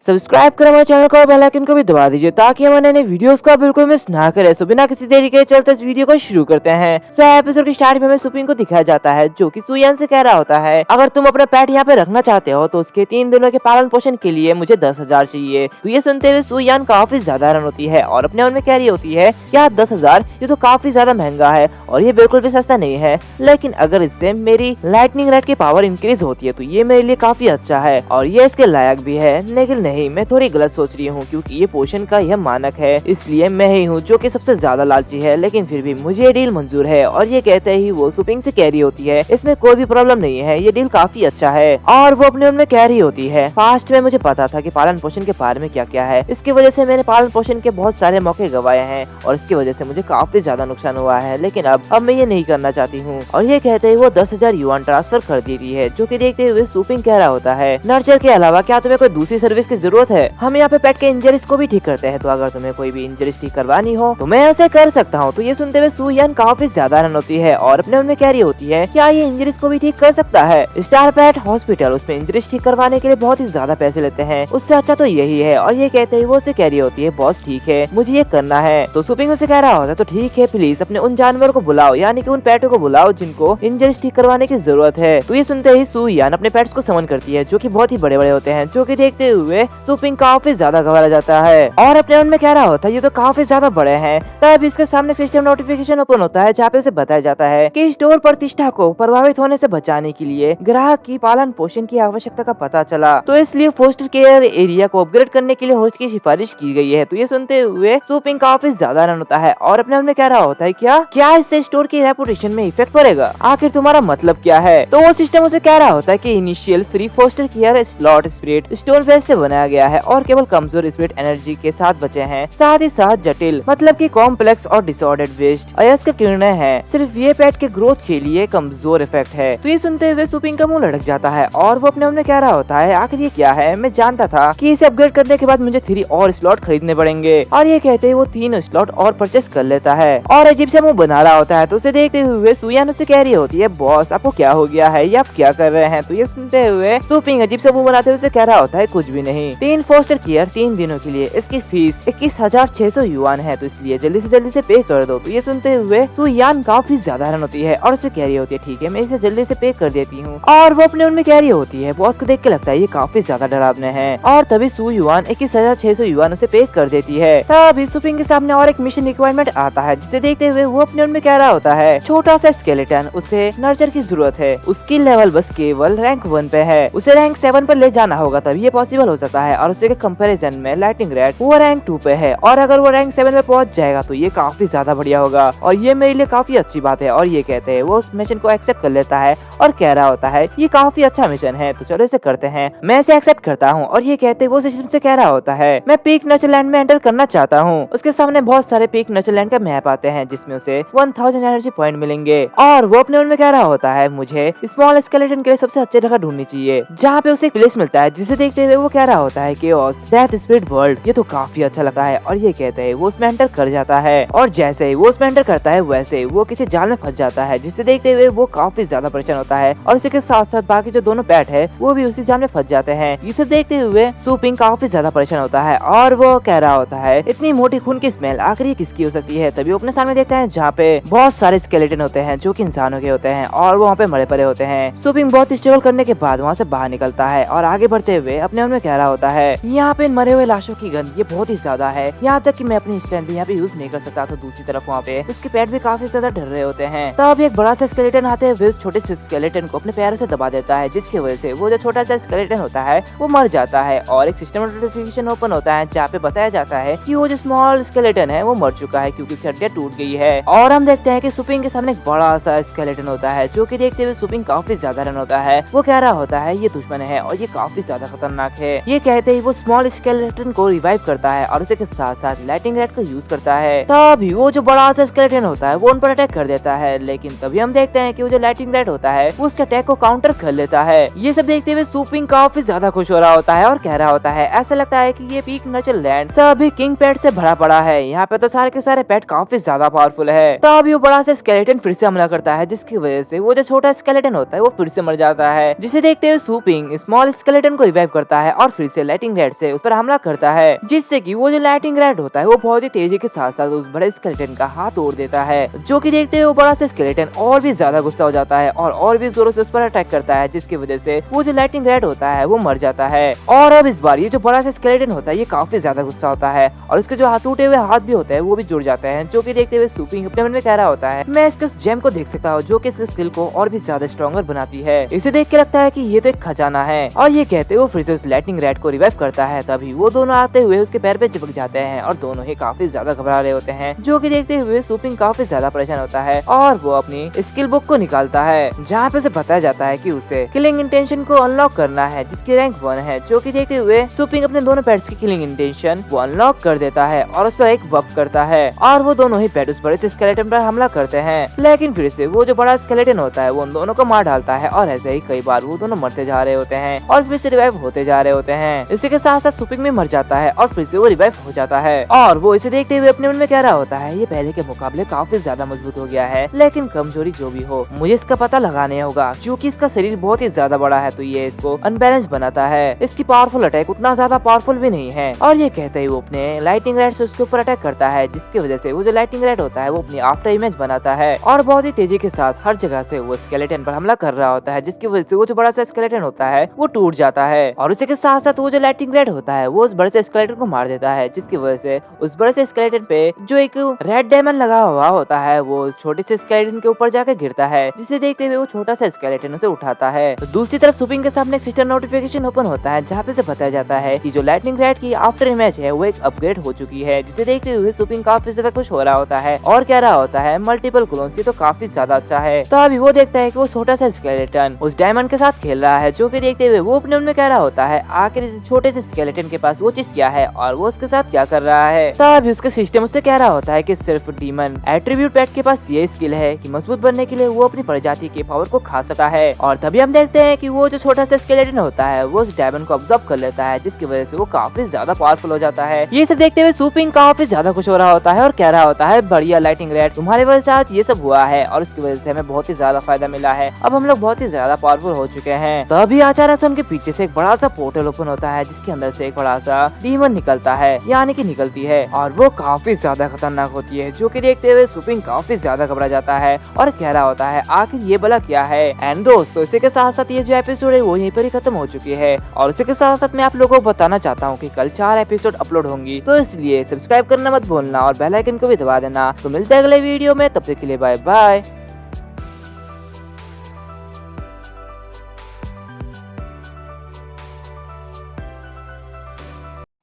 सब्सक्राइब कर हमारे चैनल को और बेल आइकन को भी दबा दीजिए ताकि हमारे नए वीडियोस को बिल्कुल मिस ना करें। सो बिना किसी देरी के चलते इस वीडियो को शुरू करते हैं। सो एपिसोड की स्टार्ट में हमें सुपिंग को दिखाया जाता है जो कि सुयान से कह रहा होता है अगर तुम अपना पेट यहाँ पे रखना चाहते हो तो उसके 3 दिनों के पालन पोषण के लिए मुझे 10,000 चाहिए। तो ये सुनते हुए सुयान काफी ज्यादा हैरान होती है और अपने मन में कह रही होती है क्या 10,000 ये तो काफी ज्यादा महंगा है और ये बिल्कुल भी सस्ता नहीं है, लेकिन अगर इससे मेरी लाइटनिंग रेट की पावर इंक्रीज होती है तो ये मेरे लिए काफी अच्छा है और ये इसके लायक भी है। लेकिन नहीं, मैं थोड़ी गलत सोच रही हूँ क्योंकि ये पोषण का यह मानक है, इसलिए मैं ही हूँ जो कि सबसे ज्यादा लालची है, लेकिन फिर भी मुझे ये डील मंजूर है। और ये कहते ही वो सुपिंग से कह रही होती है इसमें कोई भी प्रॉब्लम नहीं है, ये डील काफी अच्छा है। और वो अपने मन में कह रही होती है फास्ट में मुझे पता था कि पालन पोषण के बारे में क्या क्या है, इसकी वजह से मैंने पालन पोषण के बहुत सारे मौके गवाए हैं और इसकी वजह से मुझे काफी ज्यादा नुकसान हुआ है, लेकिन अब मैं ये नहीं करना चाहती हूँ। और ये कहते ही वो 10,000 युआन ट्रांसफर कर देती है, जो कि देखते हुए सुपिंग कह रहा होता है नर्चर के अलावा क्या तुम्हें कोई दूसरी सर्विस की जरूरत है? हम यहाँ पे पेट के इंजरीज को भी ठीक करते हैं, तो अगर तुम्हें कोई भी इंजरीज ठीक करवानी हो तो मैं उसे कर सकता हूँ। तो ये सुनते हुए सुयान काफी ज्यादा हैरान होती है और अपने मन में कह रही होती है क्या ये इंजरीज को भी ठीक कर सकता है? स्टार पेट हॉस्पिटल उसमें इंजरीज ठीक करवाने के लिए बहुत ही ज्यादा पैसे लेते हैं, उससे अच्छा तो यही है। और ये कहते ही वो उसे कह रही होती है बॉस ठीक है मुझे ये करना है। तो सुपिंग उसे कह रहा होता है तो ठीक है प्लीज अपने उन जानवर को बुलाओ, यानी कि उन पेटों को बुलाओ जिनको इंजरीज ठीक करवाने की जरूरत है। तो ये सुनते ही सुयान अपने पेट्स को समन करती है जो की बहुत ही बड़े बड़े होते हैं, जो की देखते हुए सुपिंग काफी ज्यादा घबरा जाता है और अपने मन में कह रहा होता है ये तो काफी ज्यादा बड़े हैं। तब इसके सामने सिस्टम नोटिफिकेशन ओपन होता है जहाँ पे उसे बताया जाता है कि स्टोर प्रतिष्ठा को प्रभावित होने से बचाने के लिए ग्राहक की पालन पोषण की आवश्यकता का पता चला, तो इसलिए फोस्टर केयर एरिया को अपग्रेड करने के लिए होस्ट की सिफारिश की गई है। तो ये सुनते हुए सुपिंग काफी ज्यादा हैरान होता है और अपने मन में कह रहा होता है क्या इससे स्टोर की रेपुटेशन में इफेक्ट पड़ेगा? आखिर तुम्हारा मतलब क्या है? तो वो सिस्टम उसे कह रहा होता है कि initial free foster care slot spirit stone face से बनाया गया है और केवल कमजोर स्पिरिट एनर्जी के साथ बचे हैं, साथ ही साथ जटिल मतलब कि कॉम्प्लेक्स और डिसऑर्डर्ड वेस्ट अयस्क किरणें हैं, सिर्फ ये पेट के ग्रोथ के लिए कमजोर इफेक्ट है। तो ये सुनते हुए सुपिंग का मुंह लटक जाता है और वो अपने मन में कह रहा होता है आखिर ये क्या है? मैं जानता था कि इसे अपग्रेड करने के बाद मुझे 3 और स्लॉट खरीदने पड़ेंगे। और ये कहते ही वो 3 स्लॉट और परचेस कर लेता है और अजीब से मुंह बना रहा होता है। तो उसे देखते हुए सुयान उससे कह रही होती है बॉस आपको क्या हो गया है, ये आप क्या कर रहे हैं? तो ये सुनते हुए सुपिंग अजीब से मुंह बनाते हुए उसे कह रहा होता है कुछ भी नहीं, 3 फोस्टर केयर 3 दिनों के लिए, इसकी फीस 21,600 युआन है, तो इसलिए जल्दी से पे कर दो। तो ये सुनते हुए सुयान काफी ज्यादा हैरान होती है और उसे कह रही होती है ठीक है मैं इसे जल्दी से पे कर देती हूँ। और वो अपने मन में कह रही होती है बॉस को देख के लगता है ये काफी ज्यादा डरावने हैं और तभी सु युआन 21,600 युआन उसे पे कर देती है। तभी सुपिंग के सामने और एक मिशन रिक्वायरमेंट आता है जिसे देखते हुए वो अपने मन में कह रहा होता है छोटा सा स्केलेटन, उसे नर्चर की जरूरत है, उसकी लेवल बस केवल रैंक 1 पे है, उसे रैंक 7 पर ले जाना होगा तभी ये पॉसिबल हो सकता है। और उसके कंपैरिजन में लाइटिंग रेट वो रैंक 2 पे है और अगर वो रैंक 7 में पहुंच जाएगा तो ये काफी ज्यादा बढ़िया होगा और ये मेरे लिए काफी अच्छी बात है। और ये कहते हैं वो उस मिशन को एक्सेप्ट कर लेता है और कह रहा होता है ये काफी अच्छा मिशन है तो चलो इसे करते हैं, मैं इसे एक्सेप्ट करता हूँ। और ये कहते वो सिस्टम से कह रहा होता है मैं पीक नेचरलैंड में एंटर करना चाहता हूँ। उसके सामने बहुत सारे पीक नेचरलैंड का मैप आते हैं जिसमें उसे 1000 एनर्जी पॉइंट मिलेंगे और वो अपने मन में कह रहा होता है मुझे स्मॉल स्केलेटन के लिए सबसे अच्छी जगह ढूंढनी चाहिए जहाँ पे उसे एक प्लेस मिलता है, जिसे देखते हुए वो कह रहा होता है केओस डेथ स्पिरिट वर्ल्ड, ये तो काफी अच्छा लगा है। और ये कहते हैं वो उसमें एंटर कर जाता है और जैसे ही वो उसमें एंटर करता है वैसे ही वो किसी जाल में फंस जाता है, जिसे देखते हुए वो काफी ज्यादा परेशान होता है और उसी के साथ साथ बाकी जो दोनों पेट है वो भी उसी जाल में फंस जाते हैं। इसे देखते हुए सुपिंग काफी ज्यादा परेशान होता है और वो कह रहा होता है इतनी मोटी खून की स्मेल आखिर ये किसकी हो सकती है? तभी वो अपने सामने देखते हैं जहाँ पे बहुत सारे स्केलेटन होते हैं जो कि इंसानों के होते हैं और वो वहाँ पे मरे पड़े होते हैं। सुपिंग बहुत स्ट्रगल करने के बाद वहाँ से बाहर निकलता है और आगे बढ़ते हुए अपने मन में कह रहा होता है यहाँ पे मरे हुए लाशों की गंध ये बहुत ही ज्यादा है, यहाँ तक कि मैं अपनी स्टैंड भी यहाँ पे यूज नहीं कर सकता। तो दूसरी तरफ वहाँ पे उसके पेट भी काफी ज्यादा डर रहे होते हैं। तब एक बड़ा सा स्केलेटन आते हुए उस छोटे से स्केलेटन को अपने पैरों से दबा देता है, जिसकी वजह से वो जो छोटा सा स्केलेटन होता है वो मर जाता है और एक सिस्टम नोटिफिकेशन ओपन होता है जहाँ पे बताया जाता है कि वो जो स्मॉल स्केलेटन है वो मर चुका है क्योंकि हड्डियां टूट गई है। और हम देखते हैं कि सुपिंग के सामने एक बड़ा सा स्केलेटन होता है जो कि देखते हुए सुपिंग काफी ज्यादा रन होता है। वो कह रहा होता है ये दुश्मन है और ये काफी ज्यादा खतरनाक है, ये ये कहते ही वो स्मॉल स्केलेटन को रिवाइव करता है और उसे के साथ साथ लाइटिंग रैड को यूज करता है। तभी वो जो बड़ा सा स्केलेटन होता है वो उन पर अटैक कर देता है, लेकिन तभी हम देखते हैं कि वो जो लाइटिंग रैड होता है वो उसके अटैक को काउंटर कर लेता है। ये सब देखते हुए सुपिंग काफी ज्यादा खुश हो रहा होता है और कह रहा होता है ऐसा लगता है कि ये पीक नचल लैंड सभी किंग पेट से भरा पड़ा है, यहाँ पे तो सारे के सारे पेट काफी ज्यादा पावरफुल है। तभी वो बड़ा सा स्केलेटन फिर से हमला करता है, जिसकी वजह से वो जो छोटा स्केलेटन होता है वो फिर से मर जाता है। जिसे देखते हुए सुपिंग स्मॉल स्केलेटन को रिवाइव करता है और फिर से लाइटिंग रैड से उस पर हमला करता है, जिससे कि वो जो लाइटिंग रैड होता है वो बहुत ही तेजी के साथ साथ उस बड़े स्केलेटन का हाथ तोड़ देता है, जो कि देखते हुए वो बड़ा सा स्केलेटन और भी ज्यादा गुस्सा हो जाता है और भी जोरों से उस पर अटैक करता है, जिसकी वजह से वो जो लाइटिंग रैड होता है वो मर जाता है। और अब इस बार ये जो बड़ा सा स्केलेटन होता है ये काफी ज्यादा गुस्सा होता है और उसके जो हाथ टूटे हुए हाथ भी होते हैं वो भी जुड़ जाते हैं, जो कि देखते हुए सुपिंग अपने मन में कह रहा होता है मैं इसके जेम को देख सकता हूँ जो कि इसके स्किल को और भी ज्यादा स्ट्रॉन्गर बनाती है। इसे देख के लगता है कि ये तो एक खजाना है और ये कहते हुए फिर से उस लाइटिंग रैड को रिवाइव करता है। तभी वो दोनों आते हुए उसके पैर पे चिपक जाते हैं और दोनों ही काफी ज्यादा घबरा रहे होते हैं, जो कि देखते हुए सुपिंग काफी ज्यादा परेशान होता है और वो अपनी स्किल बुक को निकालता है, जहाँ पे उसे बताया जाता है कि उसे किलिंग इंटेंशन को अनलॉक करना है, जिसकी रैंक 1 है। जो कि देखते हुए सुपिंग अपने दोनों पेट्स की किलिंग इंटेंशन वो अनलॉक कर देता है और उस पर एक बफ करता है और वो दोनों ही पेट उस बड़े से स्केलेटन पर हमला करते हैं, लेकिन फिर से वो जो बड़ा स्केलेटन होता है वो उन दोनों को मार डालता है और ऐसे ही कई बार वो दोनों मरते जा रहे होते हैं और फिर से रिवाइव होते जा रहे होते हैं। इसी के साथ साथ सुपिंग भी मर जाता है और फिर से वो रिवाइव हो जाता है और वो इसे देखते हुए अपने मन में कह रहा होता है ये पहले के मुकाबले काफी ज्यादा मजबूत हो गया है, लेकिन कमजोरी जो भी हो मुझे इसका पता लगाने होगा, क्योंकि इसका शरीर बहुत ही ज्यादा बड़ा है तो ये इसको अनबैलेंस बनाता है। इसकी पावरफुल अटैक उतना ज्यादा पावरफुल भी नहीं है। और ये कहते ही वो अपने लाइटिंग रैड से उसके ऊपर अटैक करता है, जिसकी वजह से वो जो लाइटिंग रैड होता है वो अपनी आफ्टर इमेज बनाता है और बहुत ही तेजी के साथ हर जगह से वो स्केलेटन पर हमला कर रहा होता है, जिसकी वजह से वो जो बड़ा सा स्केलेटन होता है वो टूट जाता है और उसी के साथ साथ वो जो लाइटिंग रैड होता है वो उस बड़े से स्केलेटन को मार देता है, जिसकी वजह से उस बड़े से स्केलेटन पे जो एक रेड डायमंड लगा हुआ होता है वो उस छोटे से स्केलेटन के ऊपर जाकर गिरता है, जिसे देखते हुए वो छोटा सा स्केलेटन उसे उठाता है। तो दूसरी तरफ सुपिंग के सामने एक सिस्टम नोटिफिकेशन ओपन होता है, जहाँ पे से बताया जाता है कि जो लाइटिंग रैड की आफ्टर इमेज है वो एक अपग्रेड हो चुकी है, जिसे देखते हुए सुपिंग काफी ज्यादा खुश हो रहा होता है और कह रहा होता है मल्टीपल क्लोन से तो काफी ज्यादा अच्छा है। तो अभी वो देखता है कि वो छोटा सा स्केलेटन उस डायमंड के साथ खेल रहा है, जो कि देखते हुए वो अपने मन में कह रहा होता है आखिर इस छोटे से स्केलेटन के पास वो चीज क्या है और वो उसके साथ क्या कर रहा है। तभी उसका सिस्टम उससे कह रहा होता है कि सिर्फ डीमन एट्रीब्यूट पेट के पास ये स्किल है कि मजबूत बनने के लिए वो अपनी प्रजाति के पावर को खा सकता है। और तभी हम देखते हैं कि वो जो छोटा सा स्केलेटन होता है वो उस डायमंड को ऑब्जर्व कर लेता है, जिसकी वजह से वो काफी ज्यादा पावरफुल हो जाता है। ये सब देखते हुए सुपिंग काफी ज्यादा खुश हो रहा होता है और कह रहा होता है बढ़िया लाइटिंग रैड, तुम्हारे वजह से आज ये सब हुआ है और उसकी वजह से हमें बहुत ही ज्यादा फायदा मिला है, अब हम लोग बहुत ही ज्यादा पावरफुल हो चुके हैं। तभी अचानक से उनके पीछे से एक बड़ा सा पोर्टल ओपन होता है, जिसके अंदर से एक बड़ा सा डीमन निकलता है यानी कि निकलती है और वो काफी ज्यादा खतरनाक होती है, जो कि देखते हुए सुपिंग काफी ज्यादा घबरा जाता है और कह रहा होता है आखिर ये भला क्या है। एंड दोस्तों इसी के साथ साथ ये जो एपिसोड है वो यहीं पर ही खत्म हो चुकी है और इसी के साथ साथ मैं आप लोगों को बताना चाहता हूँ कि कल 4 एपिसोड अपलोड होंगी, तो इसलिए सब्सक्राइब करना मत भूलना और बेल आइकन को भी दबा देना। तो मिलते हैं अगले वीडियो में, तब तक के लिए बाय बाय।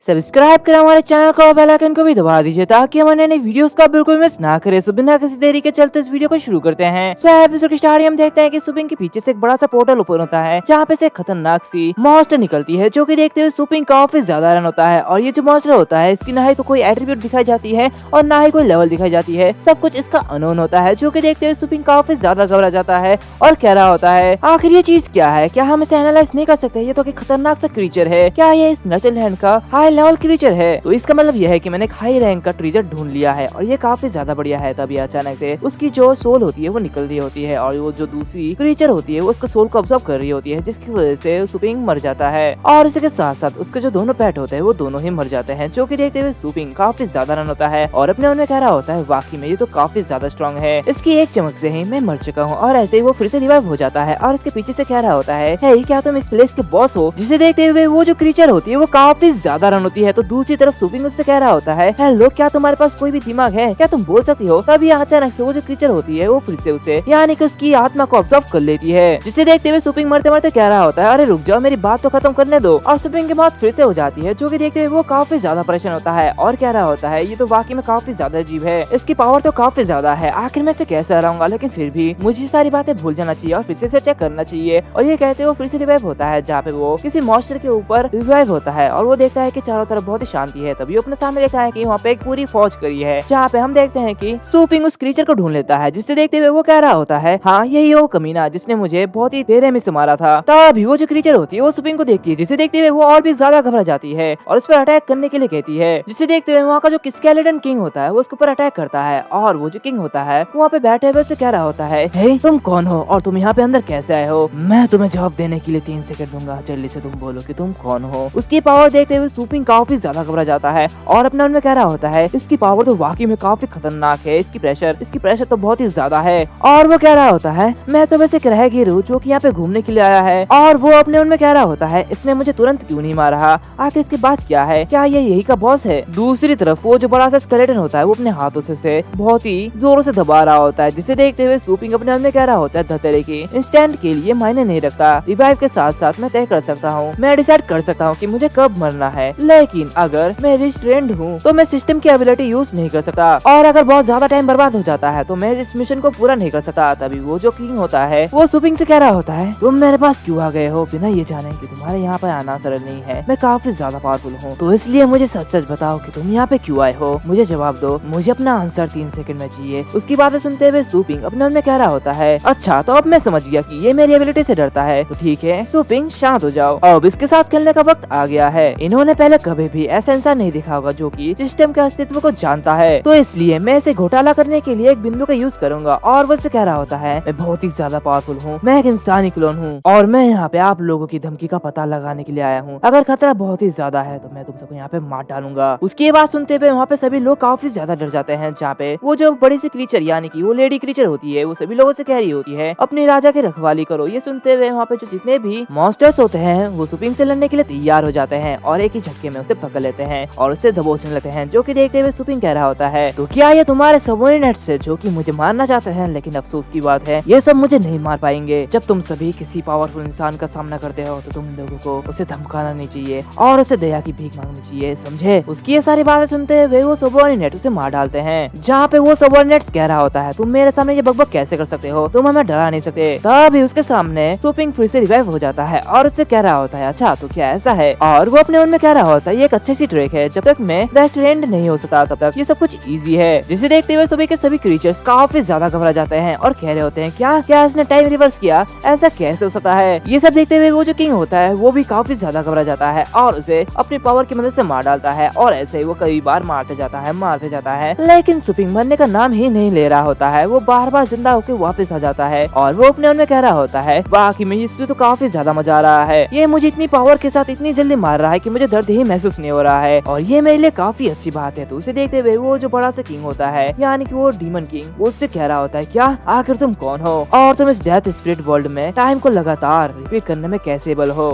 सब्सक्राइब करें हमारे चैनल को और बेल आइकन को भी दबा दीजिए ताकि हमारे नई वीडियोस का बिल्कुल मिस ना करें। सो बिना किसी देरी के चलते इस वीडियो को शुरू करते हैं। सो एपिसोड की स्टार्टिंग हम देखते हैं कि सुपिंग के पीछे से एक बड़ा सा पोर्टल ओपन होता है, जहाँ पे से खतरनाक सी मॉन्स्टर निकलती है, जो कि देखते हुए सुपिंग काफी ज्यादा रन होता है। और ये जो मॉन्स्टर होता है इसकी ना ही तो कोई एट्रीब्यूट दिखाई जाती है और ना ही कोई लेवल दिखाई जाती है, सब कुछ इसका अननोन होता है, जो कि देखते हुए सुपिंग काफी ज्यादा घबरा जाता है और कह रहा होता है आखिर ये चीज क्या है, क्या हम इसे एनालाइज नहीं कर सकते, ये तो खतरनाक सा क्रीचर है, क्या ये इस नचल हैंड का हाई लेवल क्रीचर है। तो इसका मतलब यह है कि मैंने एक हाई रैंक का ट्रेजर ढूंढ लिया है और ये काफी ज्यादा बढ़िया है। तभी अचानक से उसकी जो सोल होती है वो निकल रही होती है और वो जो दूसरी क्रीचर होती है वो उसका सोल को ऑब्जर्व कर रही होती है, जिसकी वजह से सुपिंग मर जाता है और इसके साथ साथ उसके जो दोनों पेट होते हैं वो दोनों ही मर जाते हैं, जो कि देखते हुए सुपिंग काफी ज्यादा रन होता है और अपने मन में कह रहा होता है वाकई में ये तो काफी ज्यादा स्ट्रॉन्ग है, इसकी एक चमक से ही मैं मर चुका हूँ। और ऐसे ही वो फिर से रिवाइव हो जाता है और इसके पीछे से कह रहा होता है क्या तुम इस प्लेस के बॉस हो, जिसे देखते हुए वो जो क्रीचर होती है वो काफी ज्यादा रन होती है तो दूसरी तरफ सुपिंग उससे कह रहा होता है, हेलो क्या तुम्हारे पास कोई भी दिमाग है, क्या तुम बोल सकती हो। तभी अचानक से वो जो क्रीचर होती है वो फिर से उसे यानी कि उसकी आत्मा को ऑब्जर्व कर लेती है, जिसे देखते हुए सुपिंग मरते मरते कह रहा होता है, अरे रुक जाओ मेरी बात तो खत्म करने दो। और सुपिंग की मौत फिर से हो जाती है, जो कि देखते हुए वो काफी ज्यादा परेशान होता है और कह रहा होता है, ये तो वाकई में काफी ज्यादा अजीब है, इसकी पावर तो काफी ज्यादा है, आखिर मैं इसे कैसे हराऊंगा, लेकिन फिर भी मुझे सारी बातें भूल जाना चाहिए और फिर से चेक करना चाहिए। और ये कहते हुए फिर से रिवाइव होता है, जहाँ पे वो किसी मॉन्स्टर के ऊपर रिवाइव होता है और वो देखता है कि चारों तरफ बहुत ही शांति है। तभी अपने सामने देखता है कि वहाँ पे एक पूरी फौज करी है, जहाँ पे हम देखते हैं कि सुपिंग उस क्रीचर को ढूंढ लेता है, जिससे देखते हुए वो कह रहा होता है, हाँ यही वो कमीना जिसने मुझे बहुत ही बेरहमी से मारा था। तभी वो जो क्रीचर होती है वो सुपिंग को देखती है, जिसे देखते हुए वो और भी ज्यादा घबरा जाती है और उस पर अटैक करने के लिए कहती है, जिसे देखते हुए वहाँ का जो स्केलेटन किंग होता है वो उसके ऊपर अटैक करता है और वो जो किंग होता है वहाँ पे बैठे हुए से कह रहा होता है, हे तुम कौन हो और तुम यहाँ पे अंदर कैसे आए हो, मैं तुम्हें जवाब देने के लिए 3 सेकंड दूंगा, जल्दी से तुम बोलो कि तुम कौन हो। उसकी पावर देखते हुए सुपिंग काफी ज्यादा घबरा जाता है और अपने मन में कह रहा होता है, इसकी पावर तो वाकई में काफी खतरनाक है, इसकी प्रेशर तो बहुत ही ज्यादा है। और वो कह रहा होता है, मैं तो वैसे रहगीर हूँ जो कि यहाँ पे घूमने के लिए आया है। और वो अपने मन में कह रहा होता है, इसने मुझे तुरंत क्यों नहीं मारा, आखिर इसकी बात क्या है, क्या ये यही का बॉस है। दूसरी तरफ वो जो बड़ा सा स्केलेटन होता है वो अपने हाथों से उसे बहुत ही जोरों से दबा रहा होता है, जिसे देखते हुए सुपिंग अपने मन में कह रहा होता है, धतेरे की इंस्टेंट के लिए मायने नहीं रखता, रिवाइव के साथ साथ मैं तय कर सकता हूँ, मैं डिसाइड कर सकता हूँ कि मुझे कब मरना है, लेकिन अगर मैं रिस्ट्रेंड हूँ तो मैं सिस्टम की एबिलिटी यूज नहीं कर सकता और अगर बहुत ज्यादा टाइम बर्बाद हो जाता है तो मैं इस मिशन को पूरा नहीं कर सकता। तभी वो जो किंग होता है वो सुपिंग से कह रहा होता है, तुम मेरे पास क्यों आ गए हो बिना ये जाने कि तुम्हारे यहाँ पर आना सरल नहीं है, मैं काफी ज्यादा पावरफुल हूँ, तो इसलिए मुझे सच सच बताओ कि तुम यहाँ पे क्यों आए हो, मुझे जवाब दो, मुझे अपना आंसर 3 सेकंड में चाहिए। उसकी बातें सुनते हुए सुपिंग अपने मन में कह रहा होता है, अच्छा तो अब मैं समझ गया कि ये मेरी एबिलिटी से डरता है, तो ठीक है सुपिंग शांत हो जाओ, अब इसके साथ खेलने का वक्त आ गया है। इन्होंने पहले कभी भी ऐसा इंसान नहीं देखा होगा जो कि सिस्टम के अस्तित्व को जानता है, तो इसलिए मैं इसे घोटाला करने के लिए एक बिंदु का यूज करूंगा। और वो इसे कह रहा होता है, मैं बहुत ही ज्यादा पावरफुल हूँ, मैं एक इंसानी क्लोन हूँ और मैं यहाँ पे आप लोगों की धमकी का पता लगाने के लिए आया हूँ, अगर खतरा बहुत ही ज्यादा है तो मैं तुम सबको यहाँ पे मार डालूंगा। उसकी बात सुनते हुए वहाँ पे सभी लोग काफी ज्यादा डर जाते हैं, जहाँ पे वो जो बड़ी सी क्रीचर यानी कि वो लेडी क्रीचर होती है वो सभी लोगों से कह रही होती है, अपने राजा की रखवाली करो। ये सुनते हुए वहाँ पे जो जितने भी मॉन्स्टर्स होते हैं वो सुपिंग से लड़ने के लिए तैयार हो जाते हैं और एक ही झटके में उसे पकड़ लेते हैं और उसे दबोचने लगते हैं, जो कि देखते हुए सुपिंग कह रहा होता है, तो क्या ये तुम्हारे सबऑर्डिनेट्स है जो कि मुझे मारना चाहते हैं, लेकिन अफसोस की बात है ये सब मुझे नहीं मार पाएंगे। जब तुम सभी किसी पावरफुल इंसान का सामना करते हो तो तुम लोगों को उसे धमकाना नहीं चाहिए और उसे दया की भीख मांगनी चाहिए, समझे। उसकी ये सारी बातें सुनते हुए वो सबऑर्डिनेट उसे मार डालते हैं, जहाँ पे वो सबऑर्डिनेट्स कह रहा होता है, तुम मेरे सामने ये बकबक कैसे कर सकते हो, तुम हमें डरा नहीं सकते। तभी उसके सामने सुपिंग फिर से रिवाइव हो जाता है और उससे कह रहा होता है, अच्छा तो क्या ऐसा है। और वो अपने मन में कह रहा होता है, ये एक अच्छी सी ट्रिक है, जब तक मैं बेस्ट एंड नहीं हो सकता तब तक ये सब कुछ इजी है। जिसे देखते हुए सभी के सभी क्रीचर्स काफी ज्यादा घबरा जाते हैं और कह रहे होते हैं, क्या इसने टाइम रिवर्स किया, ऐसा कैसे हो सकता है। ये सब देखते हुए वो जो किंग होता है वो भी काफी ज्यादा घबरा जाता है और उसे अपनी पावर की मदद से मार डालता है और ऐसे ही वो कई बार मारते जाता है, लेकिन सुपिंग मरने का नाम ही नहीं ले रहा होता है, वो बार बार जिंदा होकर वापस आ जाता है और वो अपने मन में कह रहा होता है, बाकी में इसमें तो काफी ज्यादा मजा आ रहा है, ये मुझे इतनी पावर के साथ इतनी जल्दी मार रहा है कि मुझे दर्द ही महसूस नहीं हो रहा है और ये मेरे लिए काफी अच्छी बात है। तो उसे देखते हुए वो जो बड़ा सा किंग होता है यानी कि वो डीमन किंग, वो उससे कह रहा होता है, क्या आखिर तुम कौन हो और तुम इस डेथ स्पिरिट वर्ल्ड में टाइम को लगातार रिपीट करने में कैसे एबल हो,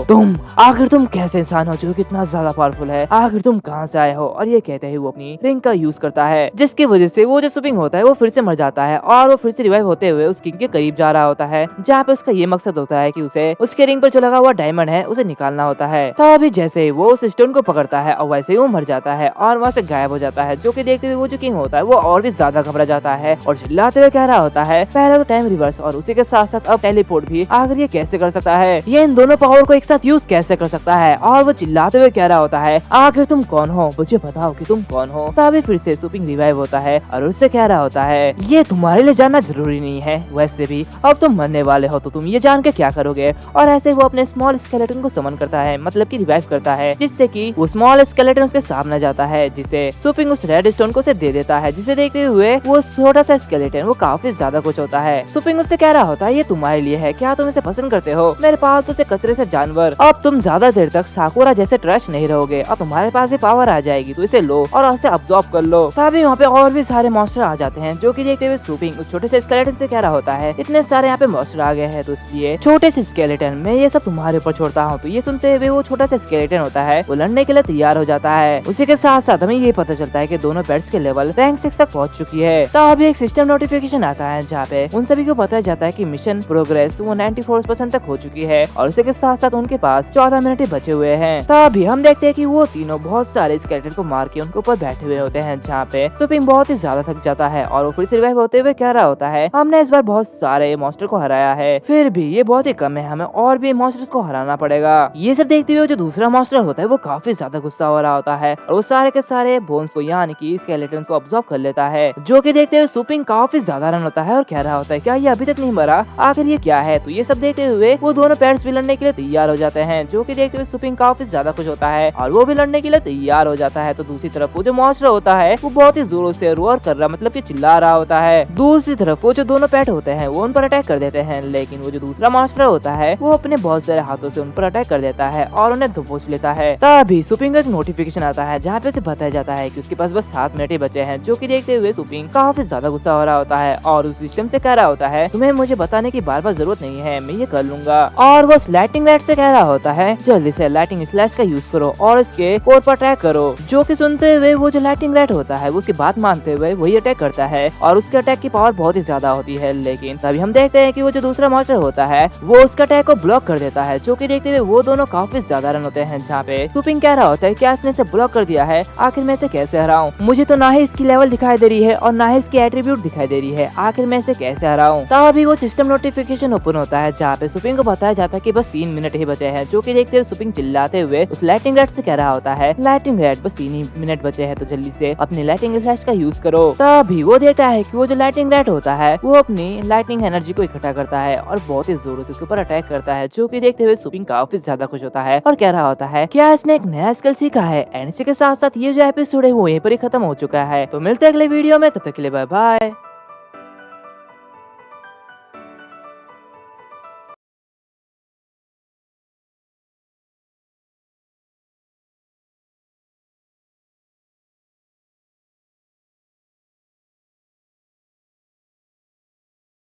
आखिर तुम कैसे इंसान हो जो कितना ज्यादा पावरफुल है, आखिर तुम कहाँ से आए हो। और ये कहते हुए वो अपनी रिंग का यूज करता है, जिसकी वजह से वो जो सुपिंग होता है वो फिर से मर जाता है और वो फिर से रिवाइव होते हुए उस किंग के करीब जा रहा होता है, जहाँ पे उसका ये मकसद होता है कि उसे उसके रिंग पर जो लगा हुआ डायमंड है उसे निकालना होता है। तभी जैसे ही वो उस स्टोन को पकड़ता है और वैसे ही वो मर जाता है और वहाँ से गायब हो जाता है, जो कि देखते हुए वो जो किंग होता है वो और भी ज्यादा घबरा जाता है और चिल्लाते हुए कह रहा होता है, पहले तो टाइम रिवर्स और उसी के साथ साथ अब टेलीपोर्ट भी, आखिर ये कैसे कर सकता है, ये इन दोनों पावर को एक साथ यूज कैसे कर सकता है। और वो चिल्लाते हुए कह रहा होता है, आखिर तुम कौन हो, मुझे बताओ कि तुम कौन हो। तभी फिर से सुपिंग रिवाइव होता है और उससे कह रहा होता है, ये तुम्हारे लिए जानना जरूरी नहीं है, वैसे भी अब तुम मरने वाले हो तो तुम ये जान के क्या करोगे। और ऐसे वो अपने स्मॉल स्केलेटन को समन करता है, मतलब कि रिवाइव करता है, जिससे कि वो स्मॉल स्केलेटन उसके सामने जाता है, जिसे सुपिंग उस रेड स्टोन को से दे देता है, जिसे देखते हुए वो छोटा सा स्केलेटन वो काफी ज्यादा कुछ होता है। सुपिंग उससे कह रहा होता है, ये तुम्हारे लिए है, क्या तुम इसे पसंद करते हो, मेरे पास तो से कचरे से जानवर, अब तुम ज्यादा देर तक साकुरा जैसे ट्रैश नहीं रहोगे, अब तुम्हारे पास ये पावर आ जाएगी, तो इसे लो और इसे अब्सॉर्ब कर लो। तभी वहाँ पे और भी सारे मॉन्स्टर आ जाते हैं, जो कि देखते हुए सुपिंग उस छोटे से स्केलेटन से कह रहा होता है, इतने सारे यहाँ पे मॉन्स्टर आ गए हैं तो इसलिए छोटे से स्केलेटन में ये सब तुम्हारे ऊपर छोड़ता हूँ। तो ये सुनते हुए वो छोटा सा स्केलेटन होता है वो लड़ने लड़ने के लिए तैयार हो जाता है। उसी के साथ साथ हमें ये पता चलता है कि दोनों पेट्स के लेवल रैंक 6 तक पहुंच चुकी है। तब अभी एक सिस्टम नोटिफिकेशन आता है जहाँ पे उन सभी को बताया जाता है कि मिशन प्रोग्रेस वो 94% तक हो चुकी है और उसी के साथ साथ उनके पास 14 मिनट ही बचे हुए हैं। तभी हम देखते हैं कि वो तीनों बहुत सारे स्केलेटन को मार के उनके ऊपर बैठे हुए होते हैं, जहाँ पे सुपिंग बहुत ही ज्यादा थक जाता है और वो फिर से रिवाइव होते हुए कह रहा होता है हमने इस बार बहुत सारे मॉन्स्टर को हराया है, फिर भी ये बहुत ही कम है, हमें और भी मॉन्स्टर्स को हराना पड़ेगा। ये सब देखते हुए जो दूसरा मॉन्स्टर होता है वो काफी ज्यादा गुस्सा हो रहा होता है और वो सारे के सारे बोन्स को यानी कि स्केलेटन को अब्सॉर्ब कर लेता है, जो कि देखते हुए सुपिंग काफी ज्यादा रन होता है और कह रहा होता है क्या ये अभी तक नहीं मरा, आखिर ये क्या है। तो ये सब देखते हुए वो दोनों पेट्स भी लड़ने के लिए तैयार हो जाते हैं, जो कि देखते हुए सुपिंग काफी ज्यादा खुश होता है और वो भी लड़ने के लिए तैयार हो जाता है। तो दूसरी तरफ वो जो मॉन्स्टर होता है वो बहुत ही जोरों से रोर कर रहा मतलब कि चिल्ला रहा होता है। दूसरी तरफ वो जो दोनों पेट होते हैं वो उन पर अटैक कर देते हैं, लेकिन वो जो दूसरा मॉन्स्टर होता है वो अपने बहुत सारे हाथों से उन पर अटैक कर देता है और उन्हें दबोच लेता है। तभी सुपिंग को एक नोटिफिकेशन आता है जहाँ पे उसे बताया जाता है कि उसके पास बस 7 मिनट ही बचे हैं, जो कि देखते हुए सुपिंग काफी ज्यादा गुस्सा हो रहा होता है और उस सिस्टम से कह रहा होता है तुम्हें मुझे बताने की बार बार जरूरत नहीं है, मैं ये कर लूंगा। और वो लाइटिंग रैट से कह रहा होता है जल्दी से लाइटिंग स्लैश का यूज करो और इसके कोर पर अटैक करो, जो कि सुनते हुए वो जो लाइटिंग रैट होता है वो उसकी बात मानते हुए वही अटैक करता है और उसके अटैक की पावर बहुत ही ज्यादा होती है। लेकिन तभी हम देखते हैं कि वो जो दूसरा मॉन्स्टर होता है वो उसका अटैक को ब्लॉक कर देता है, जो कि देखते हुए वो दोनों काफी ज्यादा रन होते हैं, जहाँ पे सुपिंग कह रहा होता है क्या इसने इसे ब्लॉक कर दिया है, आखिर मैं इसे कैसे हराऊं, मुझे तो ना ही इसकी लेवल दिखाई दे रही है और ना ही इसकी एट्रीब्यूट दिखाई दे रही है, आखिर मैं इसे कैसे हराऊं। तभी वो सिस्टम नोटिफिकेशन ओपन होता है जहाँ पे सुपिंग को बताया जाता है कि बस 3 मिनट ही बचे हैं, जो कि देखते हुए सुपिंग चिल्लाते हुए उस लाइटिंग रैट से कह रहा होता है लाइटिंग रैट बस 3 ही मिनट बचे हैं तो जल्दी से अपनी लाइटिंग स्लैश का यूज करो। तभी वो देखता है कि वो जो लाइटिंग रैट होता है वो अपनी लाइटिंग एनर्जी को इकट्ठा करता है और बहुत ही जोरों से उसके ऊपर अटैक करता है, जो कि देखते हुए सुपिंग काफी ज्यादा खुश होता है और कह रहा होता है क्या इसने एक नया स्किल सीखा है। एंड इसी के साथ साथ ये जो एपिसोड है वो यहीं पर ही खत्म हो चुका है। तो मिलते हैं अगले वीडियो में, तब तक के लिए बाय बाय।